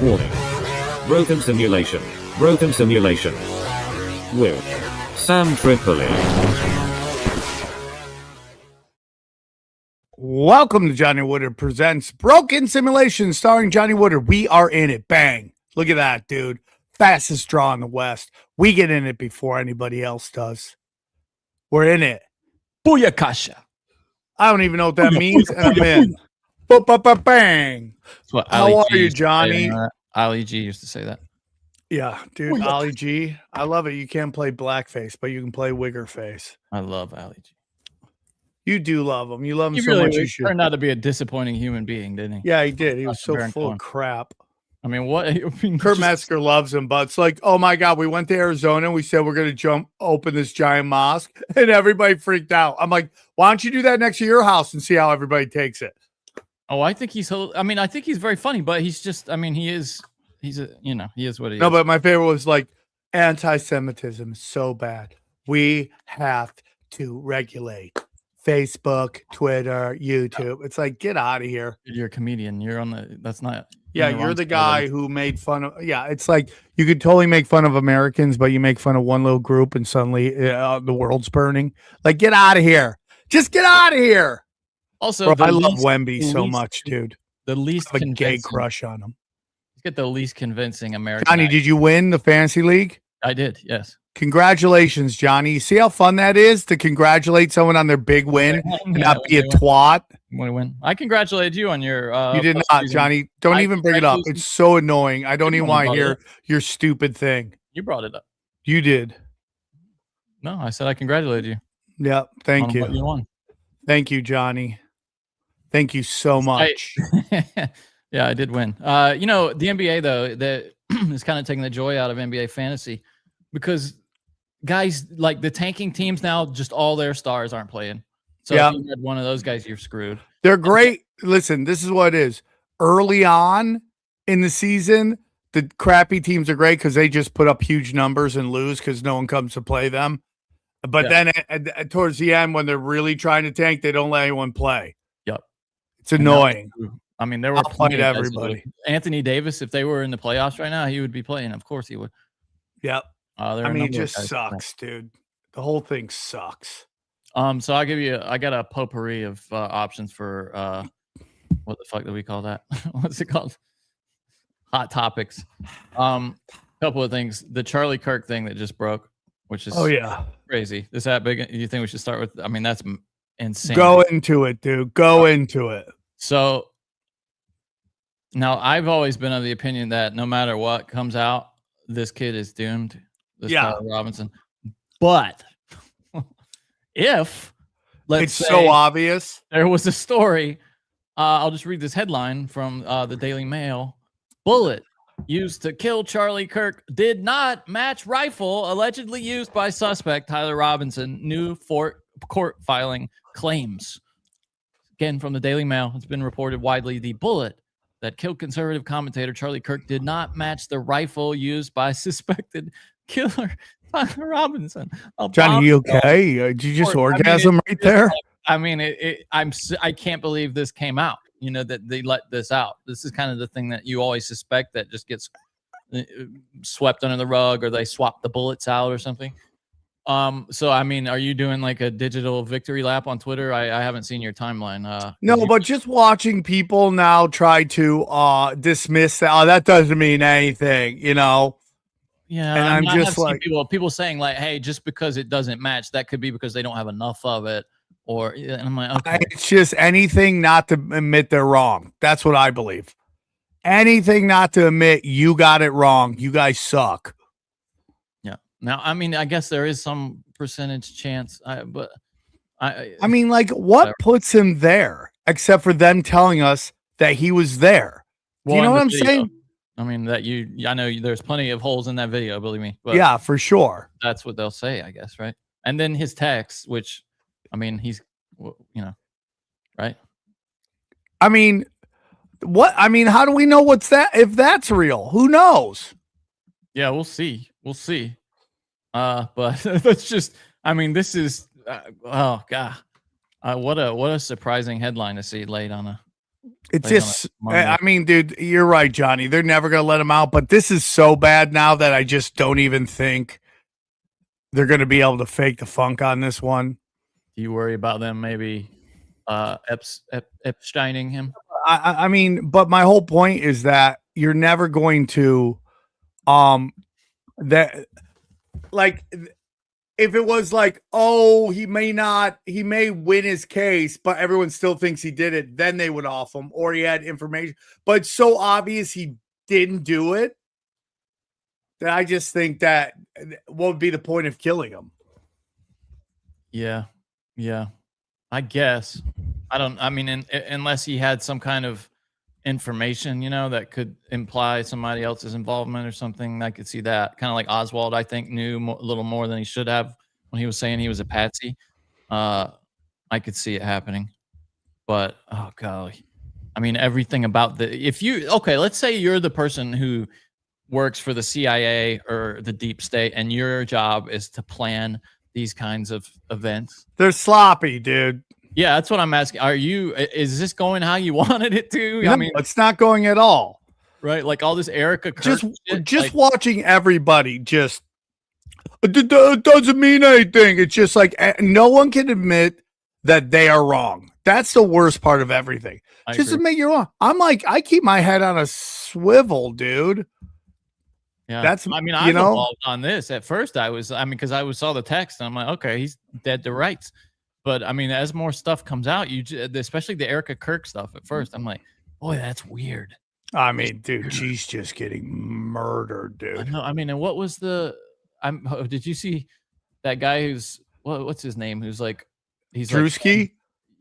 Warning. Broken simulation. Broken simulation. With Sam Tripoli. Welcome to Johnny Woodard Presents Broken Simulation starring Johnny Woodard. We are in it. Bang. Look at that, dude. Fastest draw in the West. We get in it before anybody else does. We're in it. Booyakasha. I don't even know what that means, and I'm in. Bang. How are you, Johnny? Ali G used to say that. Yeah, dude. Ali G. I love it. You can't play blackface, but you can play wigger face. I love Ali G. You do love him. You love him He so really much. You should. turned out to be a disappointing human being, didn't he? Yeah, he did. He was so full of crap. I mean, what? I mean, Kurt Metzger loves him, but it's like, oh my God, we went to Arizona. We said we're going to open this giant mosque, and everybody freaked out. I'm like, why don't you do that next to your house and see how everybody takes it? Oh, I think he's. I mean, I think he's very funny, but he's just. I mean, he is what he is. No, but my favorite was like, anti-Semitism is so bad. We have to regulate Facebook, Twitter, YouTube. It's like, get out of here. You're a comedian. You're on the. That's not. Yeah, you're the guy who made fun of. Yeah, it's like you could totally make fun of Americans, but you make fun of one little group, and suddenly the world's burning. Like, get out of here! Just get out of here! Also, bro, I love Wemby so much, dude. The least I have a gay crush on him. He's got the least convincing American. Johnny, did you win the fantasy league? I did. Yes. Congratulations, Johnny. You see how fun that is to congratulate someone on their big win and not be a twat? Win. I congratulated you on your. You did not, Johnny. Don't even bring it up. It's so annoying. I don't even want to hear your stupid thing. You brought it up. You did. No, I said I congratulated you. Yeah, thank you. You won. Thank you, Johnny. Thank you so much. Yeah, I did win. The NBA though, that is kind of taking the joy out of NBA fantasy because guys like the tanking teams now, just all their stars aren't playing. So if you had one of those guys, you're screwed. They're great. Listen, this is what it is. Early on in the season, the crappy teams are great because they just put up huge numbers and lose because no one comes to play them. But then towards the end, when they're really trying to tank, they don't let anyone play. Yep. It's annoying. I mean, there were plenty of everybody. Anthony Davis, if they were in the playoffs right now, he would be playing. Of course he would. Yep. It just sucks, dude. The whole thing sucks. So I got a potpourri of options for what the fuck do we call that? What's it called? Hot topics. Couple of things. The Charlie Kirk thing that just broke, which is crazy. Is that big? You think we should start with? I mean, that's insane. Go into it, dude. Go into it. So now I've always been of the opinion that no matter what comes out, this kid is doomed. Tyler Robinson. But if it's so obvious, there was a story. I'll just read this headline from the Daily Mail. Bullet used to kill Charlie Kirk did not match rifle allegedly used by suspect Tyler Robinson. New court filing claims. Again, from the Daily Mail, it's been reported widely the bullet that killed conservative commentator Charlie Kirk did not match the rifle used by suspected killer Tyler Robinson. Johnny, you okay? Did you just orgasm right there? I mean, I can't believe this came out. You know, that they let this out. This is kind of the thing that you always suspect that just gets swept under the rug, or they swap the bullets out or something. So I mean, are you doing like a digital victory lap on Twitter? I haven't seen your timeline. No, but just watching people now try to dismiss that. Oh, that doesn't mean anything, you know. Yeah, and I'm just like people saying like, hey, just because it doesn't match, that could be because they don't have enough of it. Or and I'm like, okay. It's just anything not to admit they're wrong. That's what I believe. Anything not to admit you got it wrong. You guys suck. Yeah. Now, I mean, I guess there is some percentage chance, but I mean, like, what puts him there except for them telling us that he was there? Do you know what I'm saying? I mean, I know there's plenty of holes in that video, believe me. But yeah, for sure. That's what they'll say, I guess, right? And then his text, which, I mean, he's, right? I mean, what? I mean, how do we know if that's real? Who knows? Yeah, we'll see. But that's just, I mean, this is, oh God. What a surprising headline to see laid on It's Like, just, I mean, dude, you're right, Johnny. They're never going to let him out. But this is so bad now that I just don't even think they're going to be able to fake the funk on this one. Do you worry about them maybe Epsteining him? I mean, but my whole point is that you're never going to, that, like, if it was like, oh, he may win his case, but everyone still thinks he did it, then they would off him, or he had information. But it's so obvious he didn't do it that I just think that what would be the point of killing him? Yeah. I guess. I mean, unless he had some kind of information, that could imply somebody else's involvement or something. I could see that. Kind of like Oswald, I think, knew a little more than he should have when he was saying he was a patsy. I could see it happening. But, oh, golly. I mean, everything about let's say you're the person who works for the CIA or the deep state, and your job is to plan these kinds of events. They're sloppy, dude. Yeah, that's what I'm asking. Is this going how you wanted it to? No, I mean, it's not going at all. Right? Like all this Erica Kirk just watching everybody it doesn't mean anything. It's just like no one can admit that they are wrong. That's the worst part of everything. Just admit you're wrong. I'm like, I keep my head on a swivel, dude. Yeah, I'm involved on this. At first, because I saw the text, and I'm like, okay, he's dead to rights. But I mean, as more stuff comes out, especially the Erica Kirk stuff. At first, I'm like, boy, that's weird. I mean, dude, she's just getting murdered, dude. I mean, and what was did you see that guy who's what's his name? Who's like, he's Drewski?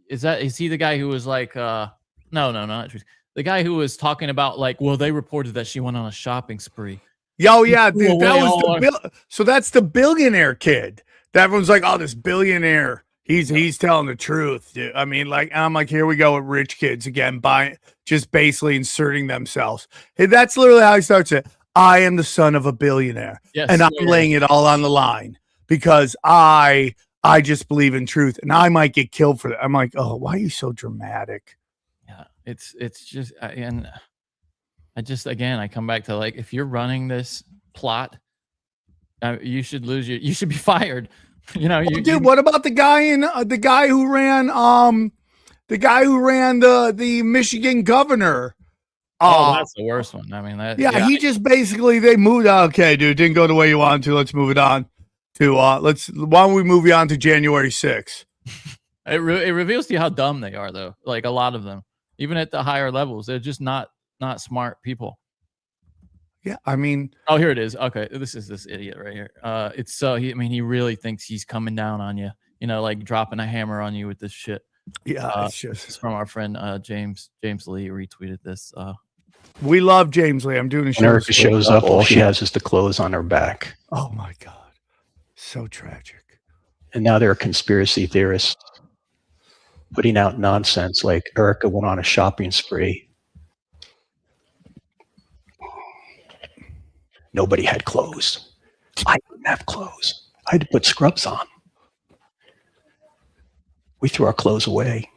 Is he the guy who was like, no, not Drewski. The guy who was talking about like, well, they reported that she went on a shopping spree. Yo, yeah, dude, that was so that's the billionaire kid. That everyone's like, oh, this billionaire. He's telling the truth, dude. I mean, like, I'm like, here we go with rich kids again, just basically inserting themselves. Hey, that's literally how he starts it. I am the son of a billionaire, and I'm laying it all on the line because I just believe in truth, and I might get killed for that. I'm like, oh, why are you so dramatic? Yeah, it's just, and I come back to like, if you're running this plot, you should be fired. Dude, what about the guy who ran the Michigan governor? Oh, that's the worst one. I mean, he just basically they moved. Okay, dude, didn't go the way you wanted to. Let's move it on to why don't we move you on to January 6th? It reveals to you how dumb they are, though. Like a lot of them, even at the higher levels, they're just not smart people. Yeah, I mean, oh, here it is. Okay, this is this idiot right here. He really thinks he's coming down on you. Like dropping a hammer on you with this shit. Yeah, it's from our friend James Lee retweeted this. We love James Lee. I'm doing a show. When Erica shows up, all she has is the clothes on her back. Oh my god, so tragic. And now there are conspiracy theorists putting out nonsense like Erica went on a shopping spree. Nobody had clothes. I didn't have clothes. I had to put scrubs on. We threw our clothes away.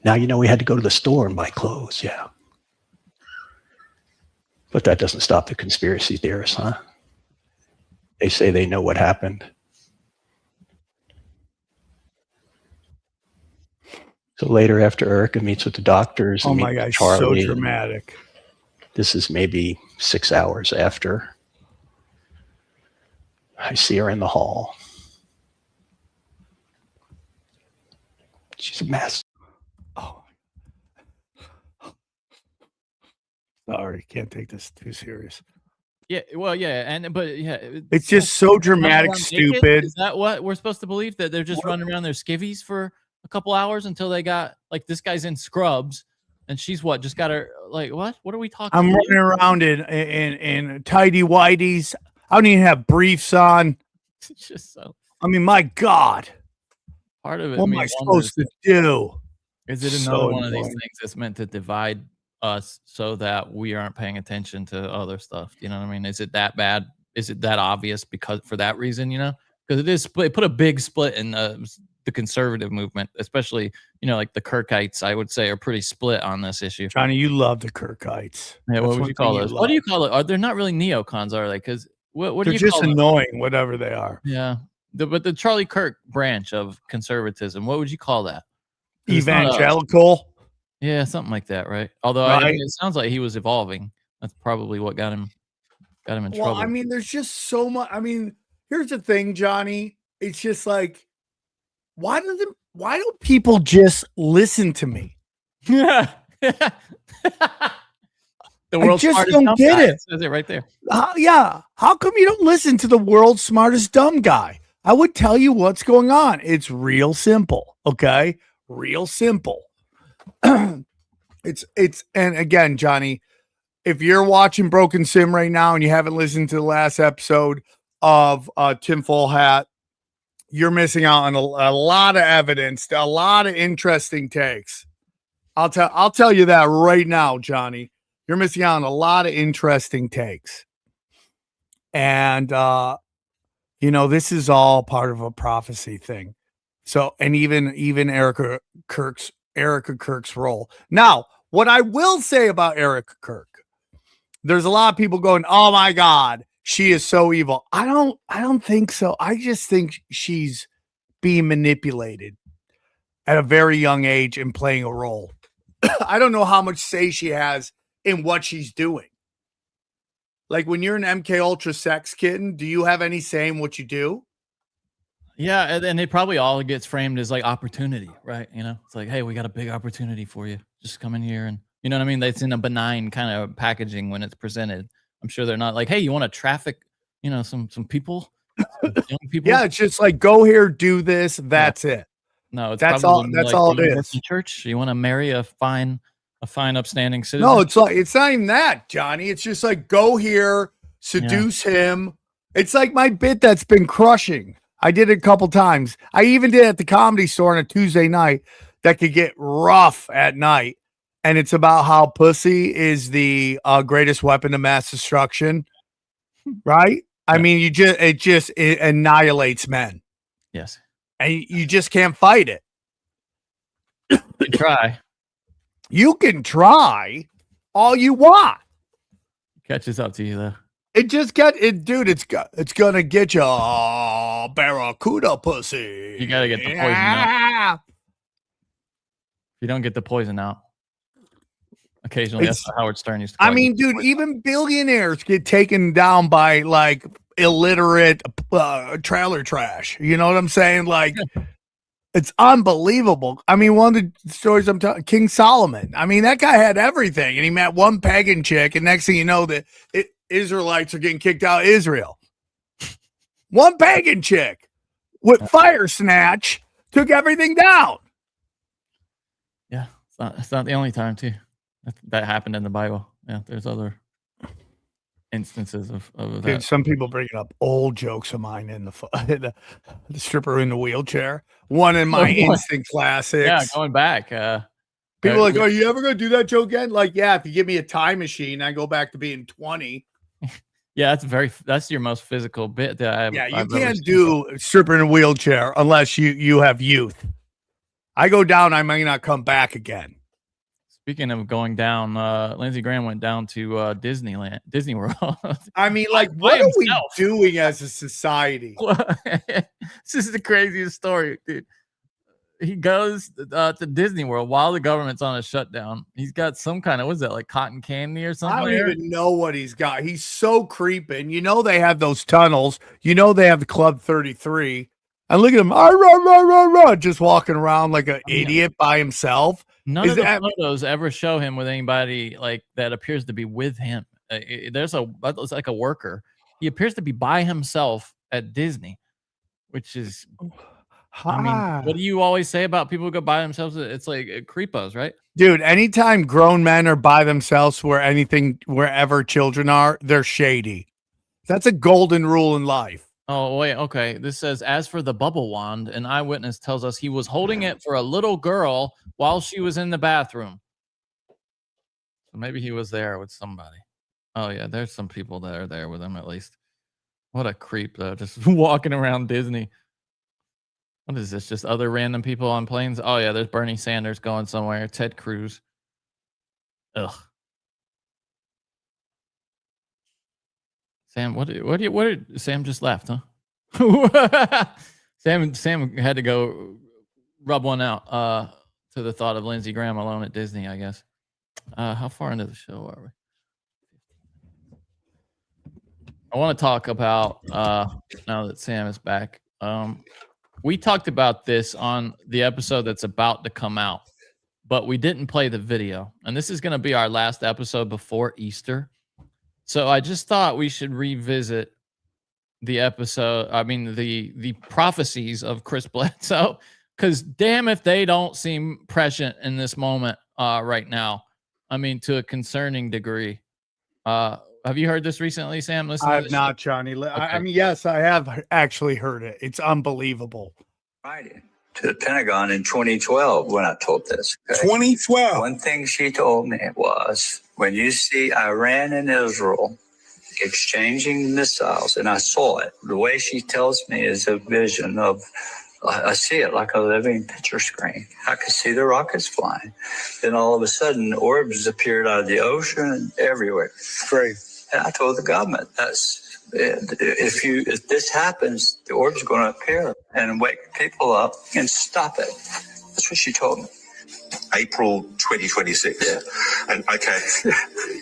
Now we had to go to the store and buy clothes, yeah. But that doesn't stop the conspiracy theorists, huh? They say they know what happened. So later, after Erica meets with the doctors, oh my God, Charlie, so dramatic. This is maybe 6 hours after. I see her in the hall. She's a mess. Oh, sorry, can't take this too serious. Yeah, well, yeah, it's just so dramatic, stupid. Is that what we're supposed to believe? That they're just running around their skivvies for a couple hours until they got like this guy's in scrubs and she's just got her like what are we talking I'm about? running around in tidy whities. I don't even have briefs on. It's just so, I mean, my God, part of it, what am I supposed to do? Is it another one of these things that's meant to divide us so that we aren't paying attention to other stuff? You know what I mean? Is it that bad? Is it that obvious because for that reason, because it is split, put a big split in the conservative movement, especially, like the Kirkites, I would say, are pretty split on this issue. Johnny, you love the Kirkites. Yeah, That's what would one you call thing those? What love. do you call it? They're not really neocons, are they? Because what do They're you just call them? annoying, whatever they are. Yeah. But the Charlie Kirk branch of conservatism, what would you call that? 'Cause it's not Evangelical. yeah, something like that, right? Although I Right. mean, it sounds like he was evolving. That's probably what got him in Well, trouble. I mean, there's just so much. I mean, here's the thing, Johnny. It's just like, why don't people just listen to me? The world's just smartest don't dumb get guy. it. Says it right there. Yeah. How come you don't listen to the world's smartest dumb guy? I would tell you what's going on. It's real simple. Okay. Real simple. It's and again, Johnny, if you're watching Broken Sim right now and you haven't listened to the last episode of Tinfoil Hat, you're missing out on a lot of evidence, a lot of interesting takes. I'll tell you that right now, Johnny. You're missing out on a lot of interesting takes. And this is all part of a prophecy thing. So, and even Erica Kirk's role. Now, what I will say about Erica Kirk, there's a lot of people going, "Oh my God, she is so evil." I don't think so. I just think she's being manipulated at a very young age and playing a role. I don't know how much say she has in what she's doing. Like when you're an MK Ultra sex kitten, do you have any say in what you do? Yeah, and it probably all gets framed as like opportunity, right? It's like, hey, we got a big opportunity for you. Just come in here, and you know what I mean? That's in a benign kind of packaging when it's presented. I'm sure they're not like, hey, you want to traffic, some people, some young people? Yeah, it's just like, go here, do this. That's it. No, that's all. That's all it is. Church, you want to marry a fine, upstanding citizen? No, it's not even that, Johnny. It's just like, go here, seduce him. It's like my bit that's been crushing. I did it a couple times. I even did it at the Comedy Store on a Tuesday night that could get rough at night. And it's about how pussy is the greatest weapon of mass destruction. Right? I mean, it annihilates men. Yes. And you just can't fight it. You can try. You can try all you want. Catches up to you though. It just dude. It's gonna get you barracuda pussy. You gotta get the poison out. If you don't get the poison out, occasionally that's what Howard Stern used to call I mean, dude, even billionaires get taken down by like illiterate trailer trash. You know what I'm saying? Like, it's unbelievable. I mean, one of the stories I'm talking, King Solomon. I mean, that guy had everything, and he met one pagan chick, and next thing you know, Israelites are getting kicked out of Israel. One pagan chick with fire snatch took everything down. Yeah, it's not the only time too that happened in the Bible. Yeah, there's other instances of that. Dude, some people bringing up old jokes of mine in the stripper in the wheelchair. One of my instant classics. Yeah, going back. People are like, are you ever going to do that joke again? Like, yeah, if you give me a time machine, I go back to being 20. Yeah, that's your most physical bit that I have. Yeah, you can't do stripper in a wheelchair unless you have youth. I go down, I might not come back again. Speaking of going down, Lindsey Graham went down to Disney World. I mean, like, what are we doing as a society? This is the craziest story, dude. He goes to Disney World while the government's on a shutdown. He's got some kind of, what's that, like cotton candy or something? I don't even know what he's got. He's so creeping. You know they have those tunnels. You know they have the Club 33. And look at him, just walking around like an idiot by himself. None of the photos ever show him with anybody like that appears to be with him. It's like a worker. He appears to be by himself at Disney, which is... I mean, what do you always say about people who go by themselves? It's like creepos, right? Dude, anytime grown men are by themselves wherever children are, they're shady. That's a golden rule in life. Oh, wait. Okay. This says, as for the bubble wand, an eyewitness tells us he was holding it for a little girl while she was in the bathroom. So maybe he was there with somebody. Oh, yeah. There's some people that are there with him at least. What a creep, though. Just walking around Disney. What is this? Just other random people on planes? Oh yeah, there's Bernie Sanders going somewhere. Ted Cruz. Ugh. Sam, what did Sam just left, huh? Sam had to go rub one out to the thought of Lindsey Graham alone at Disney, I guess. How far into the show are we? I want to talk about now that Sam is back. We talked about this on the episode that's about to come out, but we didn't play the video. And this is going to be our last episode before Easter. So I just thought we should revisit the episode. I mean, the prophecies of Chris Bledsoe, because damn if they don't seem prescient in this moment right now. I mean, to a concerning degree. Have you heard this recently, Sam? I have not, Johnny. Okay. I mean, yes, I have actually heard it. It's unbelievable. Friday to the Pentagon in 2012 when I told this. Okay? 2012. One thing she told me was, when you see Iran and Israel exchanging missiles, and I saw it, the way she tells me is a vision of, I see it like a living picture screen. I could see the rockets flying. Then all of a sudden, orbs appeared out of the ocean and everywhere. Great. And I told the government, if this happens, the orb's going to appear and wake people up and stop it. That's what she told me. April 2026. Yeah. And okay,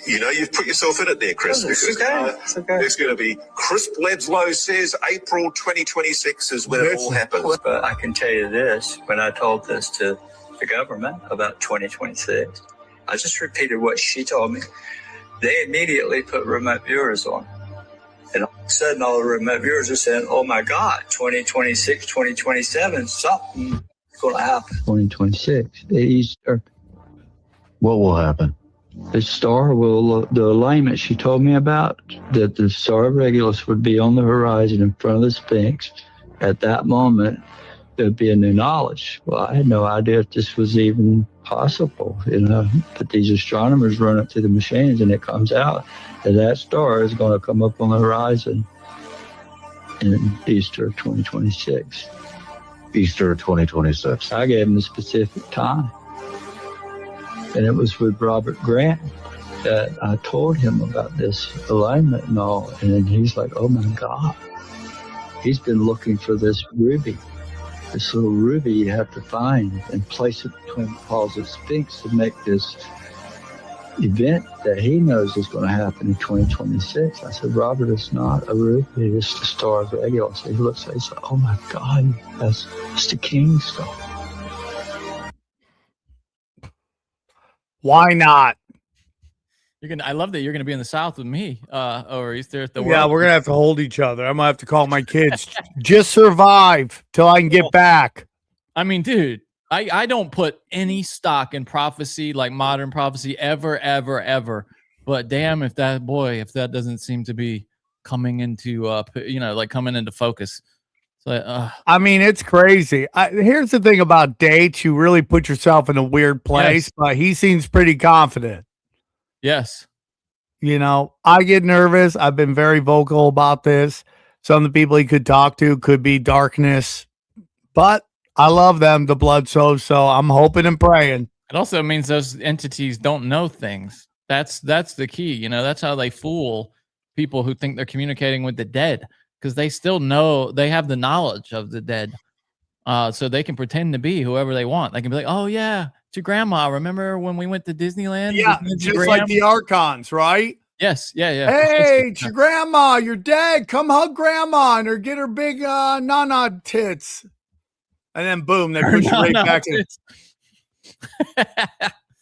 you've put yourself in it there, Chris. It's okay. It's okay. It's going to be Chris Bledsoe says April 2026 is when it all happens. But I can tell you this, when I told this to the government about 2026, I just repeated what she told me. They immediately put remote viewers on. And all of a sudden, all the remote viewers are saying, oh my God, 2026, 2027, something going to happen. 2026, Easter. What will happen? The star will, the alignment she told me about, that the star of Regulus would be on the horizon in front of the Sphinx. At that moment, there'd be a new knowledge. Well, I had no idea if this was even possible, but these astronomers run it through the machines and it comes out that star is going to come up on the horizon in Easter 2026. Easter 2026. I gave him a specific time. And it was with Robert Grant that I told him about this alignment and all. And then he's like, oh my God. He's been looking for this ruby. This little ruby you have to find and place it between the paws of Sphinx to make this event that he knows is going to happen in 2026. I said, Robert, it's not a ruby, it's the star of Regulus. He looks at it, he's like, oh my God, it's the king's star. Why not? I love that you're gonna be in the South with me over Easter at the Yeah, World. we're gonna have to hold each other. I'm gonna have to call my kids. Just survive till I can get back. I mean, dude, I don't put any stock in prophecy, like modern prophecy, ever. But damn, if that doesn't seem to be coming into coming into focus. So I mean, it's crazy. Here's the thing about dates: you really put yourself in a weird place. Yes. But he seems pretty confident. Yes. I get nervous. I've been very vocal about this. Some of the people he could talk to could be darkness, but I love them, the Bledsoe, so I'm hoping and praying. It also means those entities don't know things. That's the key. That's how they fool people who think they're communicating with the dead, because they still know, they have the knowledge of the dead. So they can pretend to be whoever they want. They can be like, oh yeah, it's your grandma. Remember when we went to Disneyland? Yeah, just like the Archons, right? Yes, yeah. Hey, it's your grandma. You're dead. Come hug grandma and get her big nana tits. And then boom, they push you right back in.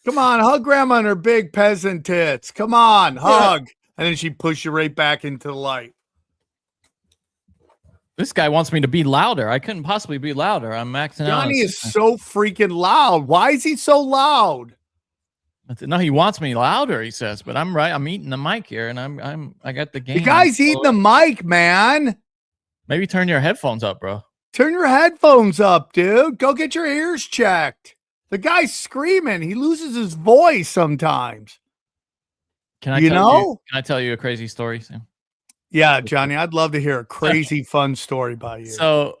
Come on, hug grandma and her big peasant tits. Come on, hug. Yeah. And then she pushed you right back into the light. This guy wants me to be louder. I couldn't possibly be louder. I'm maxing out. Johnny is so freaking loud. Why is he so loud? No, he wants me louder, he says, but I'm right. I'm eating the mic here, and I got the game. The guy's eating the mic, man. Maybe turn your headphones up, bro. Turn your headphones up, dude. Go get your ears checked. The guy's screaming. He loses his voice sometimes. Can I tell you a crazy story, Sam? Yeah, Johnny, I'd love to hear a crazy fun story by you. So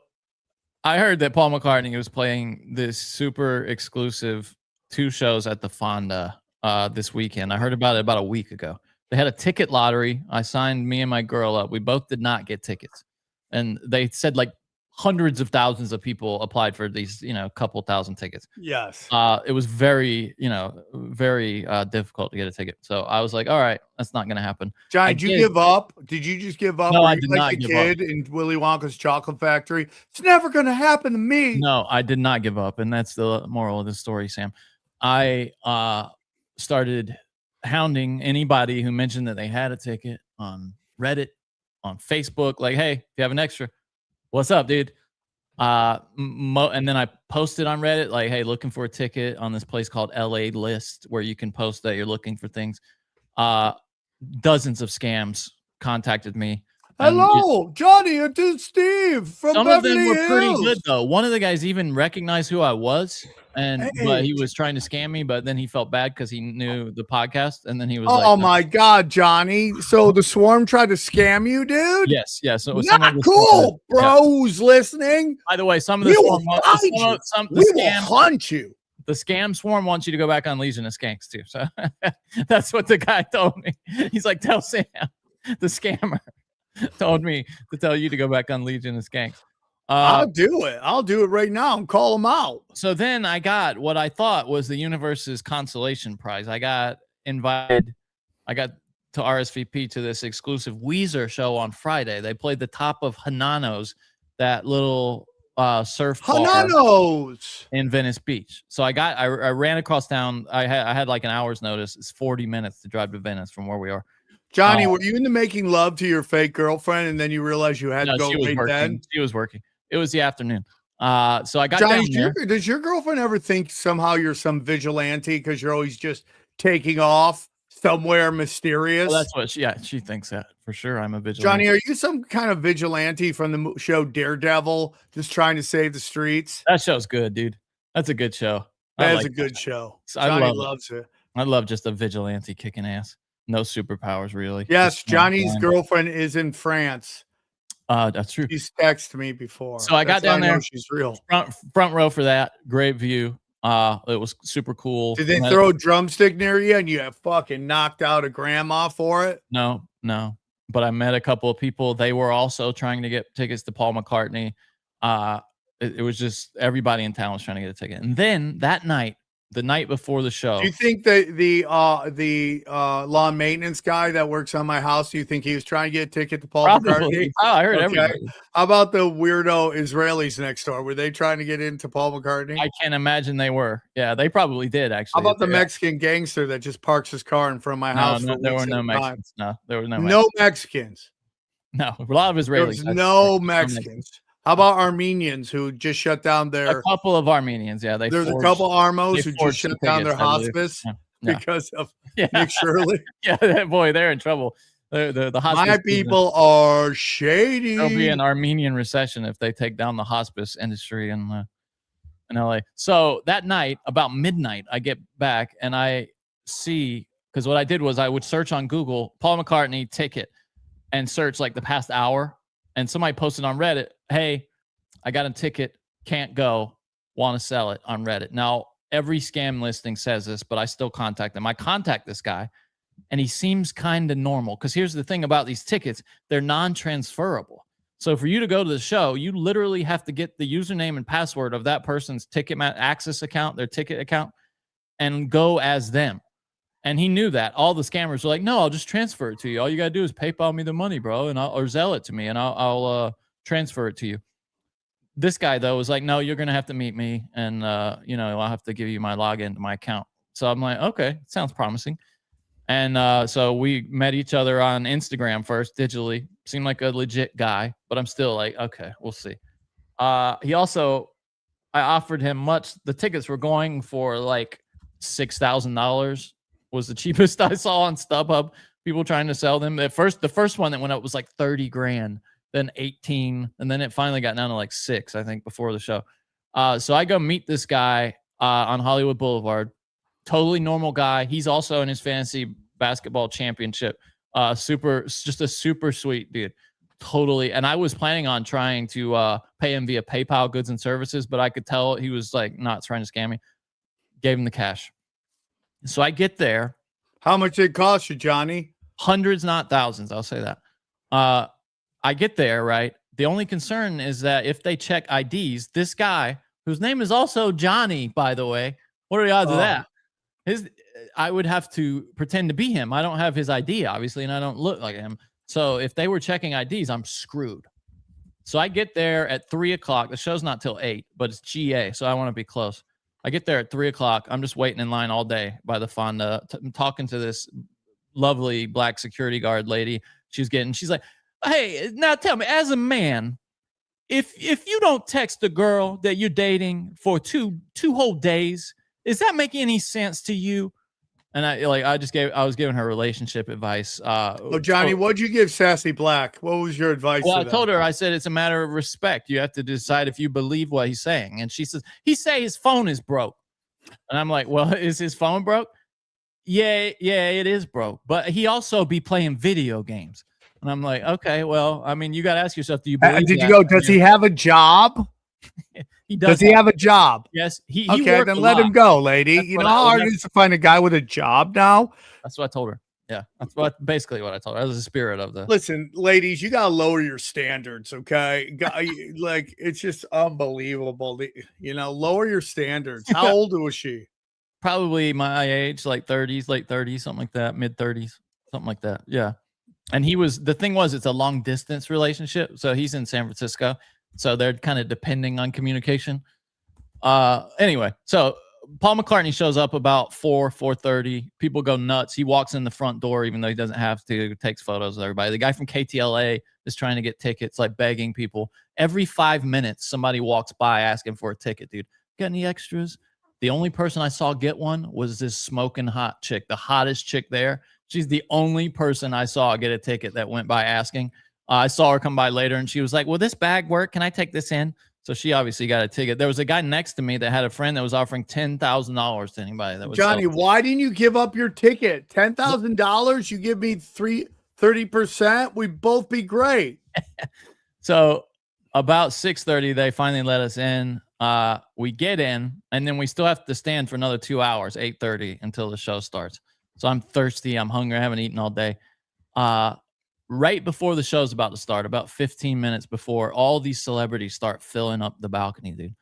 I heard that Paul McCartney was playing this super exclusive 2 shows at the Fonda this weekend. I heard about it about a week ago. They had a ticket lottery. I signed me and my girl up. We both did not get tickets. And they said like hundreds of thousands of people applied for these, couple thousand tickets. Yes. It was very, very difficult to get a ticket. So I was like, all right, that's not going to happen. John, did you give up? Did you just give up? No, Were I you did like not the give kid in Willy Wonka's chocolate factory? It's never going to happen to me. No, I did not give up. And that's the moral of the story, Sam. I started hounding anybody who mentioned that they had a ticket on Reddit, on Facebook. Like, hey, if you have an extra, what's up, dude? And then I posted on Reddit, like, hey, looking for a ticket on this place called LA List, where you can post that you're looking for things. Dozens of scams contacted me. Hello, Johnny, it's Steve from some Beverly of them were pretty Hills. good, though. One of the guys even recognized who I was, but he was trying to scam me, but then he felt bad because he knew the podcast, and then he was like, oh my God, Johnny. So the swarm tried to scam you, dude? Yes. So not cool, bro, who's listening. By the way, some of the We will swarm, find you. We will hunt you. The scam swarm wants you to go back on Legion of Skanks too. So that's what the guy told me. He's like, tell Sam, the scammer told me to tell you to go back on Legion of Skanks. I'll do it. I'll do it right now and call him out. So then I got what I thought was the universe's consolation prize. I got invited. I got to RSVP to this exclusive Weezer show on Friday. They played the top of Hanano's, that little surf bar Hananos in Venice Beach. So I ran across town. I had like an hour's notice. It's 40 minutes to drive to Venice from where we are. Johnny, were you into making love to your fake girlfriend and then you realized you had to go right then? She was working. It was the afternoon. So I got Johnny, down there. Does your girlfriend ever think somehow you're some vigilante because you're always just taking off somewhere mysterious? Well, that's what she thinks that for sure. I'm a vigilante. Johnny, are you some kind of vigilante from the show Daredevil, just trying to save the streets? That show's good, dude. That's a good show. That is a good show. Johnny loves it. I love just a vigilante kicking ass. No superpowers, really. Yes, Johnny's girlfriend is in France. That's true. She's texted me before. So I got down there. She's real. Front row for that. Great view. It was super cool. Did they throw a drumstick near you and you have fucking knocked out a grandma for it? No. But I met a couple of people. They were also trying to get tickets to Paul McCartney. It was just everybody in town was trying to get a ticket. And then that night, the night before the show. Do you think that the lawn maintenance guy that works on my house, do you think he was trying to get a ticket to Paul McCartney? Oh, I heard everybody. How about the weirdo Israelis next door? Were they trying to get into Paul McCartney? I can't imagine they were. Yeah, they probably did, actually. How about the Mexican gangster that just parks his car in front of my house? No, there were no Mexicans. No, there were no Mexicans. No Mexicans. No, a lot of Israelis. There's no Mexicans. How about Armenians who just shut down their... A couple of Armenians, yeah. There's a couple Armos who just shut down their hospice because of Nick Shirley. Yeah, boy, they're in trouble. The hospice. My people are shady. There'll be an Armenian recession if they take down the hospice industry in LA. So that night, about midnight, I get back and I see, because what I did was I would search on Google Paul McCartney ticket and search like the past hour. And somebody posted on Reddit, hey, I got a ticket, can't go, want to sell it on Reddit. Now, every scam listing says this, but I still contact them. I contact this guy, and he seems kind of normal. Because here's the thing about these tickets, they're non-transferable. So for you to go to the show, you literally have to get the username and password of that person's ticket access account, their ticket account, and go as them. And he knew that. All the scammers were like, no, I'll just transfer it to you. All you got to do is PayPal me the money, bro, and or Zelle it to me, and I'll transfer it to you. This guy, though, was like, no, you're going to have to meet me, and, I'll have to give you my login to my account. So I'm like, okay, sounds promising. And so we met each other on Instagram first, digitally. Seemed like a legit guy, but I'm still like, okay, we'll see. I offered him the tickets were going for like $6,000. Was the cheapest I saw on StubHub. People trying to sell them. The first one that went up was like 30 grand, then 18, and then it finally got down to like 6, I think, before the show. So I go meet this guy on Hollywood Boulevard. Totally normal guy. He's also in his fantasy basketball championship. Just a super sweet dude. totally. And I was planning on trying to pay him via PayPal goods and services, but I could tell he was like not trying to scam me. Gave him the cash. So I get there. How much did it cost you, Johnny? Hundreds, not thousands. I'll say that. I get there, right? The only concern is that if they check IDs, this guy, whose name is also Johnny, by the way, what are the odds of that? I would have to pretend to be him. I don't have his ID, obviously, and I don't look like him. So if they were checking IDs, I'm screwed. So I get there at 3 o'clock. The show's not till 8, but it's GA, so I want to be close. I get there at 3 o'clock. I'm just waiting in line all day by the Fonda, talking to this lovely black security guard lady. She's like, hey, now tell me, as a man, if you don't text a girl that you're dating for two whole days, is that making any sense to you? And I was giving her relationship advice. Johnny, what'd you give Sassy Black? What was your advice? Well, I told her, I said, it's a matter of respect. You have to decide if you believe what he's saying. And she says, he say his phone is broke. And I'm like, well, is his phone broke? Yeah, it is broke. But he also be playing video games. And I'm like, okay, well, I mean, you got to ask yourself, do you believe Did that? you go, does he have a job? He does. Does he have a job? Yes. He okay, then let him go, lady. That's you know how hard it is to find a guy with a job now? That's what I told her. Yeah, that's basically what I told her. That was the spirit of the. Listen, ladies, you gotta lower your standards, okay? Like it's just unbelievable. Lower your standards. How old was she? Probably my age, like 30s, late 30s, something like that, mid 30s, something like that. Yeah. And the thing was, it's a long distance relationship. So he's in San Francisco. So they're kind of depending on communication. Anyway, so Paul McCartney shows up about 4:30. People go nuts. He walks in the front door, even though he doesn't have to, takes photos of everybody. The guy from KTLA is trying to get tickets, like begging people. Every 5 minutes, somebody walks by asking for a ticket, dude. Got any extras? The only person I saw get one was this smoking hot chick, the hottest chick there. She's the only person I saw get a ticket that went by asking. I saw her come by later, and she was like, will this bag work? Can I take this in? So she obviously got a ticket. There was a guy next to me that had a friend that was offering $10,000 to anybody. That was Johnny, why didn't you give up your ticket? $10,000? You give me 30%? We'd both be great. So about 6:30, they finally let us in. We get in, and then we still have to stand for another 2 hours, 8:30, until the show starts. So I'm thirsty. I'm hungry. I haven't eaten all day. Right before the show's about to start, about 15 minutes before, all these celebrities start filling up the balcony, dude.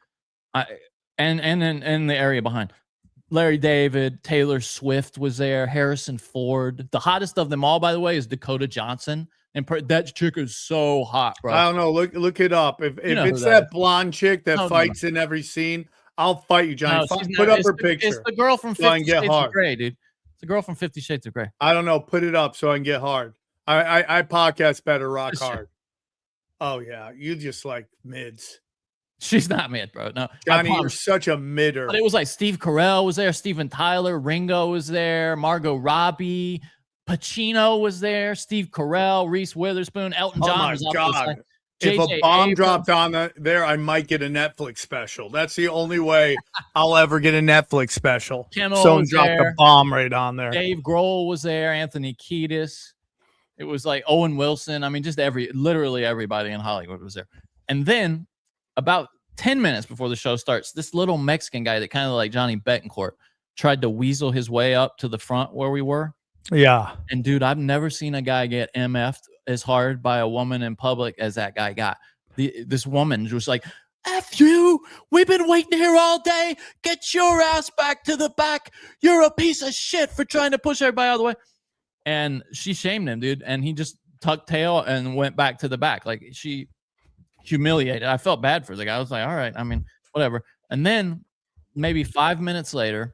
And in the area behind. Larry David, Taylor Swift was there, Harrison Ford. The hottest of them all, by the way, is Dakota Johnson. And that chick is so hot, bro. I don't know. Look it up. If it's that blonde chick that fights in every scene, I'll fight you, Johnny. Put up her picture. It's the girl from 50 Shades of Grey, dude. It's the girl from 50 Shades of Grey. I don't know. Put it up so I can get hard. I podcast better, rock hard. Oh yeah, you just like mids. She's not mid, bro. No, Johnny, you're such a midder. But it was like Steve Carell was there, Steven Tyler, Ringo was there, Margot Robbie, Pacino was there, Steve Carell, Reese Witherspoon, Elton John. Oh my God! If a bomb dropped on there, I might get a Netflix special. That's the only way I'll ever get a Netflix special. Someone dropped a bomb right on there. Dave Grohl was there, Anthony Kiedis. It was like Owen Wilson. I mean, just literally everybody in Hollywood was there. And then about 10 minutes before the show starts, this little Mexican guy that kind of like Johnny Betancourt tried to weasel his way up to the front where we were. Yeah. And dude, I've never seen a guy get MF'd as hard by a woman in public as that guy got. This woman was like, F you, we've been waiting here all day. Get your ass back to the back. You're a piece of shit for trying to push everybody out of the way. And she shamed him, dude. And he just tucked tail and went back to the back. Like, she humiliated. I felt bad for the guy. I was like, all right, I mean, whatever. And then maybe 5 minutes later,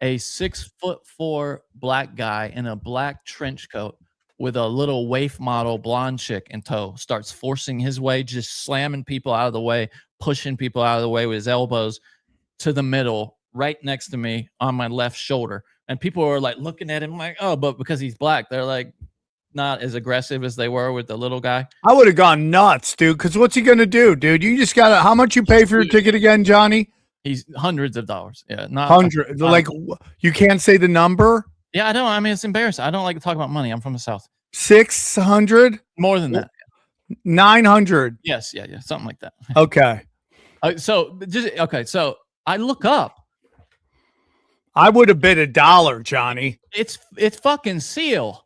a 6'4" black guy in a black trench coat with a little waif model blonde chick in tow starts forcing his way, just slamming people out of the way, pushing people out of the way with his elbows to the middle, right next to me on my left shoulder. And people were like looking at him like, oh, but because he's black, they're like not as aggressive as they were with the little guy. I would have gone nuts, dude. Because what's he gonna do, dude? You just gotta. How much you pay for your ticket again, Johnny? He's hundreds of dollars. Yeah, not hundred. Like you can't say the number. Yeah, I don't. I mean, it's embarrassing. I don't like to talk about money. I'm from the South. 600. More than that. 900. Yes, yeah, something like that. Okay. So I look up. I would have bid $1, Johnny. It's fucking Seal.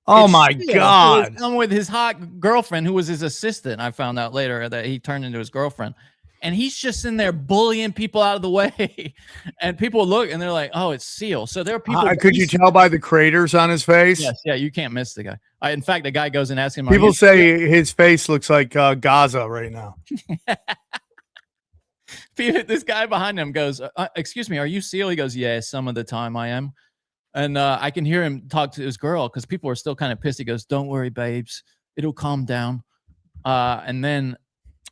Oh It's my Seal, God. who was with his hot girlfriend, who was his assistant. I found out later that he turned into his girlfriend. And he's just in there bullying people out of the way. And people look and they're like, oh, it's Seal. So there are people. Could you tell by the craters on his face? Yes, yeah, you can't miss the guy. In fact, the guy goes and asks him. People say his face looks like Gaza right now. This guy behind him goes, excuse me, are you Seal? He goes, yeah, some of the time I am. And I can hear him talk to his girl because people are still kind of pissed. He goes, don't worry, babes. It'll calm down. And then.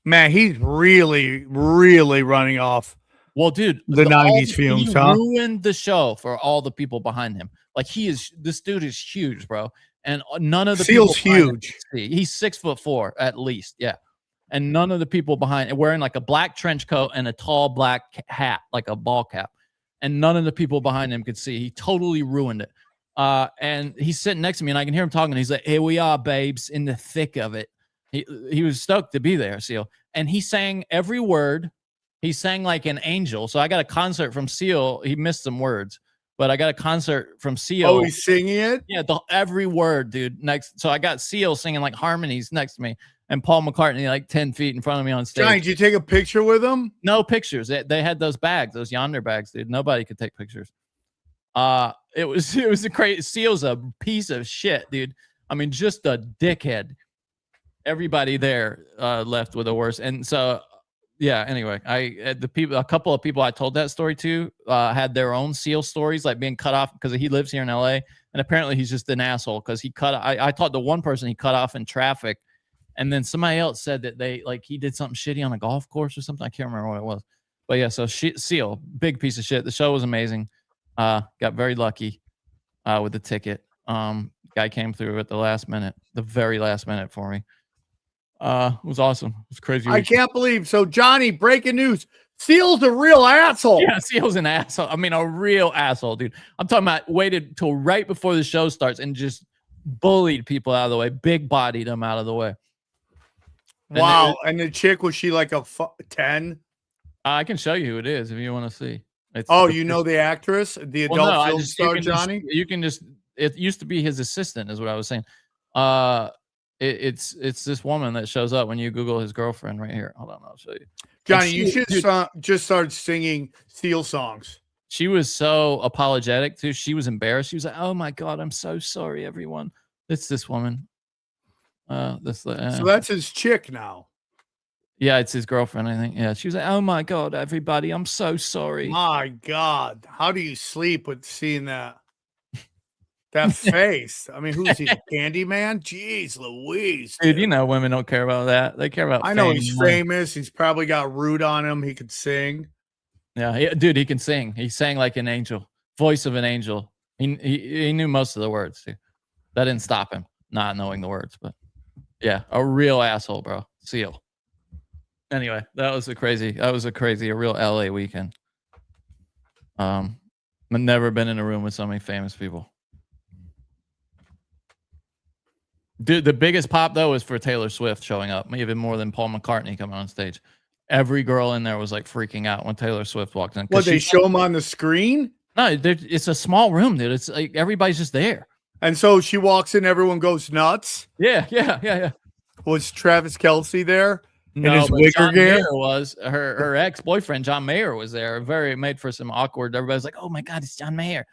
Man, he's really, really running off. Well, dude, the 90s fumes, he ruined the show for all the people behind him. Like this dude is huge, bro. And none of the Seal's huge. He's 6'4" at least. Yeah. And none of the people behind wearing like a black trench coat and a tall black hat, like a ball cap. And none of the people behind him could see. He totally ruined it. And he's sitting next to me and I can hear him talking. He's like, here we are, babes, in the thick of it. He was stoked to be there, Seal. And he sang every word. He sang like an angel. So I got a concert from Seal. He missed some words, but I got a concert from Seal. Oh, he's singing it? Yeah, every word, dude. So I got Seal singing like harmonies next to me and Paul McCartney like 10 feet in front of me on stage. Johnny, did you take a picture with him? No pictures. They had those bags, those yonder bags, dude. Nobody could take pictures. It was a crazy. Seal's a piece of shit, dude. I mean, just a dickhead. Everybody there left with the worst. And so, yeah, anyway, a couple of people I told that story to had their own Seal stories, like being cut off because he lives here in LA. And apparently he's just an asshole because I talked to one person he cut off in traffic. And then somebody else said that he did something shitty on a golf course or something. I can't remember what it was. But yeah, so Seal, big piece of shit. The show was amazing. Got very lucky with the ticket. Guy came through at the very last minute for me. It was awesome. It was crazy. I can't believe. So, Johnny, breaking news. Seal's a real asshole. Yeah, Seal's an asshole. I mean, a real asshole, dude. I'm talking about waited till right before the show starts and just bullied people out of the way, big bodied them out of the way. Wow. And the chick, was she like a 10? I can show you who it is if you want to see. You know the actress, the adult film star, Johnny? It used to be his assistant, is what I was saying. It's this woman that shows up when you Google his girlfriend right here. Hold on, I'll show you. Johnny, you should just start singing Seal songs. She was so apologetic too. She was embarrassed. She was like, "Oh my God, I'm so sorry, everyone." It's this woman. So that's his chick now. Yeah, it's his girlfriend, I think. Yeah, she was like, "Oh my God, everybody, I'm so sorry." My God, how do you sleep with seeing that? That face. I mean, who's he? Candyman? Jeez Louise. Dude, you know women don't care about that. They care about I know he's famous. He's probably got root on him. He could sing. Yeah, dude, he can sing. He sang like an angel. Voice of an angel. He knew most of the words, too. That didn't stop him not knowing the words. But yeah, a real asshole, bro. Seal. Anyway, that was a real LA weekend. I've never been in a room with so many famous people. Dude, the biggest pop though was for Taylor Swift showing up, even more than Paul McCartney coming on stage. Every girl in there was like freaking out when Taylor Swift walked in. What, they show him on the screen? No, it's a small room, dude. It's like everybody's just there. And so she walks in, everyone goes nuts. Yeah. Was Travis Kelce there? No, in his but wicker John gear? Mayer was her ex-boyfriend. John Mayer was there. Very made for some awkward. Everybody's like, "Oh my God, it's John Mayer."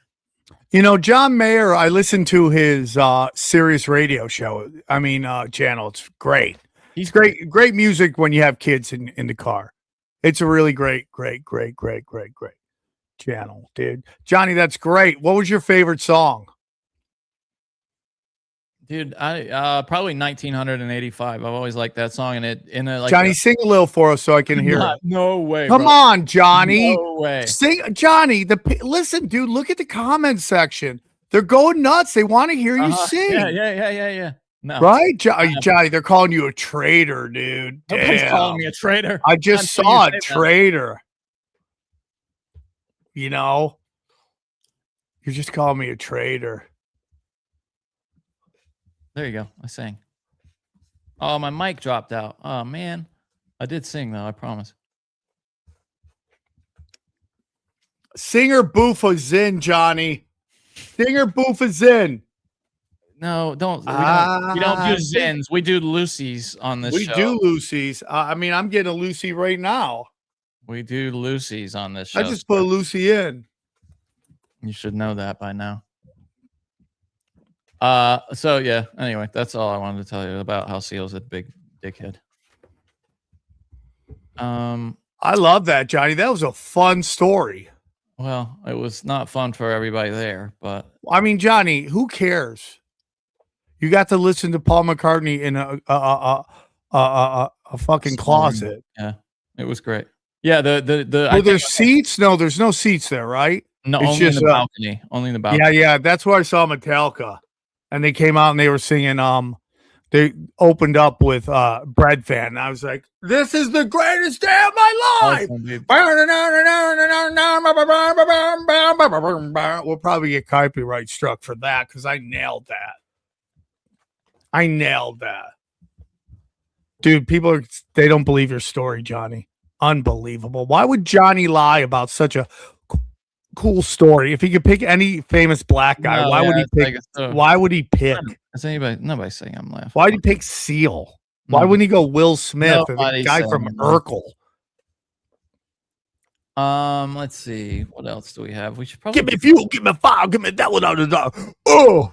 You know, John Mayer, I listened to his Sirius radio show. Channel. It's great. He's great music when you have kids in the car. It's a really great channel, dude. Johnny, that's great. What was your favorite song? Dude, I probably 1985. I've always liked that song, and Johnny, sing a little for us so I can hear it. No way. Come on, Johnny. No way. Sing, Johnny. Listen, dude. Look at the comment section. They're going nuts. They want to hear you sing. Yeah. No. Right, Johnny. They're calling you a traitor, dude. Nobody's calling me a traitor. I just saw a traitor. You know, you're just calling me a traitor. There you go. I sang. Oh, my mic dropped out. Oh man, I did sing though. I promise. Singer Boof is in, Johnny. Singer Boof is in. No, don't. We don't do Zins. We do Lucy's on this We show. do Lucy's. I mean, I'm getting a Lucy right now. We do Lucy's on this show. I just put a Lucy in. You should know that by now. So yeah, anyway, that's all I wanted to tell you about how Seal's a big dickhead. I love that, Johnny. That was a fun story. Well, it was not fun for everybody there, but I mean, Johnny, who cares? You got to listen to Paul McCartney in a fucking closet. Yeah, it was great. Yeah, the Well, there's seats? No, there's no seats there, right? No, it's only just in the balcony. Only in the balcony. Yeah. That's where I saw Metallica. And they came out and they were singing, they opened up with Bread Fan. And I was like, this is the greatest day of my life. We'll probably get copyright struck for that because I nailed that. Dude, they don't believe your story, Johnny. Unbelievable. Why would Johnny lie about such a cool story? If he could pick any famous black guy, why would he pick? Why would he pick? Is anybody saying I'm laughing? Why did he pick Seal? Why wouldn't he go Will Smith or the guy from Urkel? Let's see. What else do we have? We should probably give me fuel, give me fire, give me that without a doubt. Oh,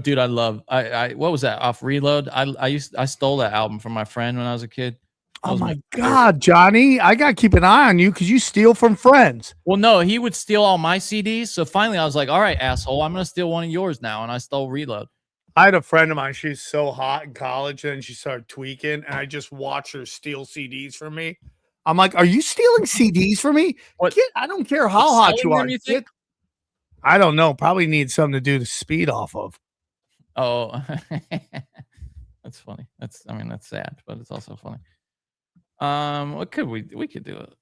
dude, I love. I what was that off Reload? I stole that album from my friend when I was a kid. Oh my God, Johnny! I gotta keep an eye on you because you steal from friends. Well, no, he would steal all my CDs. So finally, I was like, "All right, asshole, I'm gonna steal one of yours now," and I stole Reload. I had a friend of mine. She's so hot in college, and then she started tweaking, and I just watched her steal CDs from me. I'm like, "Are you stealing CDs from me? What? Kid, I don't care how hot you are. I don't know. Probably need something to do the speed off of." Oh, that's funny. That's sad, but it's also funny. What could we could do it?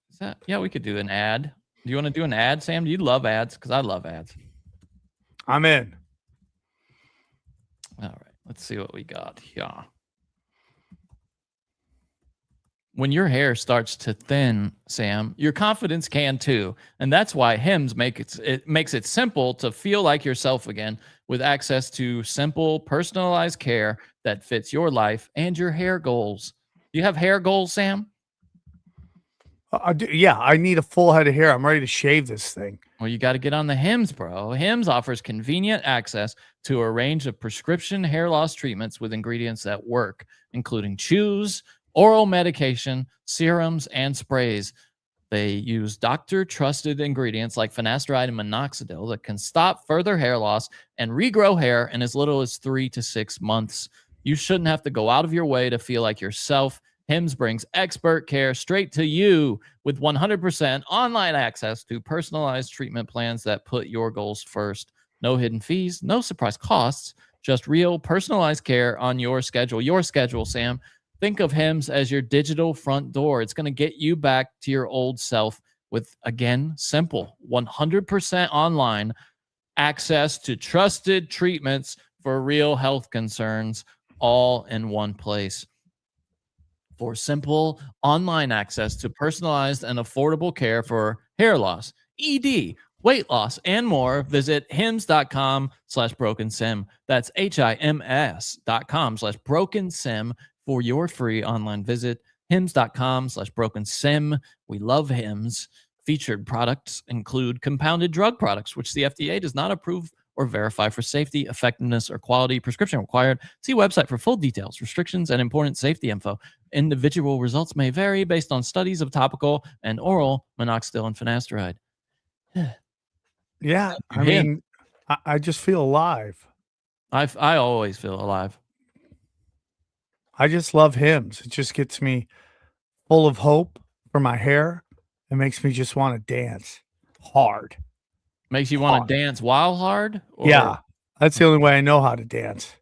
We could do an ad. Do you want to do an ad, Sam? Do you love ads? Because I love ads. I'm in. All right, let's see what we got here. When your hair starts to thin, Sam, your confidence can too. And that's why Hims makes it simple to feel like yourself again with access to simple, personalized care that fits your life and your hair goals. Do you have hair goals, Sam? Yeah, I need a full head of hair. I'm ready to shave this thing. Well, you got to get on the Hims, bro. Hims offers convenient access to a range of prescription hair loss treatments with ingredients that work, including chews, oral medication, serums, and sprays. They use doctor-trusted ingredients like finasteride and minoxidil that can stop further hair loss and regrow hair in as little as 3 to 6 months. You shouldn't have to go out of your way to feel like yourself. Hims brings expert care straight to you with 100% online access to personalized treatment plans that put your goals first. No hidden fees, no surprise costs, just real personalized care on your schedule. Your schedule, Sam. Think of Hims as your digital front door. It's going to get you back to your old self with, again, simple 100% online access to trusted treatments for real health concerns, all in one place. For simple online access to personalized and affordable care for hair loss, ED, weight loss, and more, visit hims.com/brokensim. That's HIMS.com/brokensim for your free online visit. hims.com/brokensim. We love Hims. Featured products include compounded drug products, which the FDA does not approve or verify for safety, effectiveness, or quality. Prescription required. See website for full details, restrictions, and important safety info. Individual results may vary based on studies of topical and oral minoxidil and finasteride. Yeah, I mean, I just feel alive. I always feel alive. I just love Hims. It just gets me full of hope for my hair. It makes me just want to dance hard. Makes you want to dance while hard? Or yeah, that's the only way I know how to dance.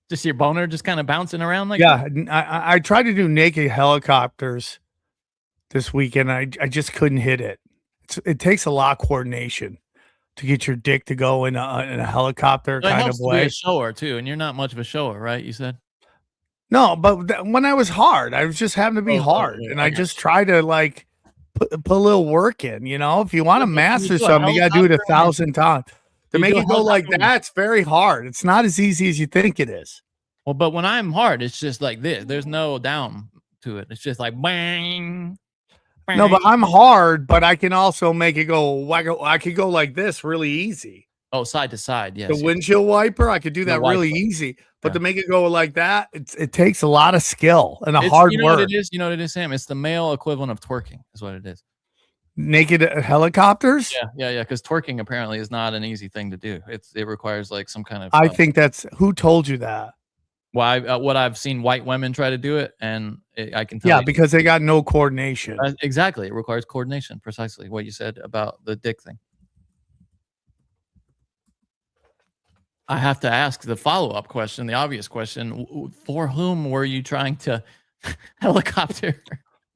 Just your boner just kind of bouncing around like that? I tried to do naked helicopters this weekend. I just couldn't hit it. It takes a lot of coordination to get your dick to go in a helicopter kind of way. To be a shower too, and you're not much of a shower, right? You said. No, but when I was hard, I was just having to be hard, and I just try to like put a little work in. You know, if you want to master something, you got to do it 1,000 times. To make it go like that, it's very hard. It's not as easy as you think it is. Well, but when I'm hard, it's just like this. There's no down to it. It's just like bang. Bang. No, but I'm hard, but I can also make it go. I could go like this really easy. Oh, side to side. Yes. The windshield wiper, I could do that really easy. But to make it go like that, it takes a lot of skill and hard you know work. What it is? You know what it is, Sam? It's the male equivalent of twerking, is what it is. Naked helicopters? Yeah. Because twerking apparently is not an easy thing to do. It requires like some kind of. I think that's who told you that. Well, what I've seen white women try to do it, and I can tell. Yeah, because they got no coordination. Exactly, it requires coordination. Precisely what you said about the dick thing. I have to ask the follow-up question, the obvious question: for whom were you trying to helicopter?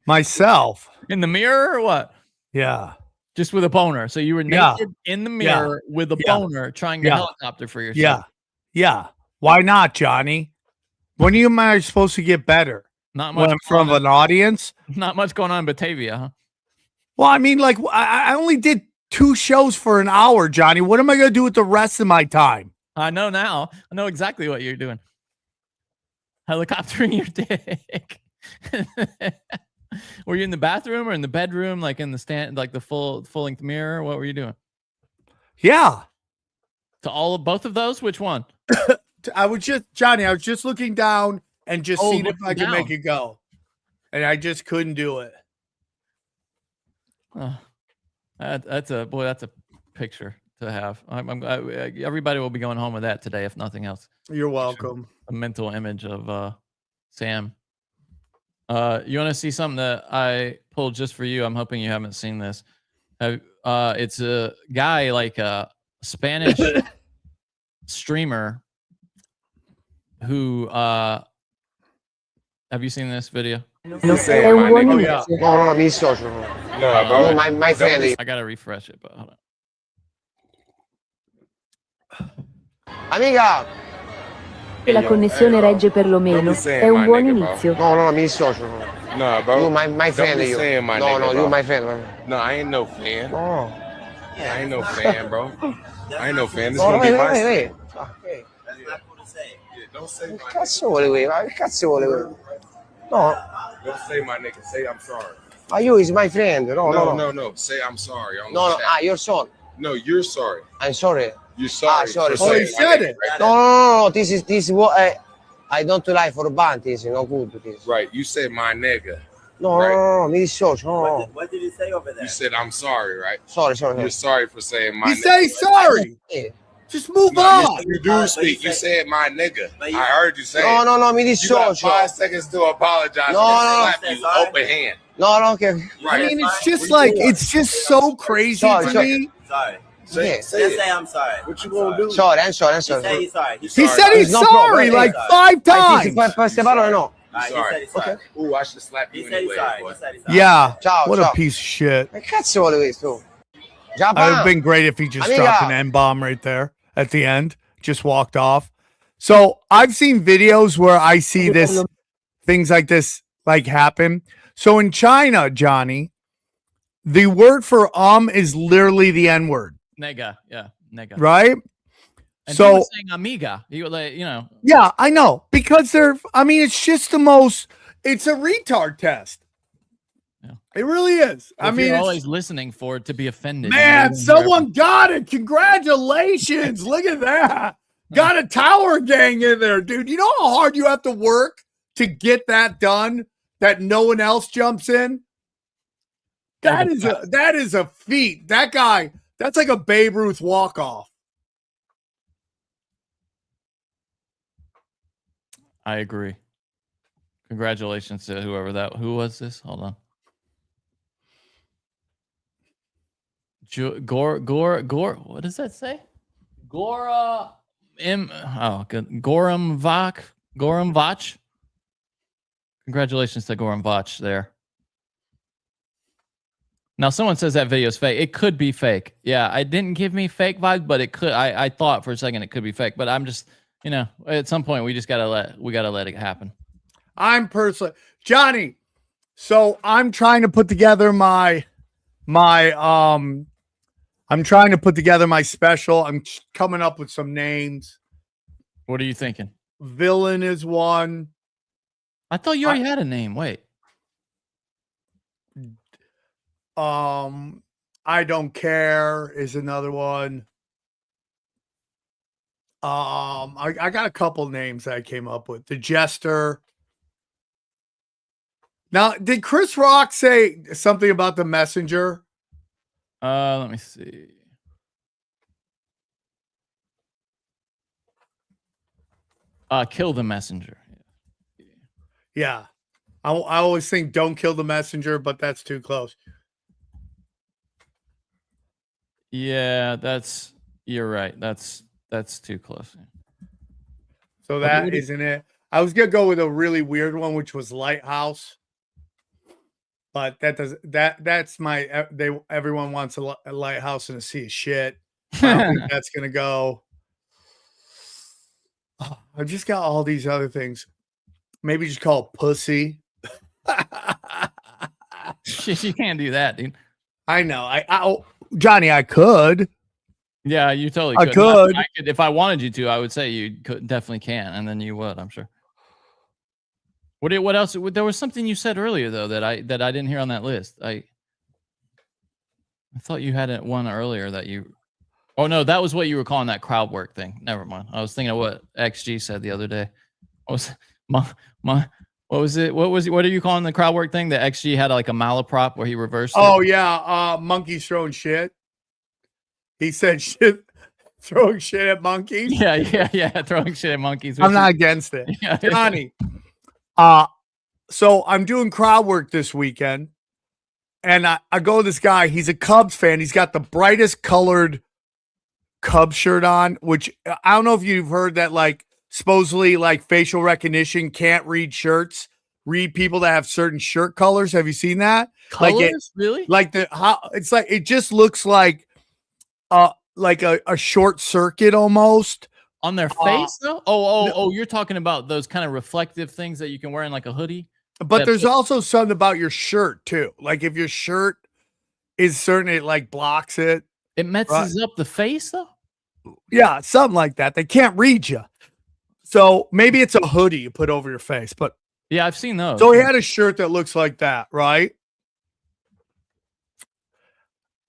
Myself. In the mirror or what? Yeah. Just with a boner. So you were naked in the mirror with a boner trying to helicopter for yourself. Yeah. Why not, Johnny? When am I supposed to get better? Not much. When I'm from an audience? Not much going on in Batavia, huh? Well, I mean, like, I only did 2 shows for an hour, Johnny. What am I going to do with the rest of my time? I know now. I know exactly what you're doing. Helicoptering your dick. Were you in the bathroom or in the bedroom, like in the stand, like the full-length mirror? What were you doing? Yeah. To both of those? Which one? I was just looking down and just seeing if I could make it go. And I just couldn't do it. That's a picture to have. Everybody will be going home with that today, if nothing else. You're welcome. A mental image of Sam. You want to see something that I pulled just for you? I'm hoping you haven't seen this. It's a guy, like a Spanish streamer who have you seen this video? È un buon inizio. No, mi dissocio. No, bro. My friend. I gotta refresh it, but hold on. Amica! Se la connessione regge perlomeno, è un buon inizio. No, mi dissocio. No, bro. You my friend. You saying my nigga, no, bro. you my friend. No, I ain't no fan. No. I ain't no fan, bro. I ain't no fan. This No, gonna be my wait. Don't say my Che cazzo vuole lui? Ma che cazzo vuole lui? No. Don't say my nigga. Say I'm sorry. You is my friend. No. Say I'm sorry. No. Your son. No, you're sorry. I'm sorry. You're sorry. Sorry. Oh, he said it. No. This is what I don't like for banties. No good. This. Right. You said my nigga. No, mi dissocio. No. What did he say over there? You said I'm sorry, right? Sorry. You're sorry for saying my You nigga. say sorry. Yeah. Just move on. You do speak. You said my nigga. I heard you say it. No, mi You got dissocio. 5 seconds to apologize. No. Slap you open hand. No, okay. Right. I mean, it's just so crazy to me. Sorry. Yes. Just say I'm sorry. What you gonna do? Sorry, I'm sorry. He said he's sorry. He said he's No sorry problem. like Sorry. 5 times. Queste parole no. He said Sorry. he's sorry. Ooh, I should slap He you said he's anyway. sorry. boy. He said he's sorry. Yeah. Ciao, What ciao. a piece of shit. Che cazzo vuole questo? It would have been great if he just Amiga. dropped an N-bomb right there at the end, just walked off. So I've seen videos where I see things like this like happen. So in China, Johnny, the word for is literally the N-word, Nega, yeah, nega. right? And So he was saying amiga. He was like, yeah, I know, because it's just it's a retard test. Yeah. It really is. I mean, you're it's- always listening for it to be offended. Man, someone got it. Congratulations. Look at that. Got a tower gang in there, dude. You know how hard you have to work to get that done, that no one else jumps in? That is a feat. That guy, that's like a Babe Ruth walk-off. I agree. Congratulations to who was this? Hold on. Gore. What does that say? Goram Vach. Congratulations to Goram Vach there. Now someone says that video is fake. It could be fake. Yeah, I didn't give me fake vibes, but it could. I thought for a second it could be fake, but I'm just, at some point we gotta let it happen. I'm personally Johnny. So I'm trying to put together my I'm trying to put together my special. I'm coming up with some names. What are you thinking? Villain is one. I thought you already had a name. Wait. I don't care is another one. I got a couple names that I came up with. The Jester. Now, did Chris Rock say something about the Messenger? Let me see. Kill the messenger. Yeah. I always think don't kill the messenger, but that's too close. Yeah, you're right. That's too close. So that isn't it. I was gonna go with a really weird one, which was Lighthouse. But that's my everyone wants a lighthouse and a sea of shit. I don't think that's gonna go. I've just got all these other things. Maybe just call it Pussy. Shit, you can't do that, dude. I know. Johnny, I could. Yeah, you totally I could. could. I could. If I wanted you to, I would say you could, definitely can, and then you would, I'm sure. What else? There was something you said earlier though that I didn't hear on that list. I thought you had one earlier that you. Oh no, that was what you were calling that crowd work thing. Never mind. I was thinking of what XG said the other day. What was it? What are you calling the crowd work thing? That XG had like a malaprop where he reversed. Oh yeah, monkeys throwing shit. He said shit, throwing shit at monkeys. Yeah, throwing shit at monkeys. I'm not against it, Johnny. So I'm doing crowd work this weekend, and I go to this guy. He's a Cubs fan. He's got the brightest colored Cubs shirt on, which I don't know if you've heard that, like, supposedly like facial recognition can't read shirts, read people that have certain shirt colors. Have you seen that? Colors? Really? Like it's like, it just looks like a short circuit almost. On their face, though? Oh, you're talking about those kind of reflective things that you can wear in like a hoodie? But there's also something about your shirt, too. Like, if your shirt is certain, it, like, blocks it. It messes up the face, though? Yeah, something like that. They can't read you. So, maybe it's a hoodie you put over your face. But yeah, I've seen those. So, he had a shirt that looks like that, right?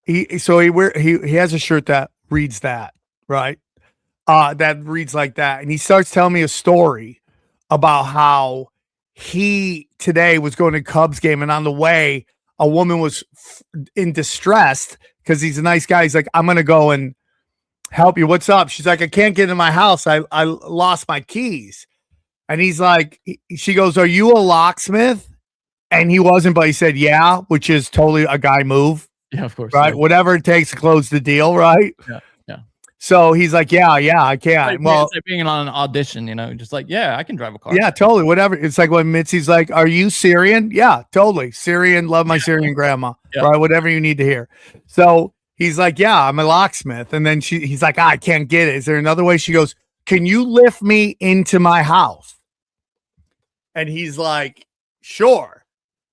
He has a shirt that reads that, right? That reads like that. And he starts telling me a story about how he today was going to a Cubs game, and on the way, a woman was in distress because he's a nice guy. He's like, I'm going to go and help you. What's up? She's like, I can't get in my house. I lost my keys. And he's like, she goes, are you a locksmith? And he wasn't, but he said, yeah, which is totally a guy move. Yeah, of course. Right. Yeah. Whatever it takes to close the deal. Right. Yeah. So he's like, yeah, I can. It's like being on an audition, just like, yeah, I can drive a car. Yeah, totally. Whatever. It's like when Mitzi's like, are you Syrian? Yeah, totally. Syrian. Love my Syrian grandma. Yeah. Right. Whatever you need to hear. So he's like, yeah, I'm a locksmith. And then he's like, I can't get it. Is there another way? She goes, can you lift me into my house? And he's like, sure.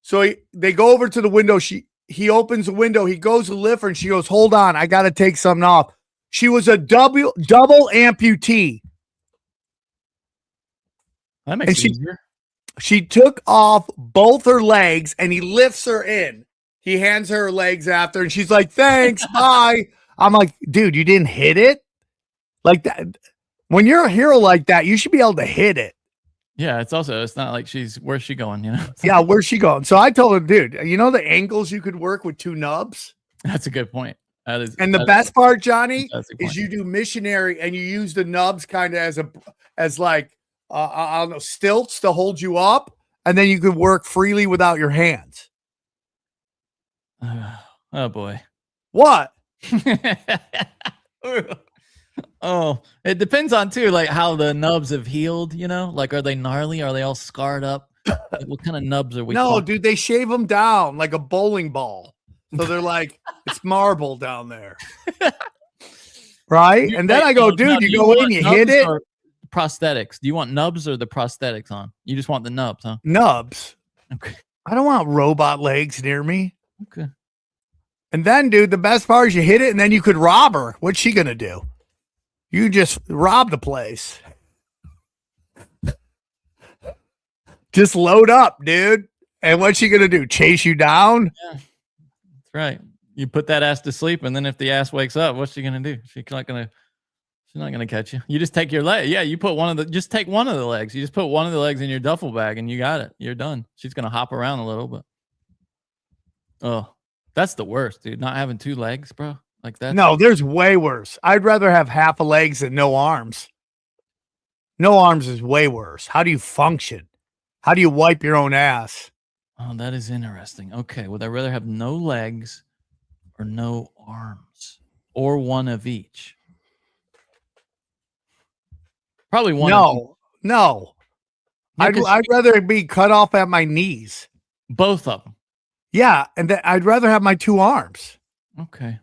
So they go over to the window. He opens the window. He goes to lift her, and she goes, hold on, I got to take something off. She was a double amputee. That makes it easier. She took off both her legs, and he lifts her in. He hands her legs after, and she's like, thanks, bye. I'm like, dude, you didn't hit it? Like that. When you're a hero like that, you should be able to hit it. Yeah, it's not like where's she going, Yeah, where's she going? So I told her, dude, the angles you could work with two nubs? That's a good point. And the best part, Johnny, is you do missionary and you use the nubs kind of as I don't know, stilts to hold you up, and then you could work freely without your hands. Oh boy. What? Oh, it depends on too, like how the nubs have healed, like, are they gnarly? Are they all scarred up? Like, what kind of nubs are we? No, dude, they shave them down like a bowling ball. So they're like, it's marble down there. Right? And then I go, dude, you go in, you hit it. prosthetics. Do you want nubs or the prosthetics on? You just want the nubs, huh? Nubs. Okay. I don't want robot legs near me. Okay. And then, dude, the best part is you hit it and then you could rob her. What's she going to do? You just rob the place. Just load up, dude. And what's she going to do? Chase you down? Yeah. That's right. You put that ass to sleep, and then if the ass wakes up, what's she going to do? She's not going to catch you. You just take your leg. Yeah, you put just take one of the legs. You just put one of the legs in your duffel bag and you got it. You're done. She's going to hop around a little, but oh, that's the worst, dude. Not having two legs, bro. Like that. No, there's way worse. I'd rather have half a legs than no arms. No arms is way worse. How do you function? How do you wipe your own ass? Oh, that is interesting. Okay. Would I rather have no legs or no arms or one of each? Probably one. No. Yeah, I'd rather be cut off at my knees. Both of them. Yeah, and then I'd rather have my two arms. Okay.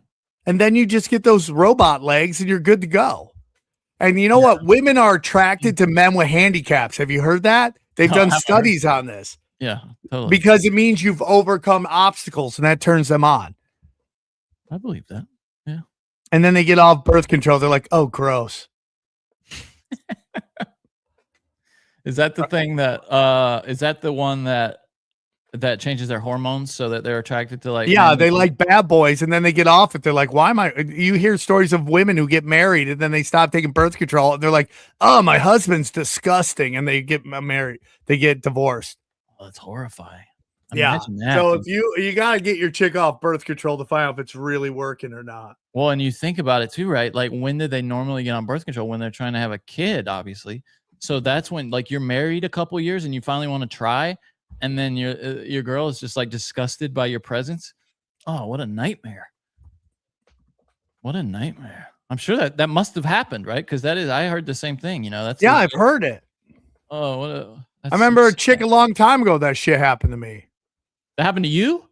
And then you just get those robot legs and you're good to go. And you know what? Women are attracted to men with handicaps. Have you heard that? They've done studies on this. Yeah, totally. Because it means you've overcome obstacles and that turns them on. I believe that. Yeah. And then they get off birth control. They're like, oh, gross. Is that the thing that is that the one that changes their hormones so that they're attracted to like they like bad boys and then they get off it. They're like, why am I? You hear stories of women who get married and then they stop taking birth control and they're like, oh, my husband's disgusting, and they get married, they get divorced. Oh, that's horrifying. Imagine that. So if you gotta get your chick off birth control to find out if it's really working or not. Well, and you think about it too, right? Like, when did they normally get on birth control? When they're trying to have a kid, obviously. So that's when, like, you're married a couple years and you finally want to try, and then your girl is just like disgusted by your presence. Oh, what a nightmare! What a nightmare! I'm sure that must have happened, right? Because I heard the same thing. You know, that's I've heard it. Oh, I remember a chick a long time ago that shit happened to me. That happened to you?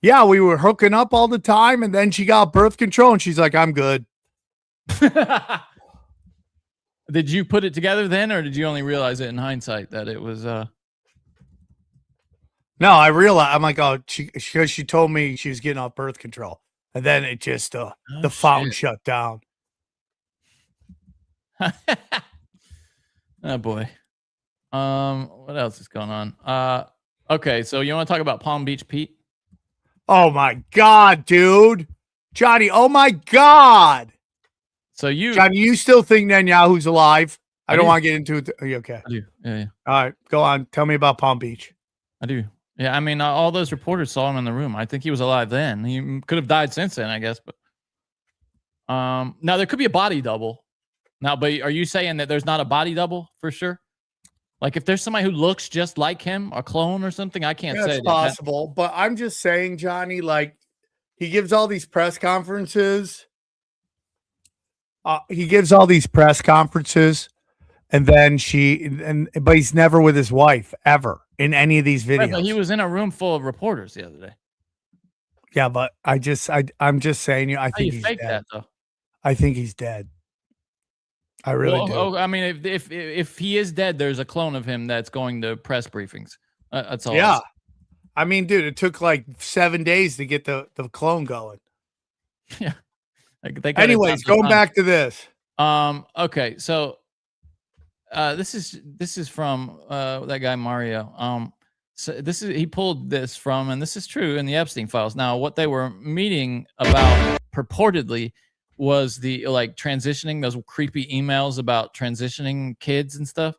Yeah, we were hooking up all the time, and then she got birth control, and she's like, "I'm good." Did you put it together then, or did you only realize it in hindsight that it was? No, I realized. I'm like, oh, because she told me she was getting off birth control, and then it just the fountain shut down. Oh boy. What else is going on? Okay, so you want to talk about Palm Beach Pete? Oh my God, dude, Johnny! Oh my God! So Johnny, you still think Netanyahu's alive? I don't want to get into it. Are you okay? I do. Yeah. All right, go on. Tell me about Palm Beach. I do. Yeah, I mean, all those reporters saw him in the room. I think he was alive then. He could have died since then, I guess. But now there could be a body double. Now, but are you saying that there's not a body double for sure? Like, if there's somebody who looks just like him, a clone or something, I can't say. It's possible, but I'm just saying, Johnny, like, he gives all these press conferences. And then but he's never with his wife ever in any of these videos. Right, but he was in a room full of reporters the other day. Yeah, but I'm just saying, I think he's dead. That, though? I think he's dead. I really do. Oh, I mean, if he is dead, there's a clone of him that's going to press briefings. That's all. Yeah, I mean, dude, it took like 7 days to get the clone going. Yeah. Anyways, going back to this. Okay, so this is from that guy Mario. So he pulled this from, and this is true in the Epstein files. Now, what they were meeting about purportedly was the transitioning, those creepy emails about transitioning kids and stuff.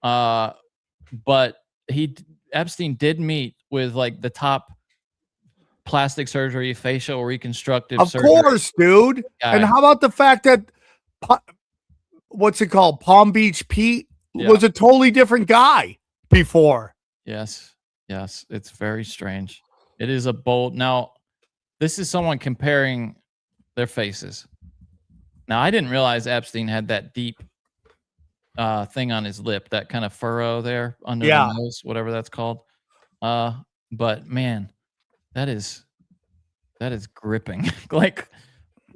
But Epstein did meet with like the top plastic surgery, facial reconstructive surgery. Of course, dude. Guy. And how about the fact that what's it called? Palm Beach Pete was a totally different guy before. Yes. It's very strange. It is a bold. Now, this is someone comparing their faces. Now, I didn't realize Epstein had that deep thing on his lip, that kind of furrow there under the nose, whatever that's called. But man, that is gripping. Like,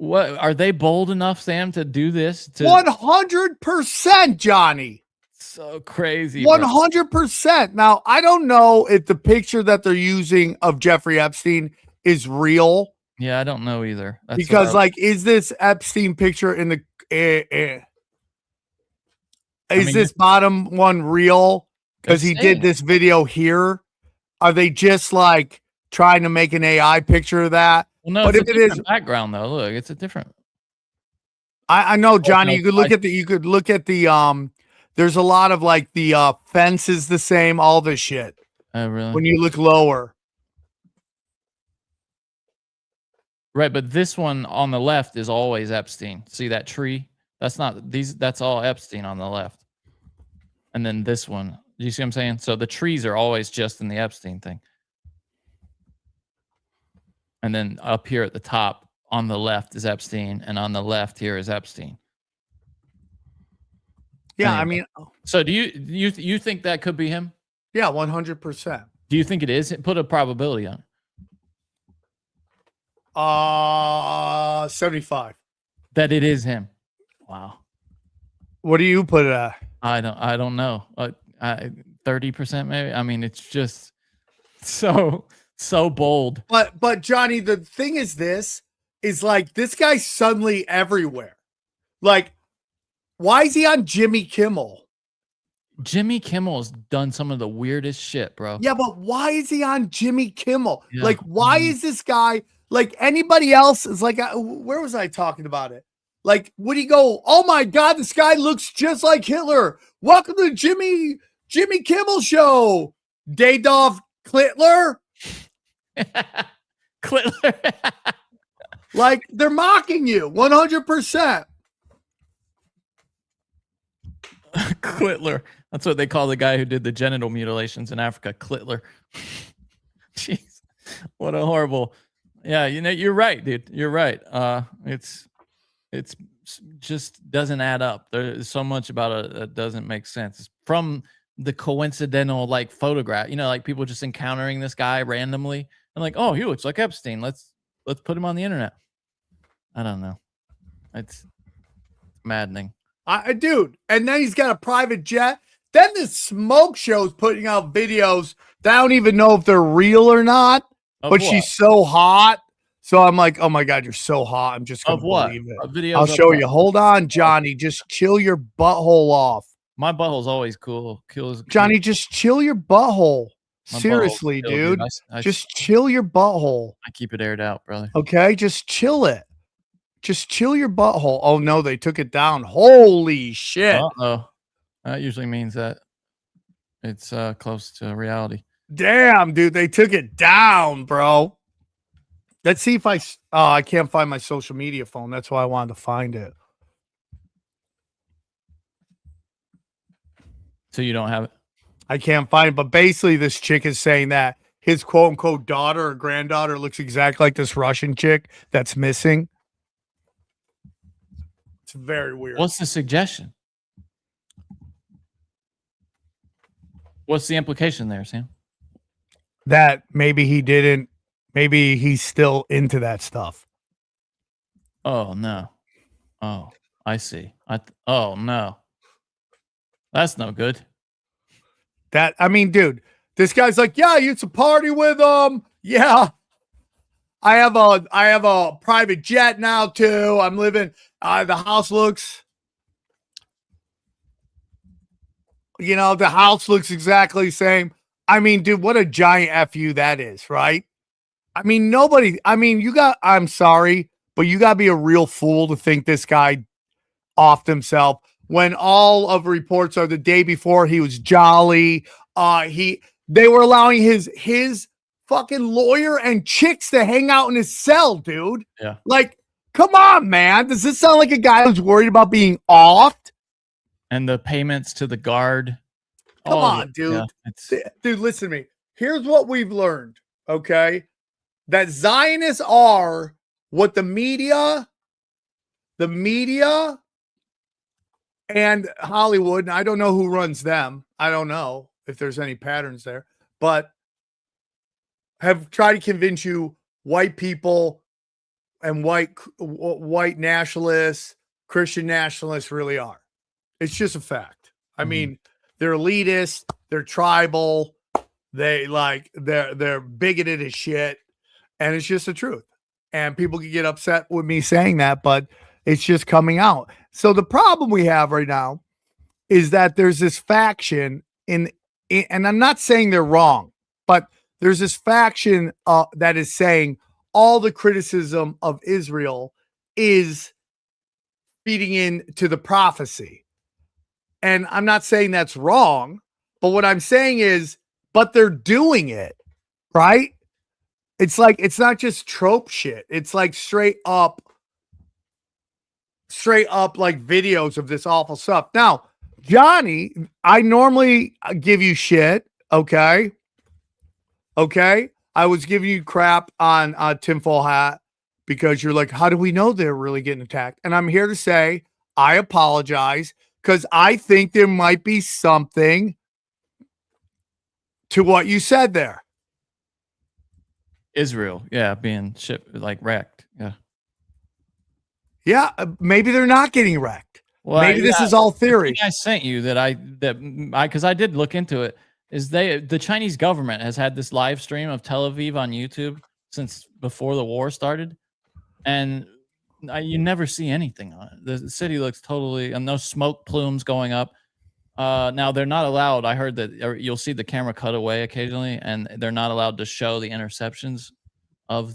What are they bold enough, Sam, to do this? 100%, Johnny. So crazy. 100%. Now, I don't know if the picture that they're using of Jeffrey Epstein is real. Yeah, I don't know either. Because, is this Epstein picture in the this bottom one real? Because he did this video here. Are they just like trying to make an AI picture of that? Well, no, but if it is background though, look, it's a different. I know, Johnny. You could look at the there's a lot of like the fence is the same, all this shit. Oh, really? When you look lower. Right, but this one on the left is always Epstein. See that tree? That's not these. That's all Epstein on the left. And then this one, you see what I'm saying? So the trees are always just in the Epstein thing. And then up here at the top on the left is Epstein, and on the left here is Epstein. Yeah, anyway. I mean, so do you think that could be him? Yeah, 100%. Do you think it is? Put a probability on it. 75. That it is him. Wow. What do you put it at? I don't know. 30% maybe. I mean, it's just so bold. But Johnny, the thing is, this guy's suddenly everywhere. Like, why is he on Jimmy Kimmel? Jimmy Kimmel's done some of the weirdest shit, bro. Yeah, but why is he on Jimmy Kimmel? Yeah. Like, why is this guy like anybody else? Is like, where was I talking about it? Like, would he go, oh my God, this guy looks just like Hitler. Welcome to Jimmy Kimmel show. Dadolf Klittler. Klittler. Like, they're mocking you 100%. Klittler. That's what they call the guy who did the genital mutilations in Africa. Klittler. Jeez. What a horrible. Yeah, you're right, dude. You're right. It's just doesn't add up. There's so much about it that doesn't make sense. It's from the coincidental like photograph, like people just encountering this guy randomly and like, oh, he looks like Epstein. Let's put him on the internet. I don't know. It's maddening. Dude, and then he's got a private jet. Then the smoke show's putting out videos that I don't even know if they're real or not. But she's so hot. So I'm like, oh my God, you're so hot. I'm just going to believe it. I'll show you. Hold on, Johnny. Just chill your butthole off. My butthole's always cool. Johnny, just chill your butthole. Seriously, dude. Just chill your butthole. I keep it aired out, brother. Okay, just chill it. Just chill your butthole. Oh no, they took it down. Holy shit. Uh-oh. That usually means that it's close to reality. Damn, dude, they took it down, bro. Let's see if I can't find my social media phone. That's why I wanted to find it. So you don't have it? I can't find it, but basically this chick is saying that his quote-unquote daughter or granddaughter looks exactly like this Russian chick that's missing. It's very weird. What's the suggestion? What's the implication there, Sam? That maybe he's still into that stuff. Oh, no. Oh, I see. Oh, no. That's no good. Dude, this guy's like, yeah, I used to party with him. Yeah. I have a private jet now too. I'm living, the house looks, the house looks exactly the same. I mean, dude, what a giant FU that is, right? I mean, I'm sorry, but you got to be a real fool to think this guy offed himself when all of reports are the day before he was jolly. They were allowing his fucking lawyer and chicks to hang out in his cell, dude. Yeah. Like, come on, man. Does this sound like a guy who's worried about being offed? And the payments to the guard. Come on, dude. Yeah, dude, listen to me. Here's what we've learned, okay? That Zionists are what the media and Hollywood, and I don't know who runs them. I don't know if there's any patterns there, but have tried to convince you white people and white nationalists, Christian nationalists really are. It's just a fact. I mean, they're elitist, they're tribal, they're bigoted as shit, and it's just the truth. And people can get upset with me saying that, but it's just coming out. So the problem we have right now is that there's this faction and I'm not saying they're wrong, but there's this faction that is saying all the criticism of Israel is feeding into the prophecy. And I'm not saying that's wrong, but what I'm saying is, but they're doing it, right? It's like, it's not just trope shit. It's like straight up like videos of this awful stuff. Now, Johnny, I normally give you shit. Okay. I was giving you crap on Tinfoil Hat because you're like, how do we know they're really getting attacked? And I'm here to say, I apologize because I think there might be something to what you said there. Israel, yeah, being shipped, like wrecked. Yeah. Yeah, maybe they're not getting wrecked. Well, maybe this is all theory. I sent you because I did look into it. Is the Chinese government has had this live stream of Tel Aviv on YouTube since before the war started, and you never see anything on it. The city looks totally, and no smoke plumes going up. Now they're not allowed. I heard that you'll see the camera cut away occasionally, and they're not allowed to show the interceptions of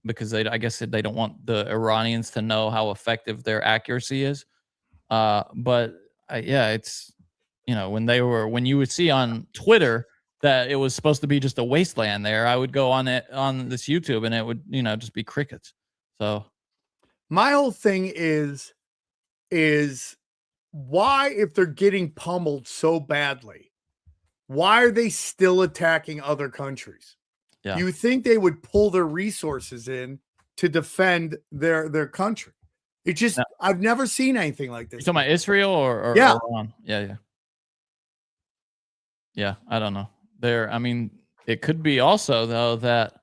because I guess they don't want the Iranians to know how effective their accuracy is. But yeah, it's, when you would see on Twitter that it was supposed to be just a wasteland there, I would go on this YouTube and it would, just be crickets. So my whole thing is why, if they're getting pummeled so badly, why are they still attacking other countries? Yeah. You think they would pull their resources in to defend their country. It just, I've never seen anything like this. You talking about Israel or yeah. Iran? Yeah. I don't know. It could be also though that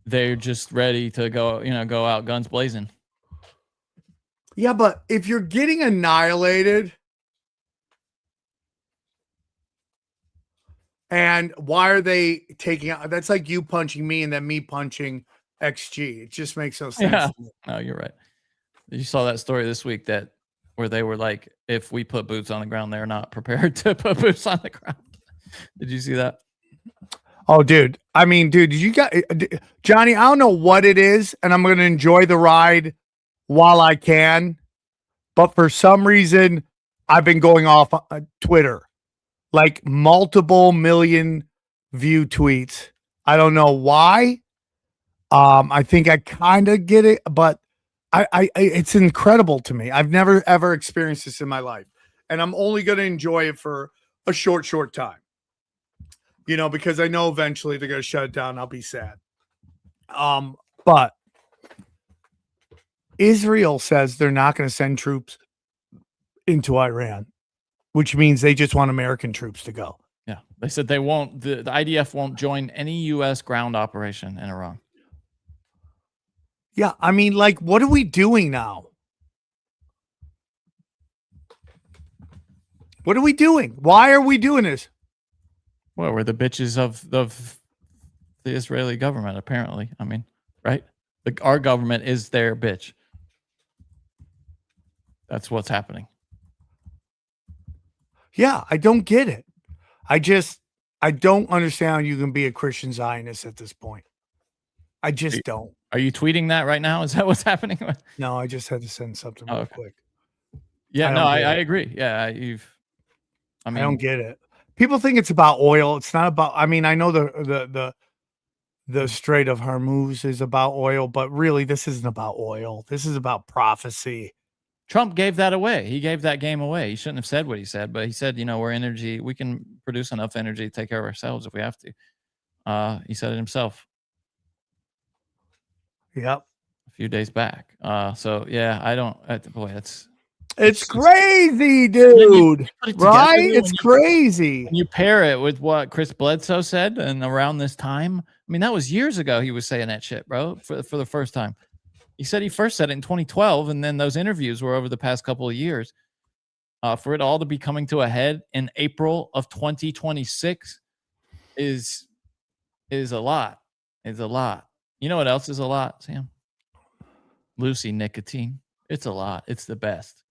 they're just ready to go out guns blazing. Yeah, but if you're getting annihilated, and why are they taking out? That's like you punching me and then me punching XG. It just makes no sense. Yeah. No, you're right. You saw that story this week where they were like, if we put boots on the ground, they're not prepared to put boots on the ground. Did you see that? Oh, dude. Johnny, I don't know what it is, and I'm going to enjoy the ride while I can. But for some reason, I've been going off Twitter, like multiple million view tweets. I don't know why. I think I kind of get it, but I it's incredible to me. I've never ever experienced this in my life, and I'm only going to enjoy it for a short time. Because I know eventually they're going to shut it down. I'll be sad. But Israel says they're not going to send troops into Iran, which means they just want American troops to go. Yeah. They said they won't, the IDF won't join any U.S. ground operation in Iran. Yeah. What are we doing now? What are we doing? Why are we doing this? Well, we're the bitches of the Israeli government, apparently. Right? Our government is their bitch. That's what's happening. Yeah, I don't get it. I don't understand how you can be a Christian Zionist at this point. I just don't. Are you tweeting that right now? Is that what's happening? No, I just had to send something real quick. Yeah, I agree. Yeah, I don't get it. People think it's about oil. It's not about. I know the Strait of Hormuz is about oil, but really, this isn't about oil. This is about prophecy. Trump gave that away. He gave that game away. He shouldn't have said what he said, but he said, we're energy. We can produce enough energy to take care of ourselves if we have to. He said it himself. Yep. A few days back. So yeah, I don't. Boy, that's. It's crazy, dude. Right? It's crazy. When you pair it with what Chris Bledsoe said, and around this time, I mean, that was years ago. He was saying that shit, bro, for the first time. He said he first said it in 2012, and then those interviews were over the past couple of years. For it all to be coming to a head in April of 2026 is a lot. It's a lot. You know what else is a lot, Sam? Lucy Nicotine. It's a lot. It's the best.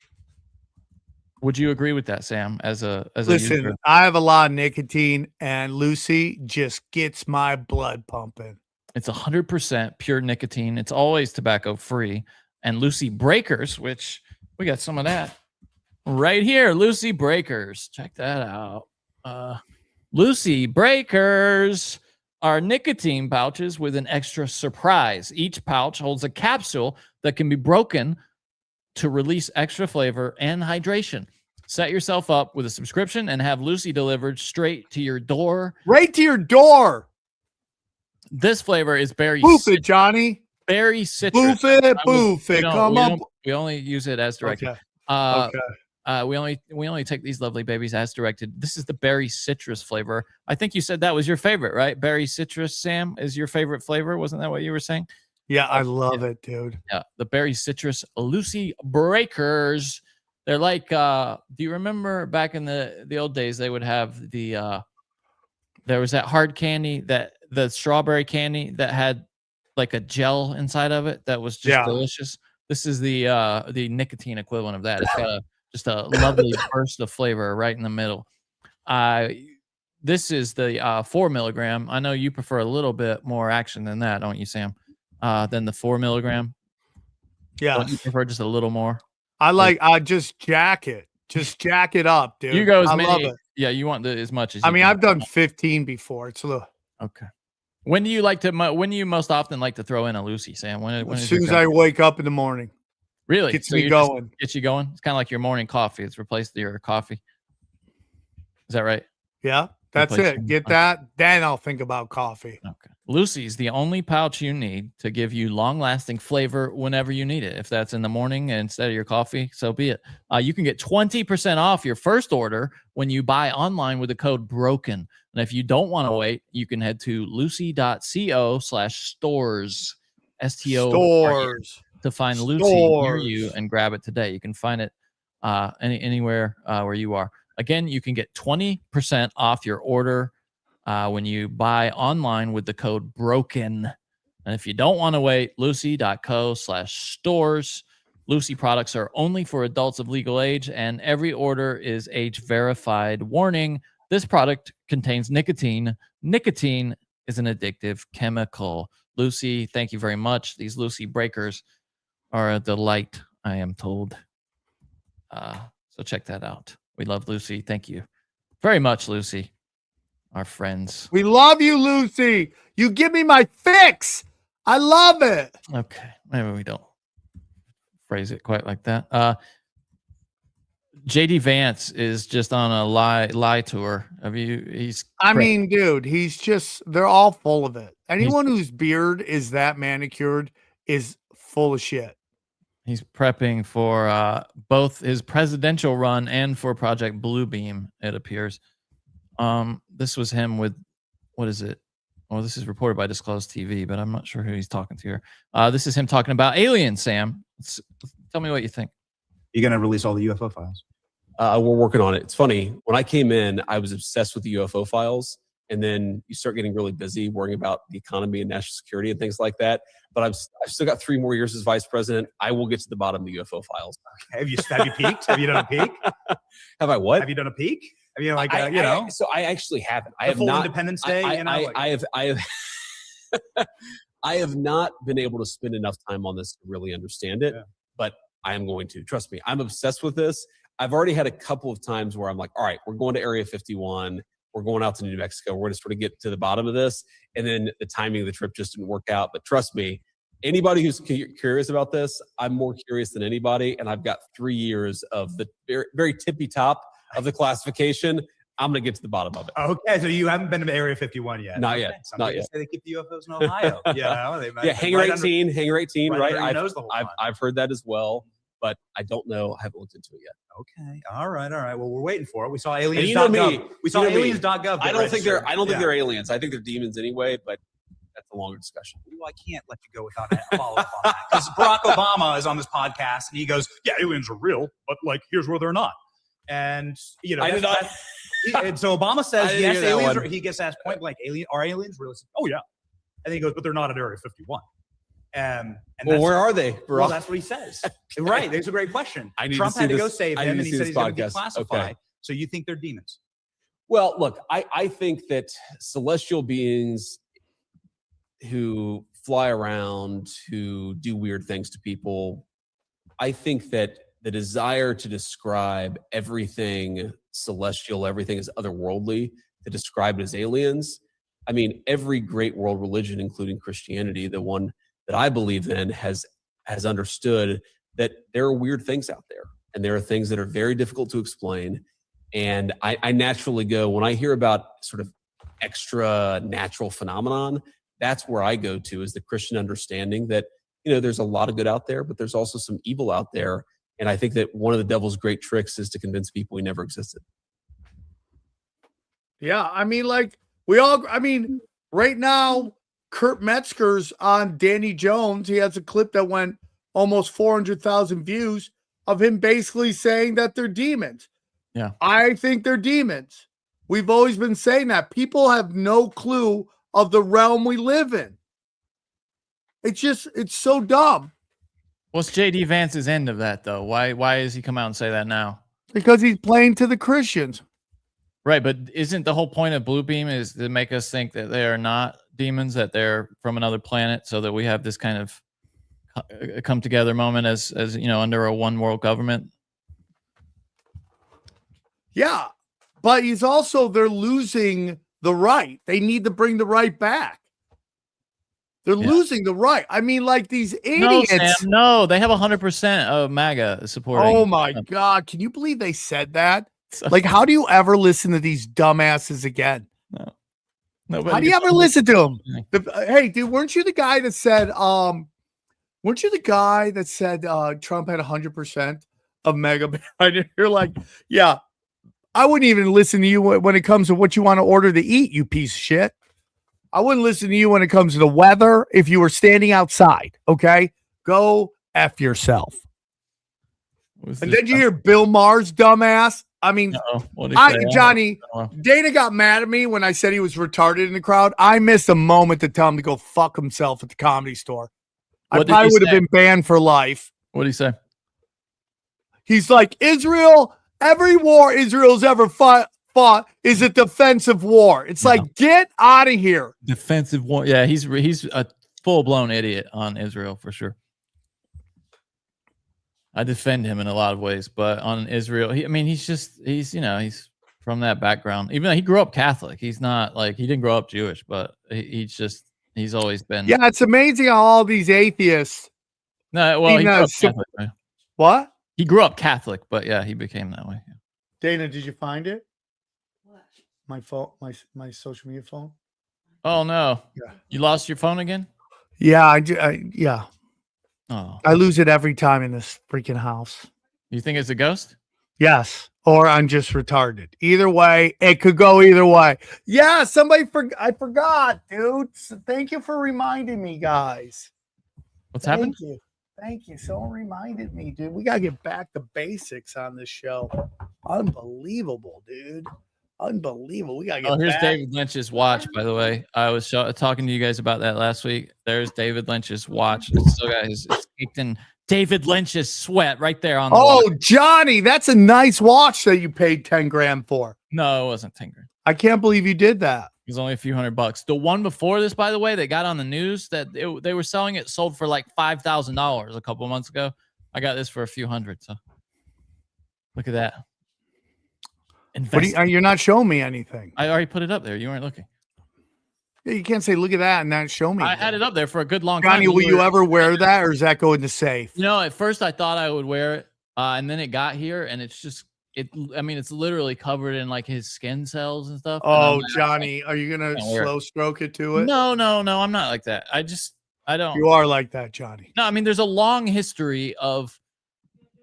Would you agree with that, Sam? Listen, user? I have a lot of nicotine, and Lucy just gets my blood pumping. It's 100% pure nicotine. It's always tobacco free. And Lucy Breakers, which we got some of that right here. Lucy Breakers. Check that out. Lucy Breakers are nicotine pouches with an extra surprise. Each pouch holds a capsule that can be broken to release extra flavor and hydration. Set yourself up with a subscription and have Lucy delivered straight to your door. Right to your door. This flavor is berry. Boof it, Johnny. Berry citrus. Boof it, boof it. Come up. We only use it as directed. Okay. We only take these lovely babies as directed. This is the berry citrus flavor. I think you said that was your favorite, right? Berry citrus, Sam, is your favorite flavor. Wasn't that what you were saying? Yeah, I love it, dude. Yeah, the berry citrus Lucy Breakers. They're like, do you remember back in the old days, they would have there was that hard candy, the strawberry candy that had like a gel inside of it that was just delicious. This is the nicotine equivalent of that. It's got just a lovely burst of flavor right in the middle. This is the 4 milligram. I know you prefer a little bit more action than that, don't you, Sam? Than the 4 milligram. Yeah. Don't you prefer just a little more? I just jack it. Just jack it up, dude. You go as I many. love it. Yeah, you want as much as I you mean, can. I've done 15 before. It's a little. Okay. When do you most often like to throw in a Lucy, Sam? When as soon as I wake up in the morning. Really? Gets me going. Gets you going? It's kind of like your morning coffee. It's replaced your coffee. Is that right? Yeah, that's it. Get that. Then I'll think about coffee. Okay. Lucy's the only pouch you need to give you long-lasting flavor whenever you need it. If that's in the morning instead of your coffee, so be it. You can get 20% off your first order when you buy online with the code BROKEN. And if you don't want to wait, you can head to lucy.co/stores. Stores. To find Lucy near you and grab it today. You can find it anywhere where you are. Again, you can get 20% off your order when you buy online with the code BROKEN. And if you don't want to wait, lucy.co/stores. Lucy products are only for adults of legal age, and every order is age verified. Warning, this product contains nicotine. Nicotine is an addictive chemical. Lucy, thank you very much. These Lucy Breakers are a delight, I am told. So check that out. We love Lucy. Thank you very much, Lucy. Our friends. We love you, Lucy. You give me my fix. I love it. Okay. Maybe we don't phrase it quite like that. JD Vance is just on a lie tour. I mean, dude, they're all full of it. Anyone whose beard is that manicured is full of shit. He's prepping for both his presidential run and for Project Bluebeam, it appears. This was him with, what is it? Well, this is reported by Disclosed TV, but I'm not sure who he's talking to here. This is him talking about aliens, Sam. Tell me what you think. You're going to release all the UFO files? We're working on it. It's funny. When I came in, I was obsessed with the UFO files. And then you start getting really busy worrying about the economy and national security and things like that. But I've still got 3 more years as vice president. I will get to the bottom of the UFO files. Have you peeked? Have you done a peek? Have I what? Have you done a peek? Have you So I actually haven't. I have full not. Independence Day. I have. I have not been able to spend enough time on this to really understand it. Yeah. But I am going to. Trust me. I'm obsessed with this. I've already had a couple of times where I'm like, all right, we're going to Area 51. We're going out to New Mexico. We're going to sort of get to the bottom of this. And then the timing of the trip just didn't work out. But trust me, anybody who's curious about this, I'm more curious than anybody. And I've got 3 years of the very, very tippy top of the classification. I'm going to get to the bottom of it. Okay, so you haven't been to Area 51 yet? Not yet. Not yet. Say they keep the UFOs in Ohio. Yeah, Hangar 18, right? I've heard that as well. but I don't know. I haven't looked into it yet. Okay. All right. Well, we're waiting for it. We saw And aliens. you know me. We saw You know me. aliens.gov. I don't think they're aliens. I think they're demons anyway, but that's a longer discussion. Well, I can't let you go without a follow up on that because Barack Obama is on this podcast and he goes, "Yeah, aliens are real, but like here's where they're not." And you know, I did not. And so Obama I says didn't yes, hear that aliens. one. He gets asked point blank, "Are aliens real?" He says, "Oh yeah," and then he goes, "But they're not at Area 51." And Well, where are they, bro? Well, that's what he says. Right. That's a great question. I need Trump to see had to this- go save I him, need and to he see said this he's going to podcast. declassify. Okay. So you think they're demons? Well, look, I think that celestial beings who fly around, who do weird things to people, I think that the desire to describe everything celestial, everything as otherworldly, to describe it as aliens. I mean, every great world religion, including Christianity, the one that I believe in, has understood that there are weird things out there, and there are things that are very difficult to explain. And I naturally go, when I hear about sort of extra natural phenomenon, that's where I go to, is the Christian understanding that, you know, there's a lot of good out there, but there's also some evil out there. And I think that one of the devil's great tricks is to convince people he never existed. Yeah, I mean, right now, Kurt Metzger's on Danny Jones. He has a clip that went almost 400,000 views of him basically saying that they're demons. Yeah. I think they're demons. We've always been saying that. People have no clue of the realm we live in. It's so dumb. What's JD Vance's end of that, though? Why does he come out and say that now? Because he's playing to the Christians. Right, but isn't the whole point of Blue Beam is to make us think that they are not demons, that they're from another planet, so that we have this kind of come together moment as you know, under a one world government? Yeah, but they're losing the right. They need to bring the right back. They're losing the right. I mean, like these idiots. No, Sam, no, they have 100% of MAGA supporting. Oh my God. Can you believe they said that? Like, how do you ever listen to these dumbasses again? No. How do you ever listen to them? Hey, dude, weren't you the guy that said, Trump had 100% of MAGA? You're like, yeah, I wouldn't even listen to you when it comes to what you want to order to eat, you piece of shit. I wouldn't listen to you when it comes to the weather if you were standing outside, okay? Go F yourself. And then you hear Bill Maher's dumbass. I mean, Johnny, Dana got mad at me when I said he was retarded in the crowd. I missed a moment to tell him to go fuck himself at the Comedy Store. I probably would have been banned for life. What did he say? He's like, Israel, every war Israel's ever fought is a defensive war. It's like, get out of here. Defensive war. Yeah, he's a full-blown idiot on Israel for sure. I defend him in a lot of ways, but on Israel, he's from that background. Even though he grew up Catholic, he's not like, he didn't grow up Jewish, but he's always been. Yeah, it's amazing how all these atheists. No, well, he grew up Catholic, right? What? He grew up Catholic, but yeah, he became that way. Yeah. Dana, did you find it? What? My phone, my social media phone. Oh no! Yeah. You lost your phone again? Yeah, yeah. Oh, I lose it every time in this freaking house. You think it's a ghost? Yes, or I'm just retarded. Either way, it could go either way. Yeah, I forgot, dude. So thank you for reminding me, guys. What's happened? Thank you. Someone reminded me, dude. We gotta get back to basics on this show. Unbelievable, dude. Unbelievable. We gotta get here's back. David Lynch's watch, by the way. I was talking to you guys about that last week. There's David Lynch's watch. It's still got it's caked in David Lynch's sweat right there on the watch. Johnny, that's a nice watch that you paid 10 grand for. No, it wasn't 10 grand. I can't believe you did that. It was only a few $100. The one before this, by the way, they got on the news that they were selling it, sold for like $5,000 a couple of months ago. I got this for a few hundred. So look at that. You're not showing me anything. I already put it up there. You weren't looking. Yeah, you can't say, look at that and not show me. I had it up there for a good long time. Johnny, will you ever wear that, or does that go in the safe? You know, at first I thought I would wear it, and then it got here, and it's just it's literally covered in like his skin cells and stuff. Oh, Johnny, are you gonna slow stroke it to it? No, I'm not like that. I don't. You are like that, Johnny. No, I mean, there's a long history of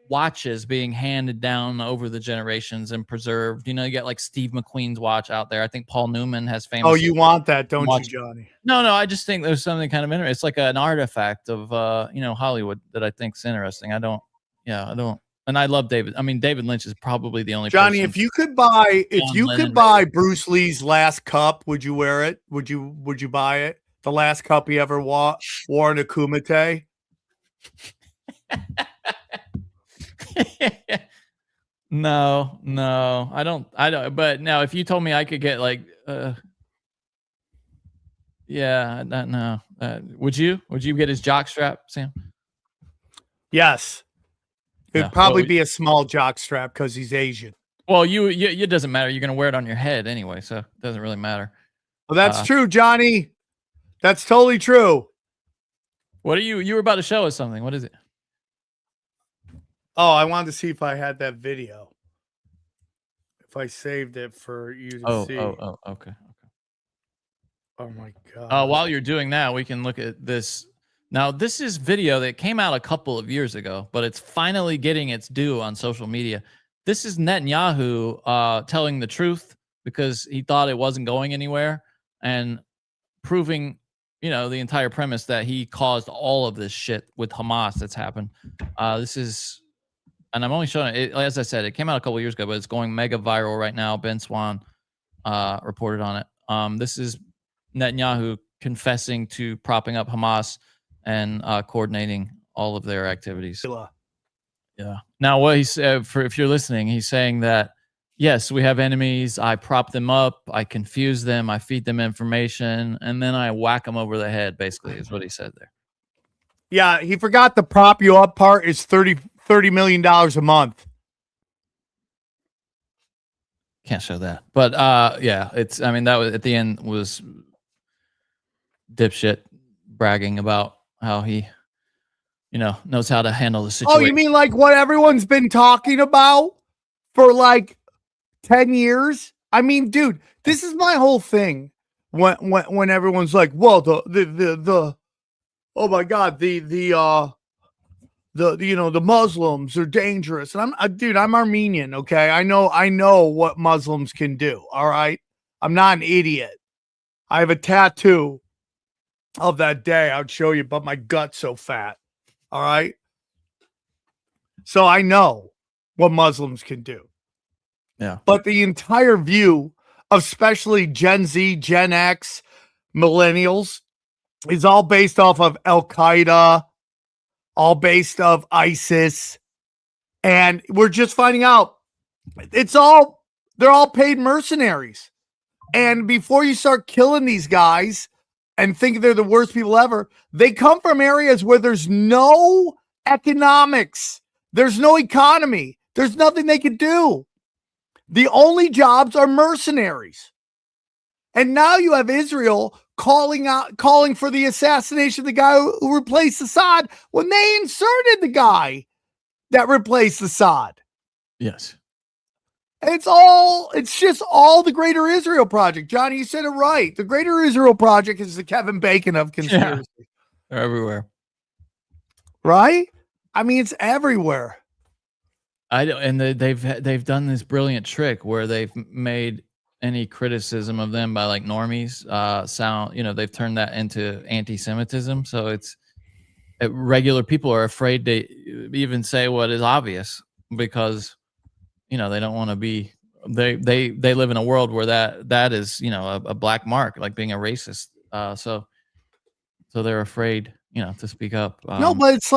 watches being handed down over the generations and preserved. You know, you got like Steve McQueen's watch out there. I think Paul Newman has famous. Oh, you want that, don't you, Johnny? No, I just think there's something kind of interesting. It's like an artifact of Hollywood that I think is interesting. I don't. And I love David. I mean, David Lynch is probably the only Johnny, person. if you could buy Bruce Lee's last cup, would you wear it? Would you buy it? The last cup he ever wore in a Kumite? No, I don't. But now, if you told me I could get like, no. Would you get his jock strap, Sam? Yes. It'd probably be a small jock strap because he's Asian. Well, it doesn't matter. You're going to wear it on your head anyway, so it doesn't really matter. Well, that's true, Johnny. That's totally true. What are you were about to show us something. What is it? Oh, I wanted to see if I had that video. If I saved it for you to see. Oh, okay. Oh my God. While you're doing that, we can look at this. Now, this is video that came out a couple of years ago, but it's finally getting its due on social media. This is Netanyahu telling the truth because he thought it wasn't going anywhere and proving, the entire premise that he caused all of this shit with Hamas that's happened. This is, and I'm only showing it, as I said, it came out a couple of years ago, but it's going mega viral right now. Ben Swan reported on it. This is Netanyahu confessing to propping up Hamas and coordinating all of their activities. Yeah. Now, what he said, if you're listening, he's saying that, yes, we have enemies. I prop them up. I confuse them. I feed them information. And then I whack them over the head, basically, is what he said there. Yeah, he forgot the prop you up part is $30 million a month. Can't show that. But, that was at the end was dipshit bragging about how he, knows how to handle the situation. Oh, you mean like what everyone's been talking about for like 10 years? I mean, dude, this is my whole thing. When everyone's like, well, the oh my God, the Muslims are dangerous. And I'm Armenian. Okay. I know what Muslims can do. All right. I'm not an idiot. I have a tattoo of that day. I'd show you, but my gut's so fat. All right. So I know what Muslims can do. Yeah. But the entire view of especially Gen Z, Gen X, millennials is all based off of Al-Qaeda, all based off ISIS. And we're just finding out they're all paid mercenaries. And before you start killing these guys and think they're the worst people ever, they come from areas where there's no economics. There's no economy. There's nothing they could do. The only jobs are mercenaries. And now you have Israel calling for the assassination of the guy who replaced Assad when they inserted the guy that replaced Assad. Yes. It's just all the Greater Israel Project. Johnny, you said it right. The Greater Israel Project is the Kevin Bacon of conspiracy. Yeah. They're everywhere. Right? I mean, it's everywhere. They've done this brilliant trick where they've made any criticism of them by like normies they've turned that into anti-Semitism. So regular people are afraid to even say what is obvious because they don't want to be. They live in a world where that is a black mark, like being a racist. So they're afraid to speak up. No, but it's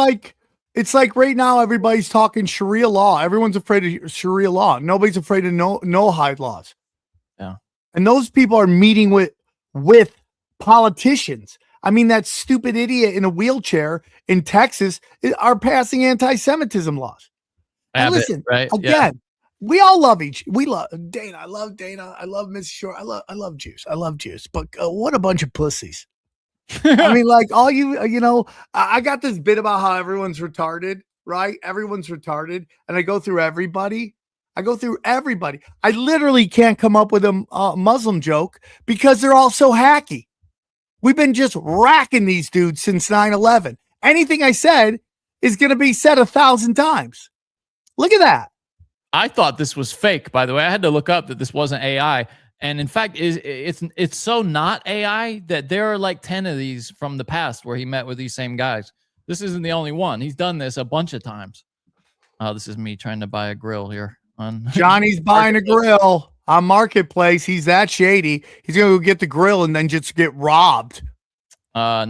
like right now everybody's talking Sharia law. Everyone's afraid of Sharia law. Nobody's afraid of no hide laws. Yeah, and those people are meeting with politicians. I mean, that stupid idiot in a wheelchair in Texas are passing anti-Semitism laws. And listen, right? Again. We all love we love Dana. I love Dana. I love Mrs. Short. I love Jews. I love Jews. But what a bunch of pussies. I mean, like all I got this bit about how everyone's retarded, right? Everyone's retarded. And I go through everybody. I literally can't come up with a Muslim joke because they're all so hacky. We've been just racking these dudes since 9/11. Anything I said is going to be said 1,000 times. Look at that. I thought this was fake, by the way. I had to look up that this wasn't AI. And in fact, it's so not AI that there are like 10 of these from the past where he met with these same guys. This isn't the only one. He's done this a bunch of times. Oh, this is me trying to buy a grill here. Johnny's buying a grill on Marketplace. He's that shady. He's going to go get the grill and then just get robbed. No.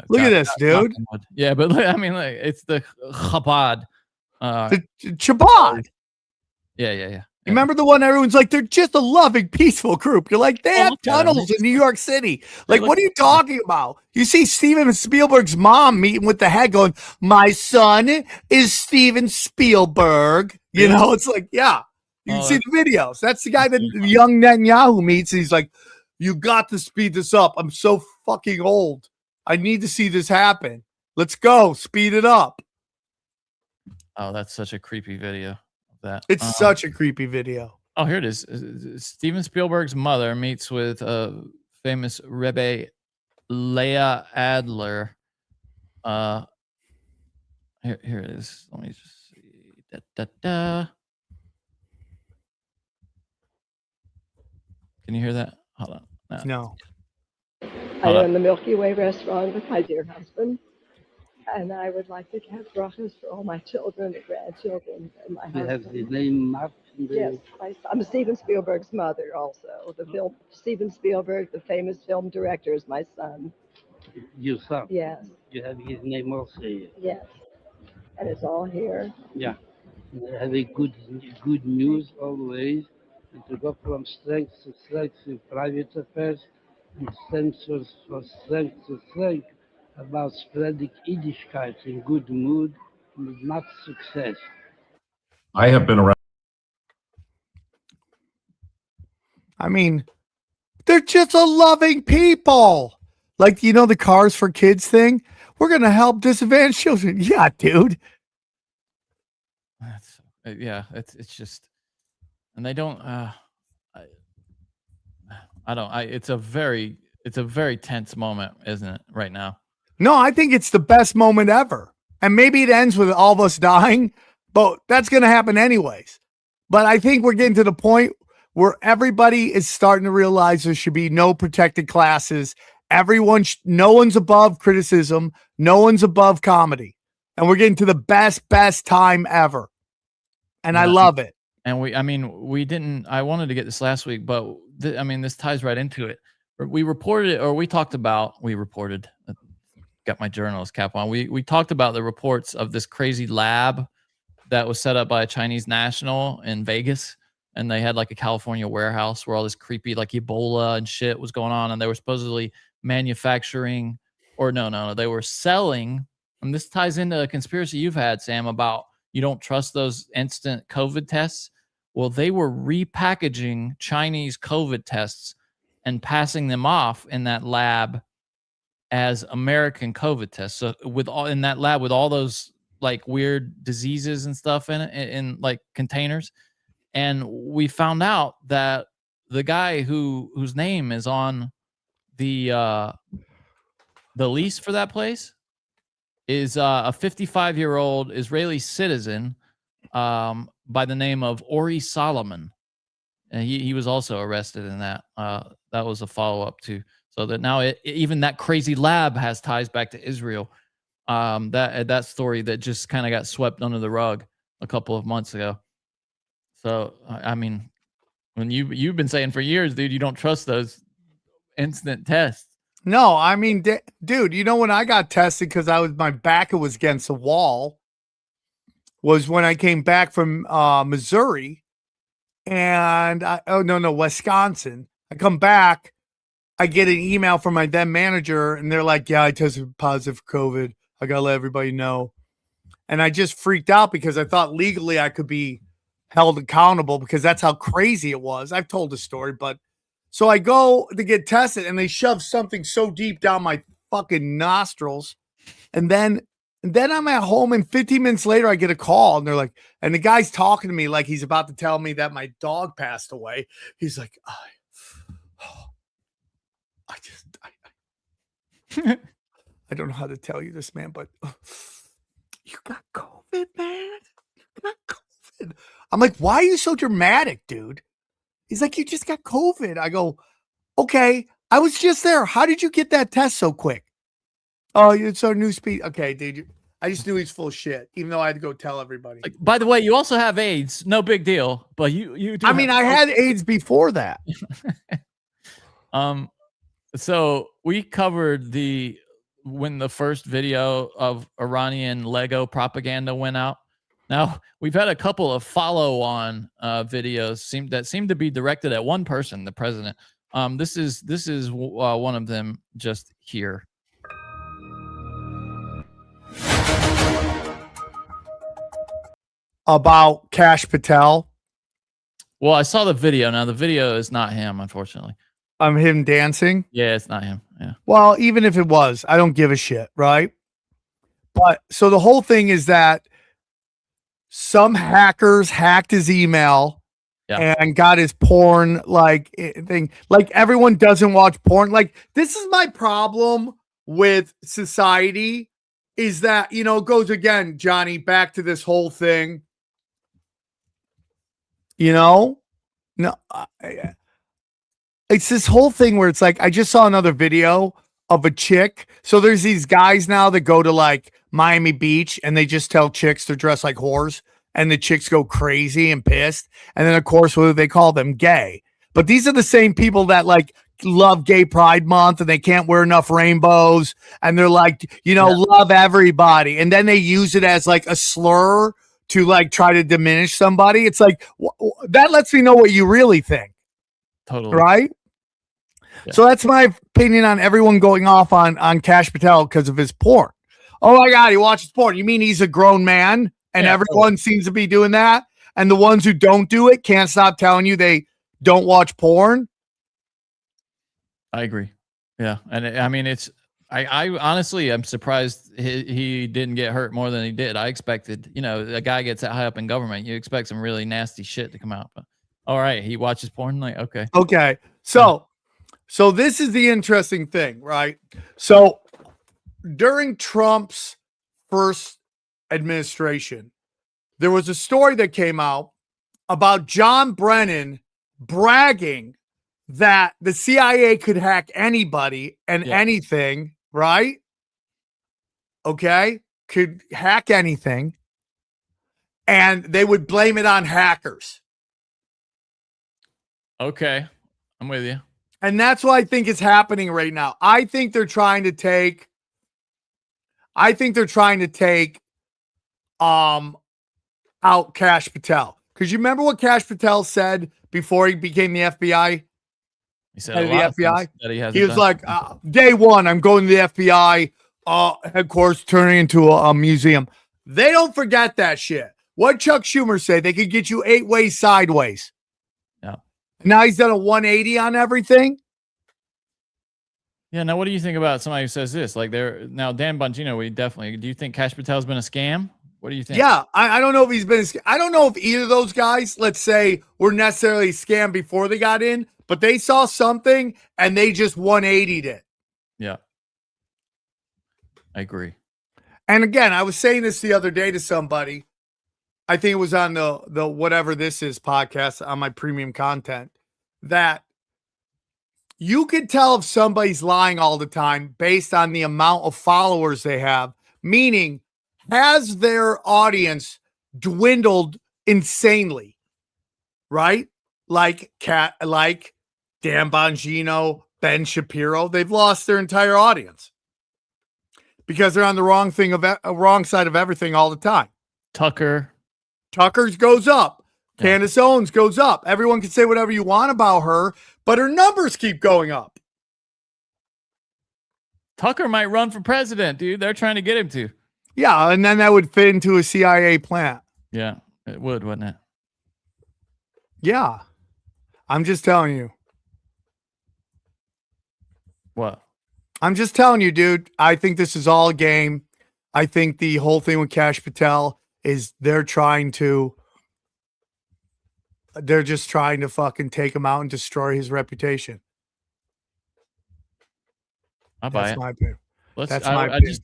Look at this, dude. Yeah, but I mean, like, it's the Chabad. The Chabad. Yeah. You remember the one everyone's like, they're just a loving, peaceful group. You're like, they have tunnels in New York City. Like, what are you talking about? You see Steven Spielberg's mom meeting with the head going, my son is Steven Spielberg. You know, it's like, yeah. You can see the videos. That's the guy that young Netanyahu meets. And he's like, you got to speed this up. I'm so fucking old. I need to see this happen. Let's go. Speed it up. Oh, that's such a creepy video. That it's such a creepy video. Oh, here it is. Steven Spielberg's mother meets with famous Rebbe Leah Adler. Here it is. Let me just see. Can you hear that? Hold on. No. I own the Milky Way restaurant with my dear husband. And I would like to have brachas for all my children and grandchildren and my husband. You have the name marked? Yes, I'm Steven Spielberg's mother also. The film Steven Spielberg, the famous film director, is my son. Your son? Yes. You have his name also here? Yes. And it's all here. Yeah. You have a good news always. And to go from strength to strength in private affairs and strength from strength to strength about spreading Yiddishkeit in good mood with much success. I have been around. I mean, they're just a loving people. Like, you know, the Cars for Kids thing. We're going to help disadvantaged children. Yeah, dude. It's just, and they don't, it's a very tense moment, isn't it, right now? No, I think it's the best moment ever. And maybe it ends with all of us dying, but that's going to happen anyways. But I think we're getting to the point where everybody is starting to realize there should be no protected classes. No one's above criticism. No one's above comedy. And we're getting to the best time ever. And I love it. And I wanted to get this last week, but this ties right into it. We reported, got my journalist cap on. We talked about the reports of this crazy lab that was set up by a Chinese national in Vegas. And they had like a California warehouse where all this creepy like Ebola and shit was going on. And they were supposedly manufacturing they were selling. And this ties into a conspiracy you've had, Sam, about you don't trust those instant COVID tests. Well, they were repackaging Chinese COVID tests and passing them off in that lab as American COVID tests. So in that lab with all those like weird diseases and stuff in it, in like containers. And we found out that the guy whose name is on the lease for that place is a 55-year-old Israeli citizen by the name of Ori Solomon. And he was also arrested in that. That was a follow-up to, so that now even that crazy lab has ties back to Israel. That story that just kind of got swept under the rug a couple of months ago. So, I mean, when you've been saying for years, dude, you don't trust those instant tests. No, I mean, dude, you know, when I got tested because my back was against the wall was when I came back from Missouri and Wisconsin. I come back, I get an email from my then manager and they're like, yeah, I tested positive for COVID. I got to let everybody know. And I just freaked out because I thought legally I could be held accountable because that's how crazy it was. I've told the story, but so I go to get tested and they shove something so deep down my fucking nostrils. And then I'm at home and 15 minutes later I get a call and they're like, and the guy's talking to me like he's about to tell me that my dog passed away. He's like, I don't know how to tell you this, man, but you got COVID, man. You got COVID. I'm like, why are you so dramatic, dude? He's like, you just got COVID. I go, okay, I was just there. How did you get that test so quick? Oh, it's our new speed. Okay, dude. I just knew he's full of shit, even though I had to go tell everybody. By the way, you also have AIDS. No big deal. But you do. I mean, I had AIDS before that. So we covered when the first video of Iranian Lego propaganda went out. Now we've had a couple of follow-on videos that seem to be directed at one person, the president. This is one of them just here. About Cash Patel. Well, I saw the video. Now the video is not him, unfortunately. Him dancing. Yeah, it's not him. Yeah. Well, even if it was, I don't give a shit, right? But so the whole thing is that some hackers hacked his email and got his porn thing. Like everyone doesn't watch porn. Like this is my problem with society is that, it goes again, Johnny, back to this whole thing. No, it's this whole thing where it's like, I just saw another video of a chick. So there's these guys now that go to like Miami Beach and they just tell chicks to dress like whores and the chicks go crazy and pissed. And then of course, what do they call them? Gay. But these are the same people that like love Gay Pride Month and they can't wear enough rainbows. And they're like, love everybody. And then they use it as like a slur to like try to diminish somebody. It's like, that lets me know what you really think. Totally. Right? Yeah. So that's my opinion on everyone going off on Cash Patel because of his porn. Oh my God, he watches porn. You mean he's a grown man and everyone seems to be doing that? And the ones who don't do it can't stop telling you they don't watch porn? I agree. Yeah. And I mean, I honestly, I'm surprised he didn't get hurt more than he did. I expected, a guy gets that high up in government. You expect some really nasty shit to come out. But all right, he watches porn. Like, okay. Okay. So this is the interesting thing, right? So during Trump's first administration, there was a story that came out about John Brennan bragging that the CIA could hack anybody and anything, right? Okay. Could hack anything. And they would blame it on hackers. Okay. I'm with you. And that's what I think is happening right now. I think they're trying to take out Cash Patel. Because you remember what Cash Patel said before he became the FBI? He said the FBI. He was like, day one, I'm going to the FBI headquarters, turning into a museum. They don't forget that shit. What Chuck Schumer say? They could get you 8 ways sideways. Yeah. Now he's done a 180 on everything. Yeah. Now, what do you think about somebody who says this? Like, now Dan Bongino, do you think Cash Patel's been a scam? What do you think? Yeah, I don't know if he's been. I don't know if either of those guys, let's say, were necessarily scammed before they got in, but they saw something and they just 180'd it. Yeah, I agree. And again, I was saying this the other day to somebody. I think it was on the whatever this is podcast on my premium content, that you could tell if somebody's lying all the time based on the amount of followers they have, meaning has their audience dwindled insanely, right? Like Dan Bongino, Ben Shapiro, they've lost their entire audience because they're on the wrong side of everything all the time. Tucker's goes up. Yeah. Candace Owens goes up. Everyone can say whatever you want about her, but her numbers keep going up. Tucker might run for president, dude. They're trying to get him to. Yeah, and then that would fit into a CIA plant. Yeah, it would, wouldn't it? Yeah. I'm just telling you. What? I'm just telling you, dude. I think this is all a game. I think the whole thing with Cash Patel is they're just trying to fucking take him out and destroy his reputation. I'll buy That's it. my opinion.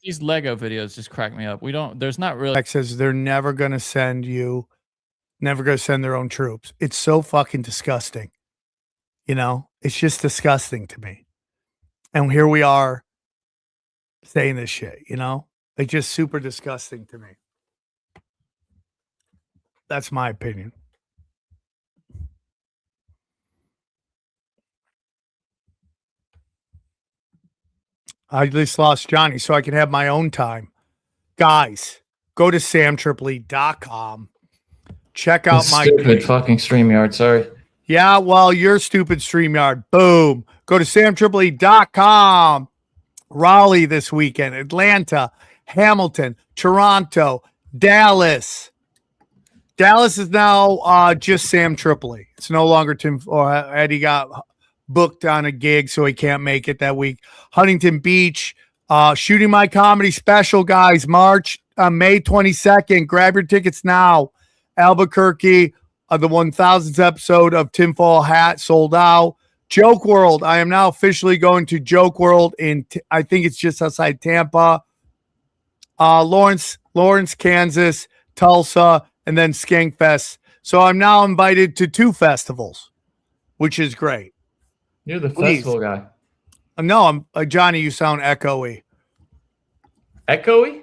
These Lego videos just crack me up. There's not really. Says they're never going to send you never going to send their own troops. It's so fucking disgusting. It's just disgusting to me. And here we are saying this shit, It's just super disgusting to me. That's my opinion. I just lost Johnny so I can have my own time. Guys, go to samtripoli.com. Check out my stupid fucking StreamYard. Sorry. Yeah, well, your stupid StreamYard. Boom. Go to samtripoli.com. Raleigh this weekend, Atlanta, Hamilton, Toronto, Dallas. Dallas is now just Sam Tripoli. It's no longer Tim or Eddie got booked on a gig, so he can't make it that week. Huntington Beach, Shooting My Comedy special, guys, May 22nd. Grab your tickets now. Albuquerque, the 1000th episode of Tinfoil Hat sold out. Joke World, I am now officially going to Joke World I think it's just outside Tampa. Lawrence, Kansas, Tulsa, and then Skankfest. So I'm now invited to 2 festivals, which is great. You're the festival guy. No, I'm Johnny. You sound echoey. Echoey?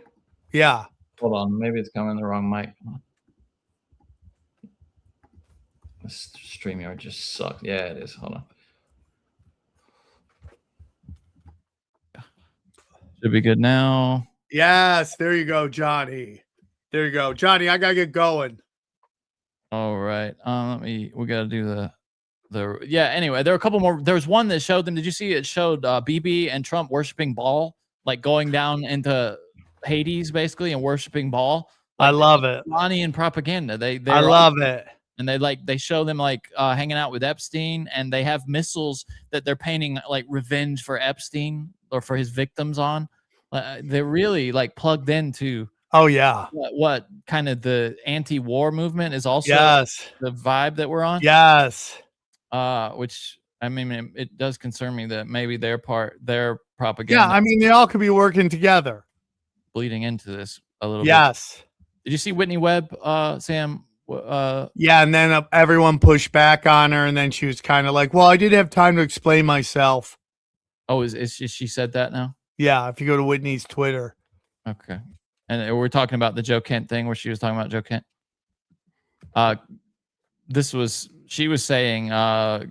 Yeah. Hold on. Maybe it's coming the wrong mic. This StreamYard just sucked. Yeah, it is. Hold on. Should be good now. Yes, there you go, Johnny. There you go, Johnny. I gotta get going. All right. We gotta do the anyway, there were a couple more. There was one that showed them. Did you see it showed BB and Trump worshiping Baal, like going down into Hades basically and worshiping Baal? Like, I love it. Iranian propaganda. I love it. And they show them like hanging out with Epstein, and they have missiles that they're painting like revenge for Epstein or for his victims on. They're really like plugged into. Oh yeah. What kind of the anti-war movement is also the vibe that we're on. Yes. Which I mean, it does concern me that maybe their propaganda. Yeah, I mean, they all could be working together. Bleeding into this a little bit. Yes. Did you see Whitney Webb, Sam? Yeah, and then everyone pushed back on her, and then she was kind of like, well, I didn't have time to explain myself. Oh, is she said that now? Yeah, if you go to Whitney's Twitter. Okay. And we're talking about the Joe Kent thing where she was talking about Joe Kent. She was saying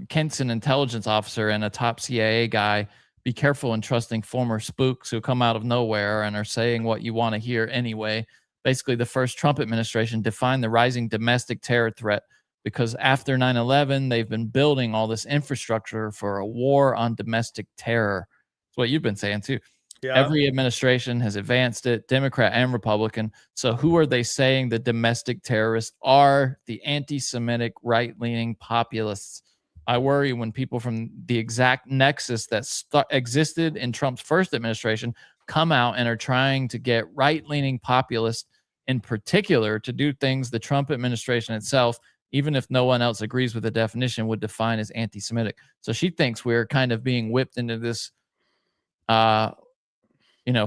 Kent's an intelligence officer and a top CIA guy. Be careful in trusting former spooks who come out of nowhere and are saying what you want to hear anyway. Basically, the first Trump administration defined the rising domestic terror threat because after 9/11, they've been building all this infrastructure for a war on domestic terror. That's what you've been saying too. Yeah. Every administration has advanced it, Democrat and Republican. So who are they saying the domestic terrorists are? The anti-Semitic right-leaning populists. I worry when people from the exact nexus that existed in Trump's first administration come out and are trying to get right-leaning populists in particular to do things the Trump administration itself, even if no one else agrees with the definition, would define as anti-Semitic. So she thinks we're kind of being whipped into this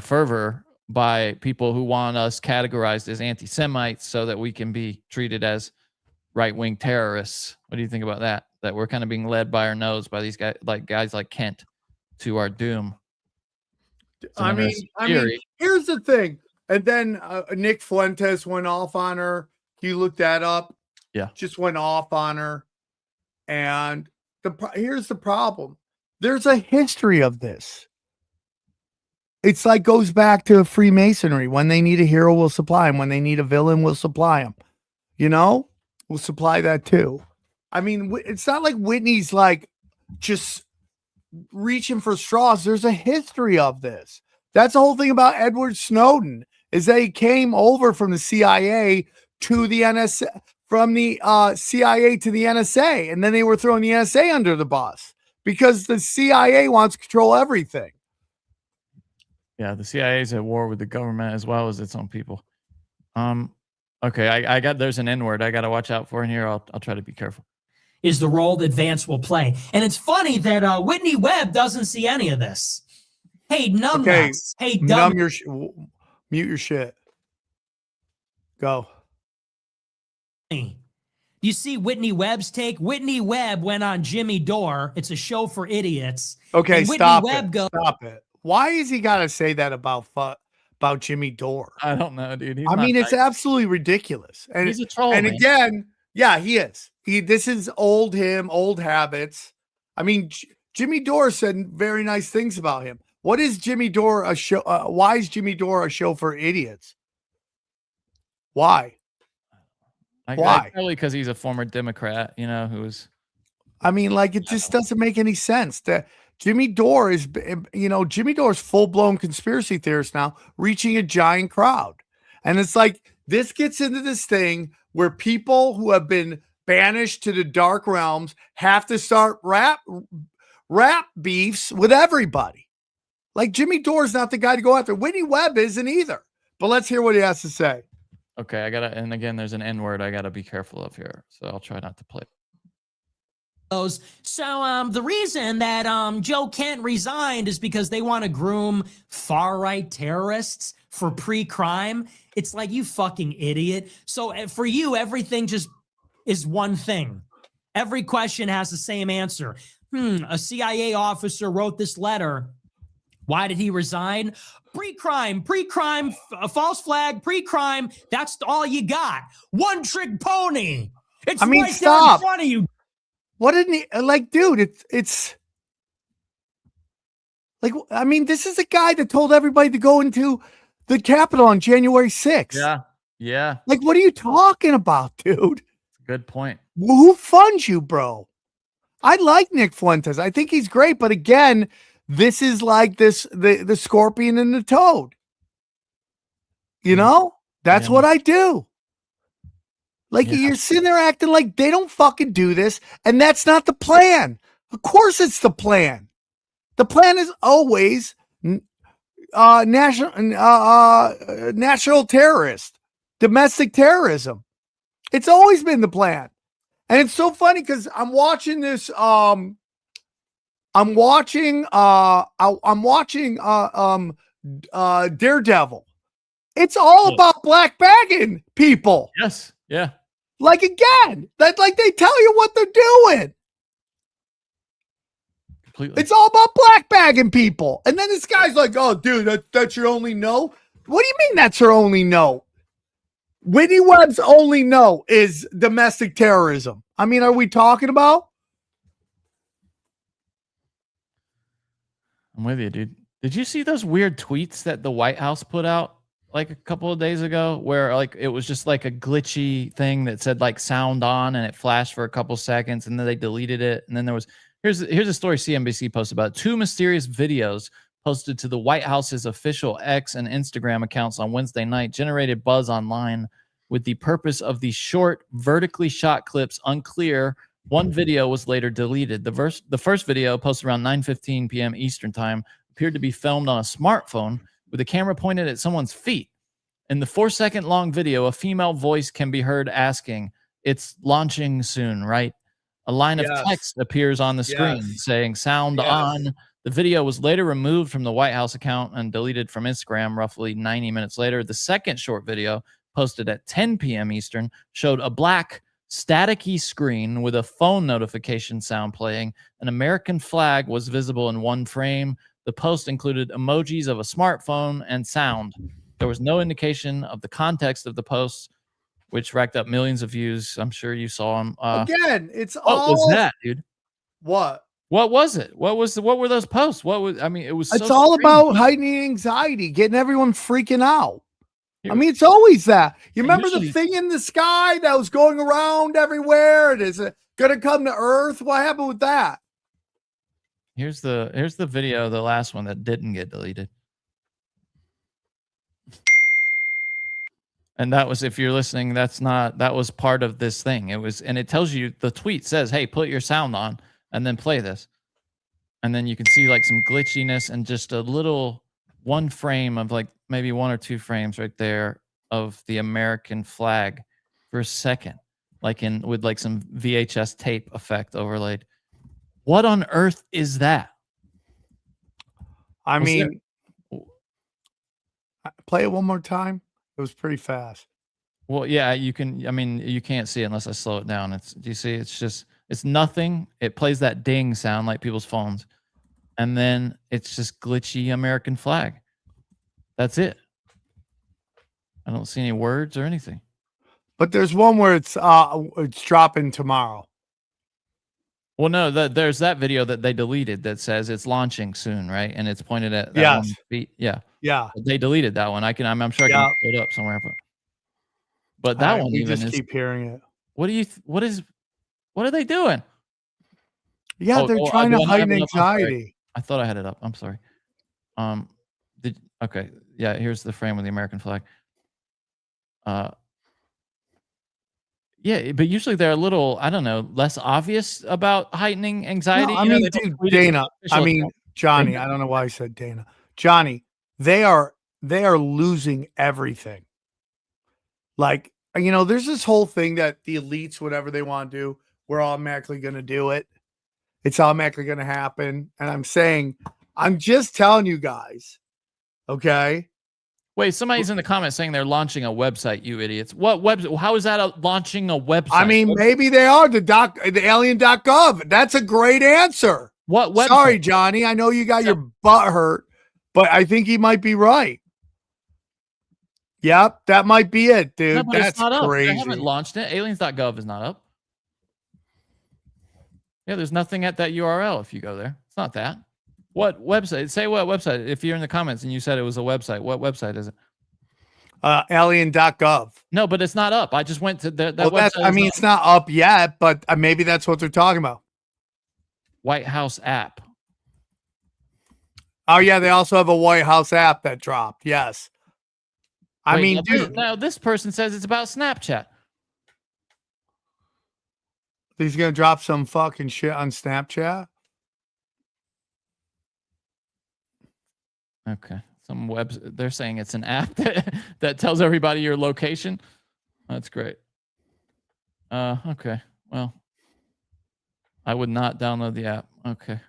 fervor by people who want us categorized as anti-Semites so that we can be treated as right-wing terrorists. What do you think about that? That we're kind of being led by our nose by these guys like Kent to our doom. I mean, here's the thing. And then Nick Fuentes went off on her. You looked that up. Yeah. Just went off on her. And here's the problem. There's a history of this. It's like goes back to Freemasonry. When they need a hero, we'll supply him. When they need a villain, we'll supply him. We'll supply that too. I mean, it's not like Whitney's like just reaching for straws. There's a history of this. That's the whole thing about Edward Snowden is that he came over from the CIA to the NSA, from the CIA to the NSA, and then they were throwing the NSA under the bus because the CIA wants to control everything. Yeah, the CIA is at war with the government as well as its own people. Okay, I got there's an N-word I got to watch out for in here. I'll try to be careful. Is the role that Vance will play. And it's funny that Whitney Webb doesn't see any of this. Hey, numbnuts. Okay, hey, dumb. Mute your shit. Go. Do you see Whitney Webb's take? Whitney Webb went on Jimmy Dore. It's a show for idiots. Okay, And stop Webb it. goes, Stop it. Why is he got to say that about Jimmy Dore? I don't know, dude. I mean, it's absolutely ridiculous. And he's a troll. And man. again, yeah, he is. This is old habits. I mean, Jimmy Dore said very nice things about him. What is Jimmy Dore a show? Why is Jimmy Dore a show for idiots? Why? Why? Probably because he's a former Democrat, who's. I mean, like, it just doesn't make any sense. That Jimmy Dore is, Jimmy Dore's full-blown conspiracy theorist now, reaching a giant crowd. And it's like, this gets into this thing where people who have been banished to the dark realms have to start rap beefs with everybody. Like, Jimmy Dore is not the guy to go after. Whitney Webb isn't either. But let's hear what he has to say. Okay, and again, there's an N word I gotta be careful of here, so I'll try not to play. So the reason that Joe Kent resigned is because they want to groom far-right terrorists for pre-crime. It's like, you fucking idiot. So for you, everything just is one thing. Every question has the same answer. A CIA officer wrote this letter. Why did he resign? Pre-crime, false flag, pre-crime. That's all you got. One trick pony. It's right there in front of you. What didn't he like, dude? It's like, I mean, this is a guy that told everybody to go into the Capitol on January 6th. Yeah. Like, what are you talking about, dude? Good point. Who funds you, bro? I like Nick Fuentes. I think he's great, but again, this is like the scorpion and the toad. That's what I do. Like, you're sitting there acting like they don't fucking do this, and that's not the plan. Of course it's the plan. The plan is always national terrorist, domestic terrorism. It's always been the plan. And it's so funny because I'm watching this. I'm watching Daredevil. It's all about black bagging people. Yes. Yeah. Like, again, that, like, they tell you what they're doing. Completely. It's all about black bagging people. And then this guy's like, oh, dude, that's your only no? What do you mean that's her only no? Whitney Webb's only no is domestic terrorism. I mean, are we talking about? I'm with you, dude. Did you see those weird tweets that the White House put out like a couple of days ago, where like it was just like a glitchy thing that said like sound on, and it flashed for a couple seconds, and then they deleted it, and then there was here's a story CNBC posted about 2 mysterious videos posted to the White House's official X and Instagram accounts on Wednesday night generated buzz online with the purpose of the short vertically shot clips unclear. One video was later deleted. The first video, posted around 9:15 p.m. Eastern time, appeared to be filmed on a smartphone with the camera pointed at someone's feet. In the 4-second long video, a female voice can be heard asking, "It's launching soon, right?" A line of text appears on the screen saying "sound on." The video was later removed from the White House account and deleted from Instagram roughly 90 minutes later. The second short video, posted at 10 p.m. Eastern, showed a black staticky screen with a phone notification sound playing. An American flag was visible in one frame. The post included emojis of a smartphone and sound. There was no indication of the context of the post, which racked up millions of views. I'm sure you saw them. Again, it's what all. was that, dude? What was it? What were those posts? It was. It's all about heightening anxiety, getting everyone freaking out. I mean, it's always that. You remember the thing in the sky that was going around everywhere? And is it going to come to Earth? What happened with that? Here's the video, the last one that didn't get deleted. And that was, if you're listening, that was part of this thing. It was, and it tells you, the tweet says, "Hey, put your sound on and then play this." And then you can see like some glitchiness and just a little one frame of like maybe 1 or 2 frames right there of the American flag for a second, like with like some VHS tape effect overlaid. What on earth is that? I mean, play it one more time. It was pretty fast. Well, yeah, you can. I mean, you can't see it unless I slow it down. Do you see? It's nothing. It plays that ding sound like people's phones, and then it's just glitchy American flag. That's it. I don't see any words or anything. But there's one where it's dropping tomorrow. Well, no, there's that video that they deleted that says it's launching soon, right? And it's pointed at that Yes. one feet. Yeah. Yeah. They deleted that one. I'm sure I can pull it up somewhere. But that one we even just is. keep hearing it. What are they doing? Yeah, they're trying to heighten anxiety. I thought I had it up. I'm sorry. Okay. Yeah, here's the frame with the American flag. Yeah, but usually they're a little, I don't know, less obvious about heightening anxiety. No, I mean, dude, Dana. I mean, Johnny. I don't know why I said Dana. Johnny, they are losing everything. Like, there's this whole thing that the elites, whatever they want to do, we're automatically going to do it. It's automatically going to happen. And I'm just telling you guys, okay? Wait, somebody's in the comments saying they're launching a website, you idiots. What website? How is that launching a website? I mean, maybe they are the alien.gov. That's a great answer. What website? Sorry, Johnny. I know you got your butt hurt, but I think he might be right. Yep, that might be it, dude. No, but that's it's not crazy. Up. They haven't launched it. Aliens.gov is not up. Yeah, there's nothing at that URL if you go there. It's not that. What website? Say what website. If you're in the comments and you said it was a website, what website is it? Alien.gov. No, but it's not up. I just went to that well, website. It's not up yet, but maybe that's what they're talking about. White House app. Oh, yeah. They also have a White House app that dropped. Yes. Dude. Now this person says it's about Snapchat. He's going to drop some fucking shit on Snapchat. Okay. They're saying it's an app that tells everybody your location. That's great. Okay. Well, I would not download the app. Okay.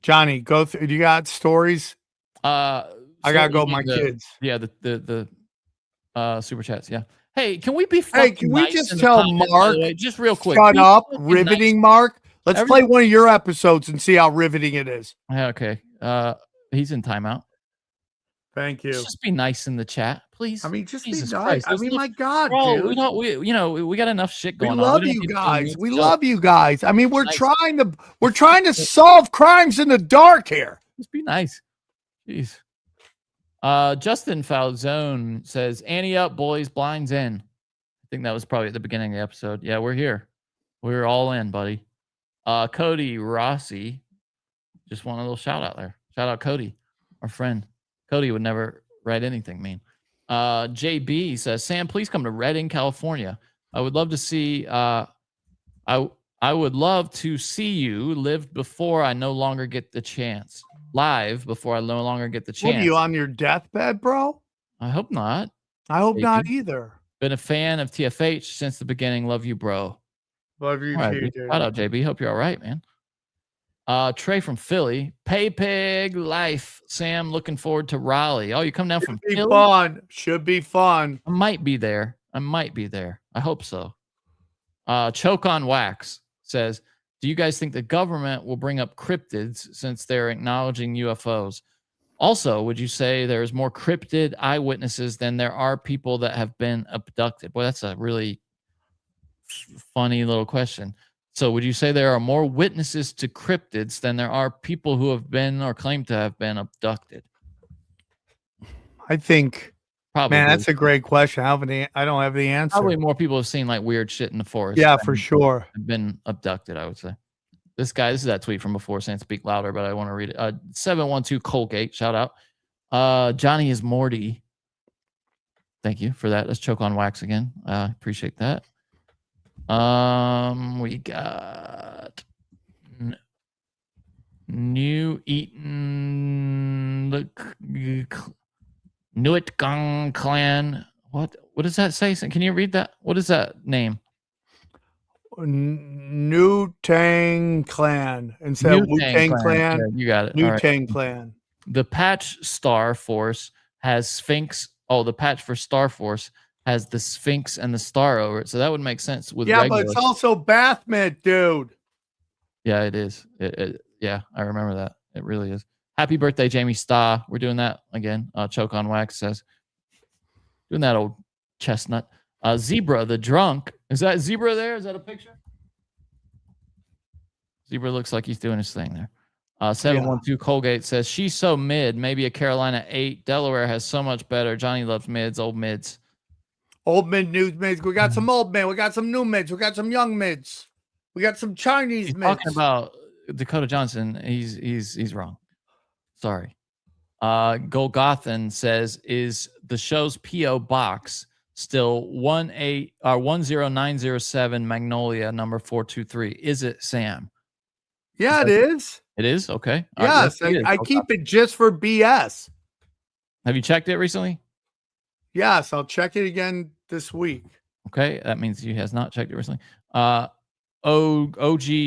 Johnny, go through. Do you got stories? I gotta go with my kids. Yeah, the super chats. Yeah. Hey, can we be? Hey, can we just tell Mark? Just real quick. Shut up, riveting, Mark. Let's play one of your episodes and see how riveting it is. Okay. He's in timeout. Thank you. Just be nice in the chat, please. I mean, just Jesus be nice. Christ. I mean, my God, bro, dude. we got enough shit going on. We love you guys. We love you guys. I mean, we're trying to solve crimes in the dark here. Just be nice. Jeez. Justin Falzone says, Annie up, boys, blinds in. I think that was probably at the beginning of the episode. Yeah, we're here. We're all in, buddy. Cody Rossi, just want a little shout out there. Shout out Cody, our friend. Cody would never write anything mean. JB says, Sam, please come to Redding, California. I would love to see I would love to see you live before I no longer get the chance. Live before I no longer get the chance. What are you on your deathbed, bro? I hope not. I hope not either. Been a fan of TFH since the beginning. Love you, bro. Love you All too, right, dude. shout out, JB. Hope you're all right, man. Trey from Philly. Pay Pig Life. Sam, looking forward to Raleigh. Oh, you come down from Philly? Fun. Should be fun. I might be there. I hope so. Choke on Wax says, do you guys think the government will bring up cryptids since they're acknowledging UFOs? Also, would you say there's more cryptid eyewitnesses than there are people that have been abducted? Boy, that's a really funny little question. So would you say there are more witnesses to cryptids than there are people who have been or claim to have been abducted? I think, probably. Man, that's a great question. I don't have the answer. Probably more people have seen like weird shit in the forest. Yeah, for sure. Have been abducted, I would say. This is that tweet from before saying speak louder, but I want to read it. 712 Colgate, shout out. Johnny is Morty. Thank you for that. Let's choke on Wax again. Appreciate that. We got New Eaton Nuit Gang Clan. What does that say? Can you read that? What is that name? New Tang Clan. Instead of Wu Tang Clan. Yeah, you got it. New Tang Clan. The patch Star Force has Sphinx. Oh, the patch for Star Force has the Sphinx and the star over it, so that would make sense with Yeah, regular. but it's also bath mitt, dude. Yeah, it is. Yeah, I remember that. It really is. Happy birthday, Jamie Starr. We're doing that again. Choke on Wax says, doing that old chestnut. Zebra, the drunk. Is that Zebra there? Is that a picture? Zebra looks like he's doing his thing there. 712 Colgate says, she's so mid. Maybe a Carolina 8. Delaware has so much better. Johnny loves mids, old mids. Old mid, new mids. We got some old mid. We got some new mids. We got some young mids. We got some Chinese He's mids. talking about Dakota Johnson. He's wrong. Sorry. Golgothan says, is the show's P.O. box still 10907 Magnolia number 423? Is it, Sam? Yeah, it is. It is? Okay. Yes, I keep it just for BS. Have you checked it recently? Yes, I'll check it again this week. Okay, that means he has not checked it recently. OG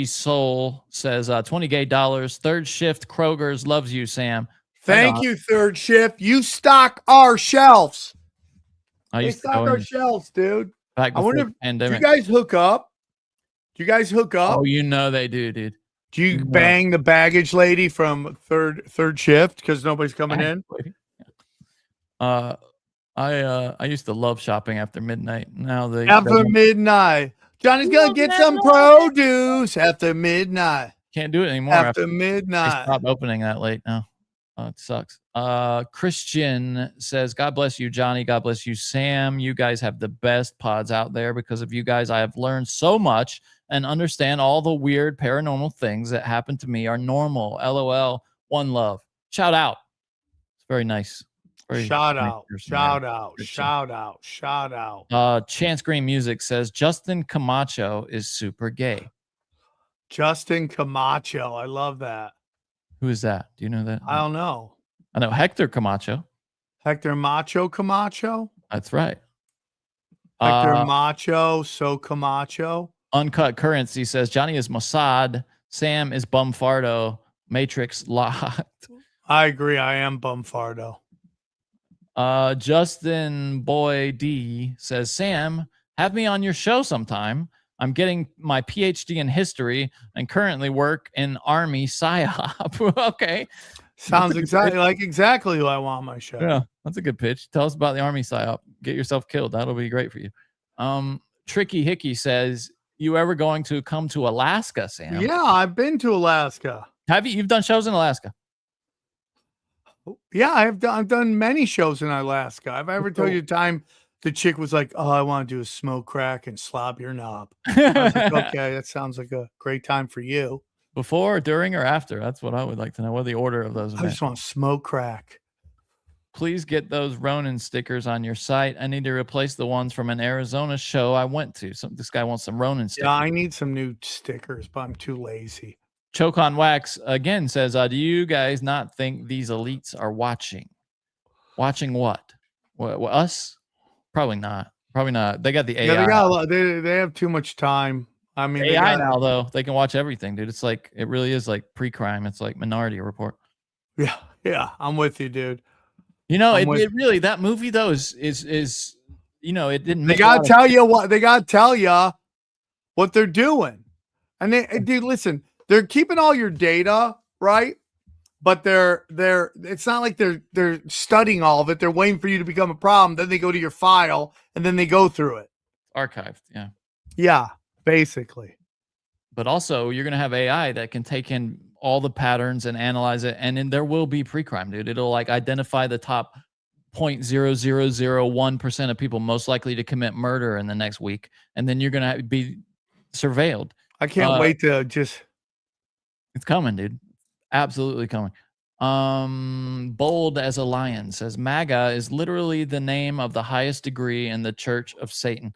Soul says $20 gay. Third shift Kroger's loves you, Sam. Thank you, third shift. You stock our shelves. They stock our shelves, dude. I wonder if do you guys hook up? Do you guys hook up? Oh, you know they do, dude. Do you bang the baggage lady from third shift because nobody's coming in? I used to love shopping after midnight. Now after midnight, Johnny's gonna get some produce after midnight. Can't do it anymore. After midnight. They stopped opening that late now. It sucks. Christian says, God bless you, Johnny. God bless you, Sam. You guys have the best pods out there. Because of you guys, I have learned so much and understand all the weird paranormal things that happen to me are normal. LOL. One love. Shout out. It's very nice. Shout out. Chance Green Music says Justin Camacho is super gay. Justin Camacho. I love that. Who is that? Do you know that? I don't know. I know Hector Camacho. Hector Macho Camacho? That's right. Hector Macho, so Camacho. Uncut Currency says Johnny is Mossad. Sam is Bumfardo. Matrix locked. I agree. I am Bumfardo. Justin Boy D says, Sam, have me on your show sometime. I'm getting my PhD in history and currently work in Army PSYOP. Okay. Sounds exactly who I want on my show. Yeah, that's a good pitch. Tell us about the Army PSYOP. Get yourself killed. That'll be great for you. Tricky Hickey says, you ever going to come to Alaska, Sam? Yeah, I've been to Alaska. Have you? You've done shows in Alaska? Yeah, I've done many shows in Alaska. I've ever told you the time the chick was like, oh, I want to do a smoke crack and slob your knob. I was like, okay, that sounds like a great time for you. Before, during, or after? That's what I would like to know. What the order of those? I just want to smoke crack. Please get those Ronin stickers on your site. I need to replace the ones from an Arizona show I went to. This guy wants some Ronin stickers. Yeah, I need some new stickers, but I'm too lazy. Choke on Wax again says, do you guys not think these elites are watching? Watching what? Us? Probably not. Probably not. They got the AI. Yeah, they have too much time. I mean, AI now, though, they can watch everything, dude. It's like, it really is like Precrime. It's like Minority Report. Yeah, I'm with you, dude. You know, it really, that movie though is you know, it didn't. They gotta tell you what they're doing, and dude, listen, they're keeping all your data, right? But it's not like they're studying all of it. They're waiting for you to become a problem. Then they go to your file and then they go through it. Archived, yeah. Yeah, basically. But also, you're gonna have AI that can take in all the patterns and analyze it, and then there will be pre-crime, dude. It'll like identify the top 0.0001% of people most likely to commit murder in the next week, and then you're gonna be surveilled. I can't wait to just. It's coming, dude. Absolutely coming. Bold as a lion says MAGA is literally the name of the highest degree in the Church of Satan.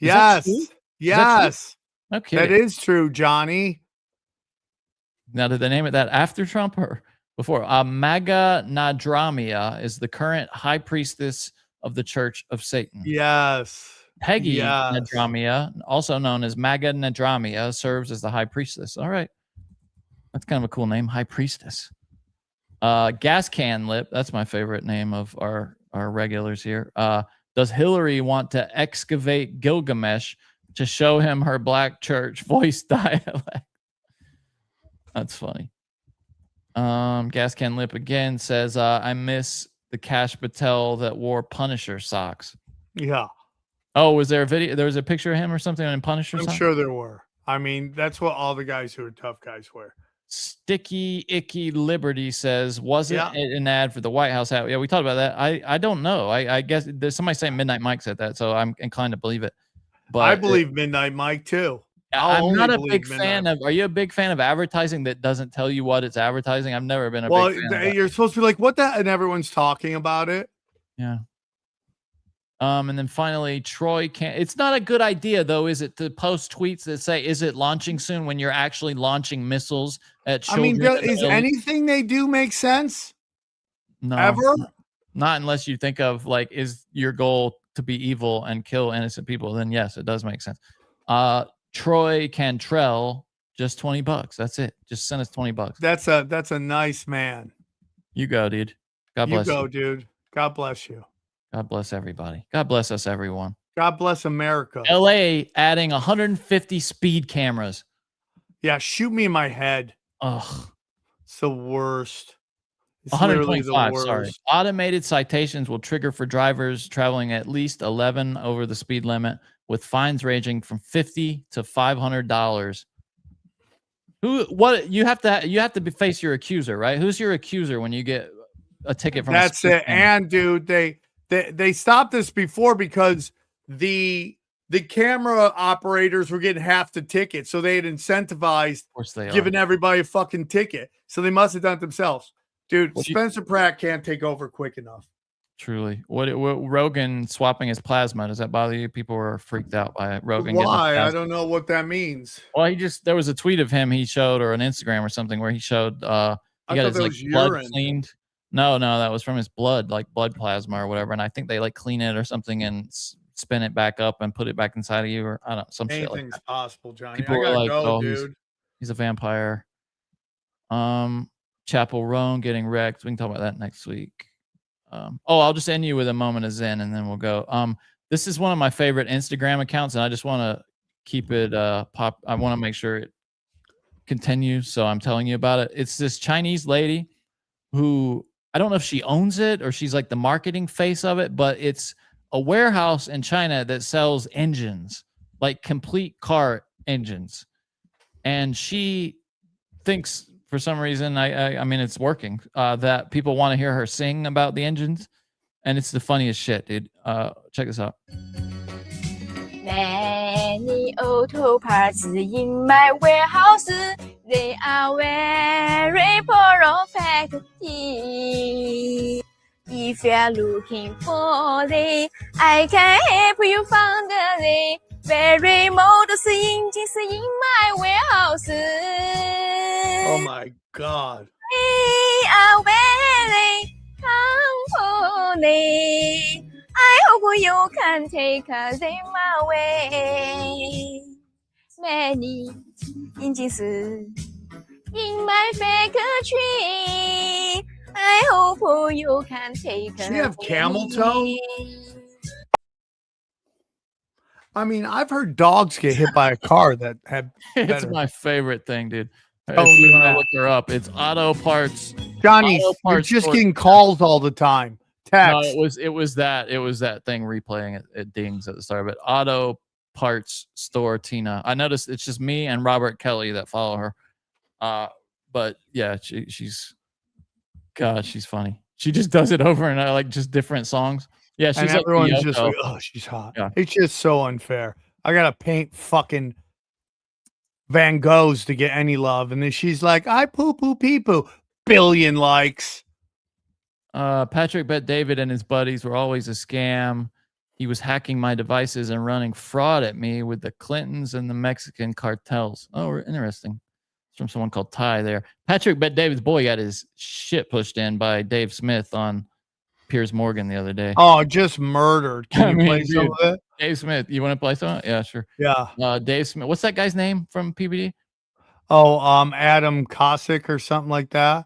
Yes. Yes. Okay. That is true, Johnny. Now, did they name it that after Trump or before? MAGA Nadramia is the current high priestess of the Church of Satan. Yes. Peggy Nadramia, also known as MAGA Nadramia, serves as the high priestess. All right. That's kind of a cool name, high priestess. Gas Can Lip, that's my favorite name of our regulars here. Does Hillary want to excavate Gilgamesh to show him her black church voice dialect? That's funny. Gas Can Lip again says, I miss the Cash Patel that wore Punisher socks. Yeah. Oh, was there a video? There was a picture of him or something in Punisher I'm socks? sure there were. I mean, that's what all the guys who are tough guys wear. Sticky Icky Liberty says, wasn't it an ad for the White House hat? Yeah, we talked about that. I don't know. I guess there's somebody saying Midnight Mike said that, so I'm inclined to believe it. But I believe Midnight Mike too. I'm not a big fan of. Are you a big fan of advertising that doesn't tell you what it's advertising? I've never been a big fan of that. You're supposed to be like, what that? And everyone's talking about it. Yeah. And then finally, Troy can't. It's not a good idea, though, is it, to post tweets that say, "Is it launching soon?" when you're actually launching missiles at children? I mean, is anything they do make sense? No, ever? Not unless you think of like, is your goal to be evil and kill innocent people? Then yes, it does make sense. Troy Cantrell, just $20. That's it. Just send us $20. That's a nice man. You go, dude. God bless you. You go, dude. God bless you. God bless everybody. God bless us, everyone. God bless America. LA adding 150 speed cameras. Yeah, shoot me in my head. Ugh. It's the worst. It's 125, sorry. Automated citations will trigger for drivers traveling at least 11 over the speed limit, with fines ranging from $50 to $500. You have to face your accuser, right? Who's your accuser when you get a ticket from? That's it. And dude, they stopped this before because the camera operators were getting half the ticket, so they had incentivized giving everybody a fucking ticket. So they must have done it themselves. Dude, Spencer Pratt can't take over quick enough. Truly. What Rogan swapping his plasma, does that bother you? People were freaked out by it. Rogan. Why? I don't know what that means. Well, there was a tweet of him he showed, or an Instagram or something, where he showed he got his like blood cleaned. No, that was from his blood, like blood plasma or whatever. And I think they like clean it or something and spin it back up and put it back inside of you, or I don't know, some shit like Anything's that. possible, Johnny. People I gotta were like, go, "Oh, dude. He's a vampire." Chapel Roan getting wrecked. We can talk about that next week. I'll just end you with a moment of zen and then we'll go. This is one of my favorite Instagram accounts, and I just want to keep it pop. I want to make sure it continues, so I'm telling you about it. It's this Chinese lady who, I don't know if she owns it or she's like the marketing face of it, but it's a warehouse in China that sells engines, like complete car engines. And she thinks, for some reason, I mean, it's working, that people want to hear her sing about the engines. And it's the funniest shit, dude. Check this out. Many auto parts in my warehouse. They are very perfect. If you are looking for them, I can help you find them. Very modest engines in my warehouse. Oh my God. They are very company. I hope you can take them away. Many engines in my factory. I hope you can take them. Does she have camel toe? I mean, I've heard dogs get hit by a car that had. It's my favorite thing, dude. Oh, If you want to yeah. look her up, it's Auto Parts. Johnny, Auto you're Parts just Store. getting calls all the time. Text. No, it was that thing replaying it dings at the start of it. Auto Parts Store Tina. I noticed it's just me and Robert Kelly that follow her. But yeah, she's funny. She just does it over and like just different songs. Yeah, she's And like everyone's Yoko. just like, oh, she's hot. Yeah. It's just so unfair. I gotta paint fucking Van Goghs to get any love, and then she's like, I poo poo pee poo. Billion likes. Patrick Bet David and his buddies were always a scam. He was hacking my devices and running fraud at me with the Clintons and the Mexican cartels. Oh, interesting. It's from someone called Ty there. Patrick Bet David's boy got his shit pushed in by Dave Smith on Piers Morgan the other day. Oh, just murdered. Can you play some of it? Dave Smith, you want to play some? Yeah, sure. Yeah. Dave Smith. What's that guy's name from PBD? Oh, Adam Cossack or something like that.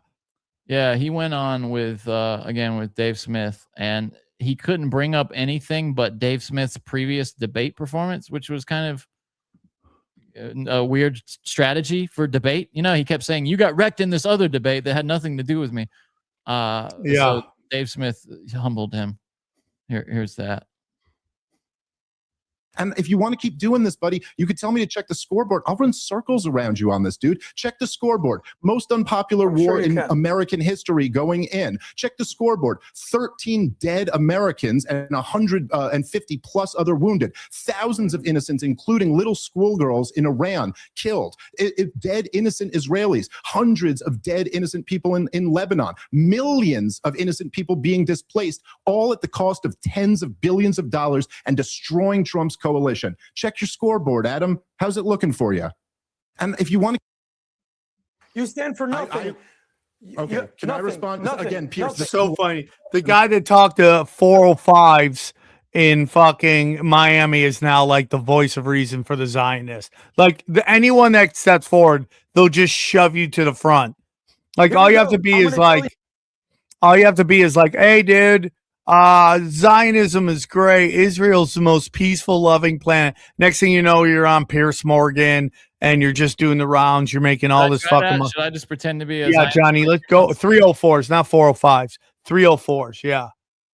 Yeah, he went on with again with Dave Smith, and he couldn't bring up anything but Dave Smith's previous debate performance, which was kind of a weird strategy for debate. You know, he kept saying, "You got wrecked in this other debate that had nothing to do with me." So Dave Smith humbled him. Here's that. And if you want to keep doing this, buddy, you could tell me to check the scoreboard. I'll run circles around you on this, dude. Check the scoreboard. Most unpopular war in American history going in. Check the scoreboard. 13 dead Americans and 150 plus other wounded. Thousands of innocents, including little schoolgirls in Iran, killed. Dead innocent Israelis. Hundreds of dead innocent people in Lebanon. Millions of innocent people being displaced, all at the cost of tens of billions of dollars and destroying Trump's coalition. Check your scoreboard, Adam. How's it looking for you? And if you want to, you stand for nothing. Okay, can I respond? Again, Piers, It's so funny. The guy that talked to 405s in fucking Miami is now like the voice of reason for the Zionists. Like anyone that steps forward, they'll just shove you to the front. Like all you have to be is like, hey, dude. Zionism is great. Israel's the most peaceful, loving planet. Next thing you know, you're on Piers Morgan and you're just doing the rounds. You're making all this fucking money. Should I just pretend to be a Zionist? Johnny, let's go. 304s, not 405s. 304s, yeah.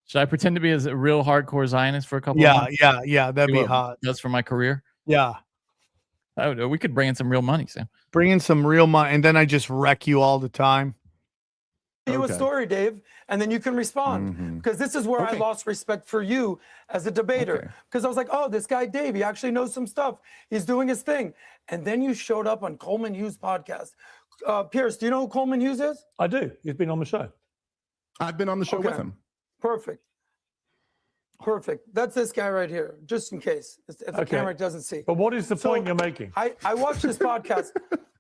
Should I pretend to be a real hardcore Zionist for a couple of months? Yeah. That'd be hot. That's for my career? Yeah. We could bring in some real money, Sam. Bring in some real money, and then I just wreck you all the time. You a story, Dave, and then you can respond, because this is where I lost respect for you as a debater, because I was like, oh, this guy Dave, he actually knows some stuff, he's doing his thing. And then you showed up on Coleman Hughes' podcast. Piers, do you know who Coleman Hughes is? I do. He's been on the show. I've been on the show with him. Perfect. That's this guy right here, just in case if the camera doesn't see. But what is the point you're making? I watched this podcast.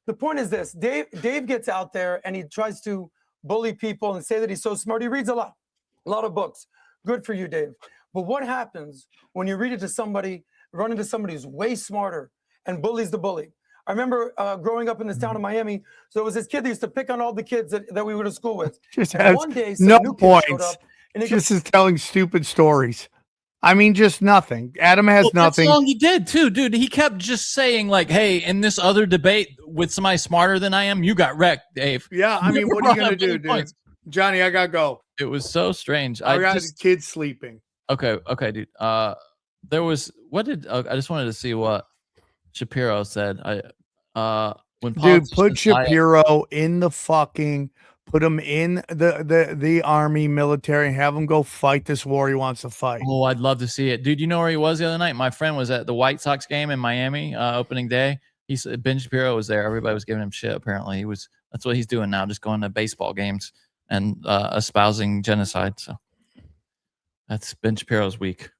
The point is this: Dave gets out there and he tries to bully people and say that he's so smart. He reads a lot of books. Good for you, Dave. But what happens when you read it to somebody, run into somebody who's way smarter and bullies the bully? I remember growing up in this town of Miami. So it was this kid that used to pick on all the kids that we went to school with. Just has one day, no new kid showed points. up, and he Just is telling stupid stories. I mean, just nothing. Adam has nothing. That's all he did too, dude. He kept just saying like, "Hey, in this other debate with somebody smarter than I am, you got wrecked, Dave." Yeah, I mean, what are you gonna do, dude? Johnny, I gotta go. It was so strange. I got the kids sleeping. Okay, dude. There was I just wanted to see what Shapiro said. When dude, put Shapiro in the fucking. Put him in the army, military, have him go fight this war he wants to fight. Oh, I'd love to see it. Dude, you know where he was the other night? My friend was at the White Sox game in Miami, opening day. Ben Shapiro was there. Everybody was giving him shit, apparently. That's what he's doing now, just going to baseball games and espousing genocide. So that's Ben Shapiro's week.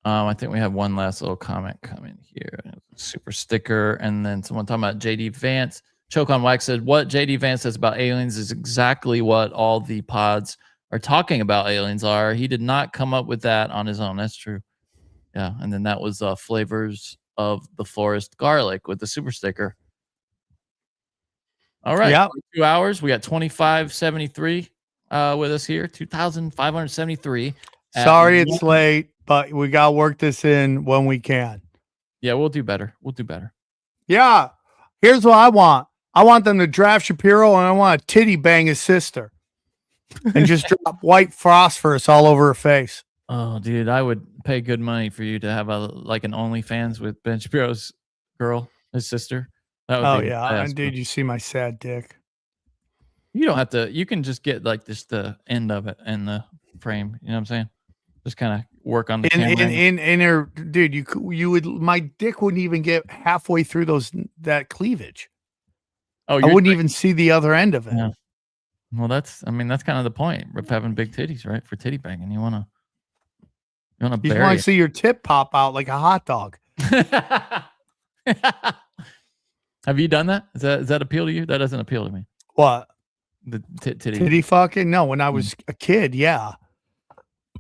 I think we have one last little comment coming here. Super sticker, and then someone talking about JD Vance. Choke on Wax said, what JD Vance says about aliens is exactly what all the pods are talking about aliens are. He did not come up with that on his own. That's true. Yeah. And then that was Flavors of the Forest Garlic with the super sticker. All right. Yeah. 2 hours. We got 2573 with us here. 2,573. Sorry it's late, but we got to work this in when we can. Yeah, we'll do better. Yeah. Here's what I want. I want them to draft Shapiro, and I want to titty bang his sister and just drop white phosphorus all over her face. Oh, dude, I would pay good money for you to have an OnlyFans with Ben Shapiro's girl, his sister. That would be and dude, you see my sad dick. You don't have to. You can just get like just the end of it in the frame. You know what I'm saying? Just kind of work on the camera. In her, dude. You would. My dick wouldn't even get halfway through that cleavage. Oh, I wouldn't even see the other end of it. Yeah. Well, that's kind of the point of having big titties, right? For titty banging, you want to see your tip pop out like a hot dog. Have you done that? Does that appeal to you? That doesn't appeal to me. What? The titty? Titty fucking? No, when I was a kid, yeah.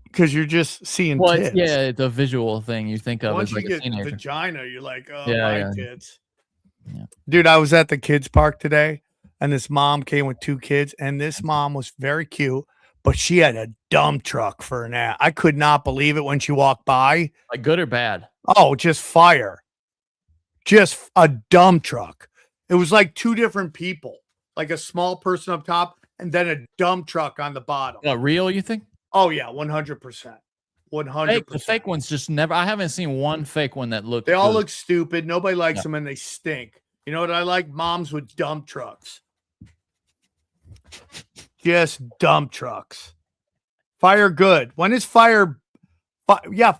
Because you're just seeing tits. Yeah, the visual thing you think of as like a teenager. Vagina, you're like, oh, yeah. tits. Yeah. Dude, I was at the kids park today, and this mom came with two kids, and this mom was very cute, but she had a dump truck for an ass. I could not believe it when she walked by. Like good or bad? Oh, just fire. Just a dump truck. It was like two different people, like a small person up top and then a dump truck on the bottom. What, real, you think? Oh, yeah, 100%. 100%. The fake ones just never. I haven't seen one fake one that looked. They all good. look stupid. Nobody likes them and they stink. You know what I like? Moms with dump trucks. Just dump trucks. Fire good. When is fire?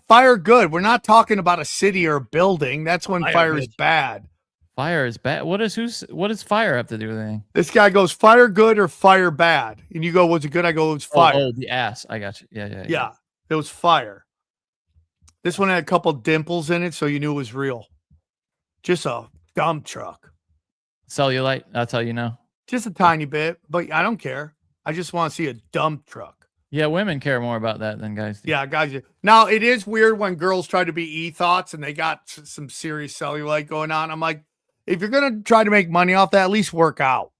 Fire good. We're not talking about a city or a building. That's when fire is bad. Fire is bad. What does fire have to do with anything? This guy goes fire good or fire bad, and you go, was it good? I go, it was fire. Oh, the ass. I got you. Yeah. It was fire. This one had a couple dimples in it, so you knew it was real. Just a dump truck. Cellulite. That's how you know. Just a tiny bit, but I don't care. I just want to see a dump truck. Yeah, women care more about that than guys do. Yeah, guys. Now, it is weird when girls try to be e-thoughts and they got some serious cellulite going on. I'm like, if you're going to try to make money off that, at least work out.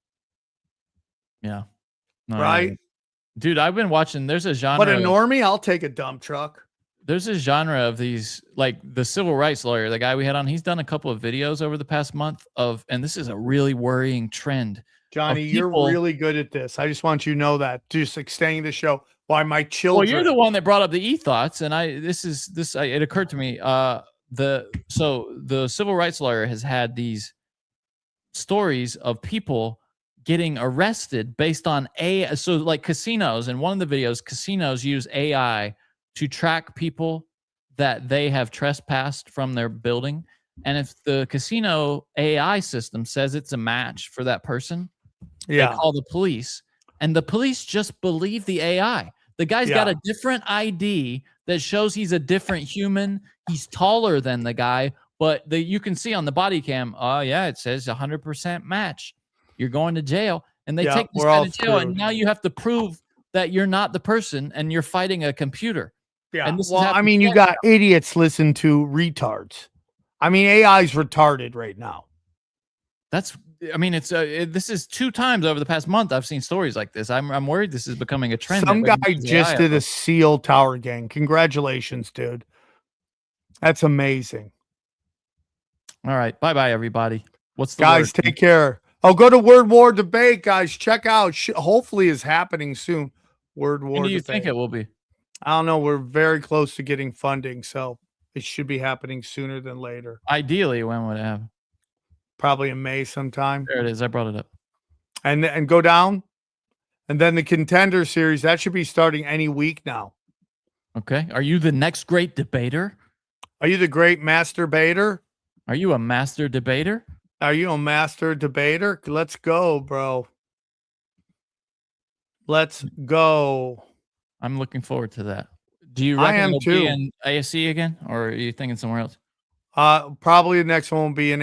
Yeah. No, right? Dude, I've been watching. There's a genre. But a normie, I'll take a dump truck. There's a genre of these, like the civil rights lawyer, the guy we had on, he's done a couple of videos over the past month and this is a really worrying trend. Johnny, you're really good at this. I just want you to know that. Just extending the show. Why my children. Well, you're the one that brought up the e-thoughts, and it occurred to me. The civil rights lawyer has had these stories of people getting arrested based on like casinos. In one of the videos, casinos use AI to track people that they have trespassed from their building. And if the casino AI system says it's a match for that person, they call the police, and the police just believe the AI. The guy's got a different ID that shows he's a different human. He's taller than the guy, but you can see on the body cam, it says 100% match. You're going to jail. And they take this guy to jail, and now you have to prove that you're not the person and you're fighting a computer. Yeah. And Well, I mean, you got idiots listen to retards. I mean, AI's retarded right now. This is 2 times over the past month I've seen stories like this. I'm worried this is becoming a trend. Some guy just did a SEAL Tower gang. Congratulations, dude. That's amazing. All right. Bye-bye, everybody. What's the guys, word? Take care. Oh, go to Word War Debate, guys. Check out. Hopefully is happening soon. Word War When do you Debate. think it will be? I don't know. We're very close to getting funding, so it should be happening sooner than later. Ideally, when would it happen? Probably in May sometime. There it is. I brought it up. And go down. And then the Contender Series, that should be starting any week now. Okay. Are you the next great debater? Are you the great masturbator? Are you a master debater? Are you a master debater? Let's go, bro. Let's go. I'm looking forward to that. Do you reckon it'll be in ASC again, or are you thinking somewhere else? Probably the next one will be in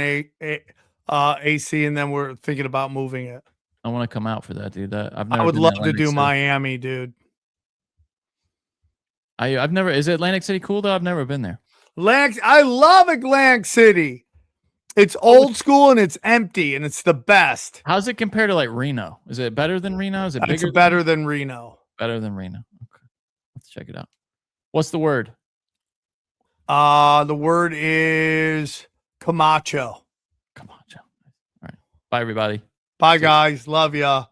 AC, and then we're thinking about moving it. I want to come out for that, dude. I would love to do Miami, dude. I've never. Is Atlantic City cool though? I've never been there. I love Atlantic City. It's old school and it's empty and it's the best. How's it compared to like Reno? Is it better than Reno? Is it bigger? It's better than Reno. Better than Reno. Okay, let's check it out. What's the word? The word is Camacho. Camacho. All right. Bye, everybody. Bye, guys. Love ya.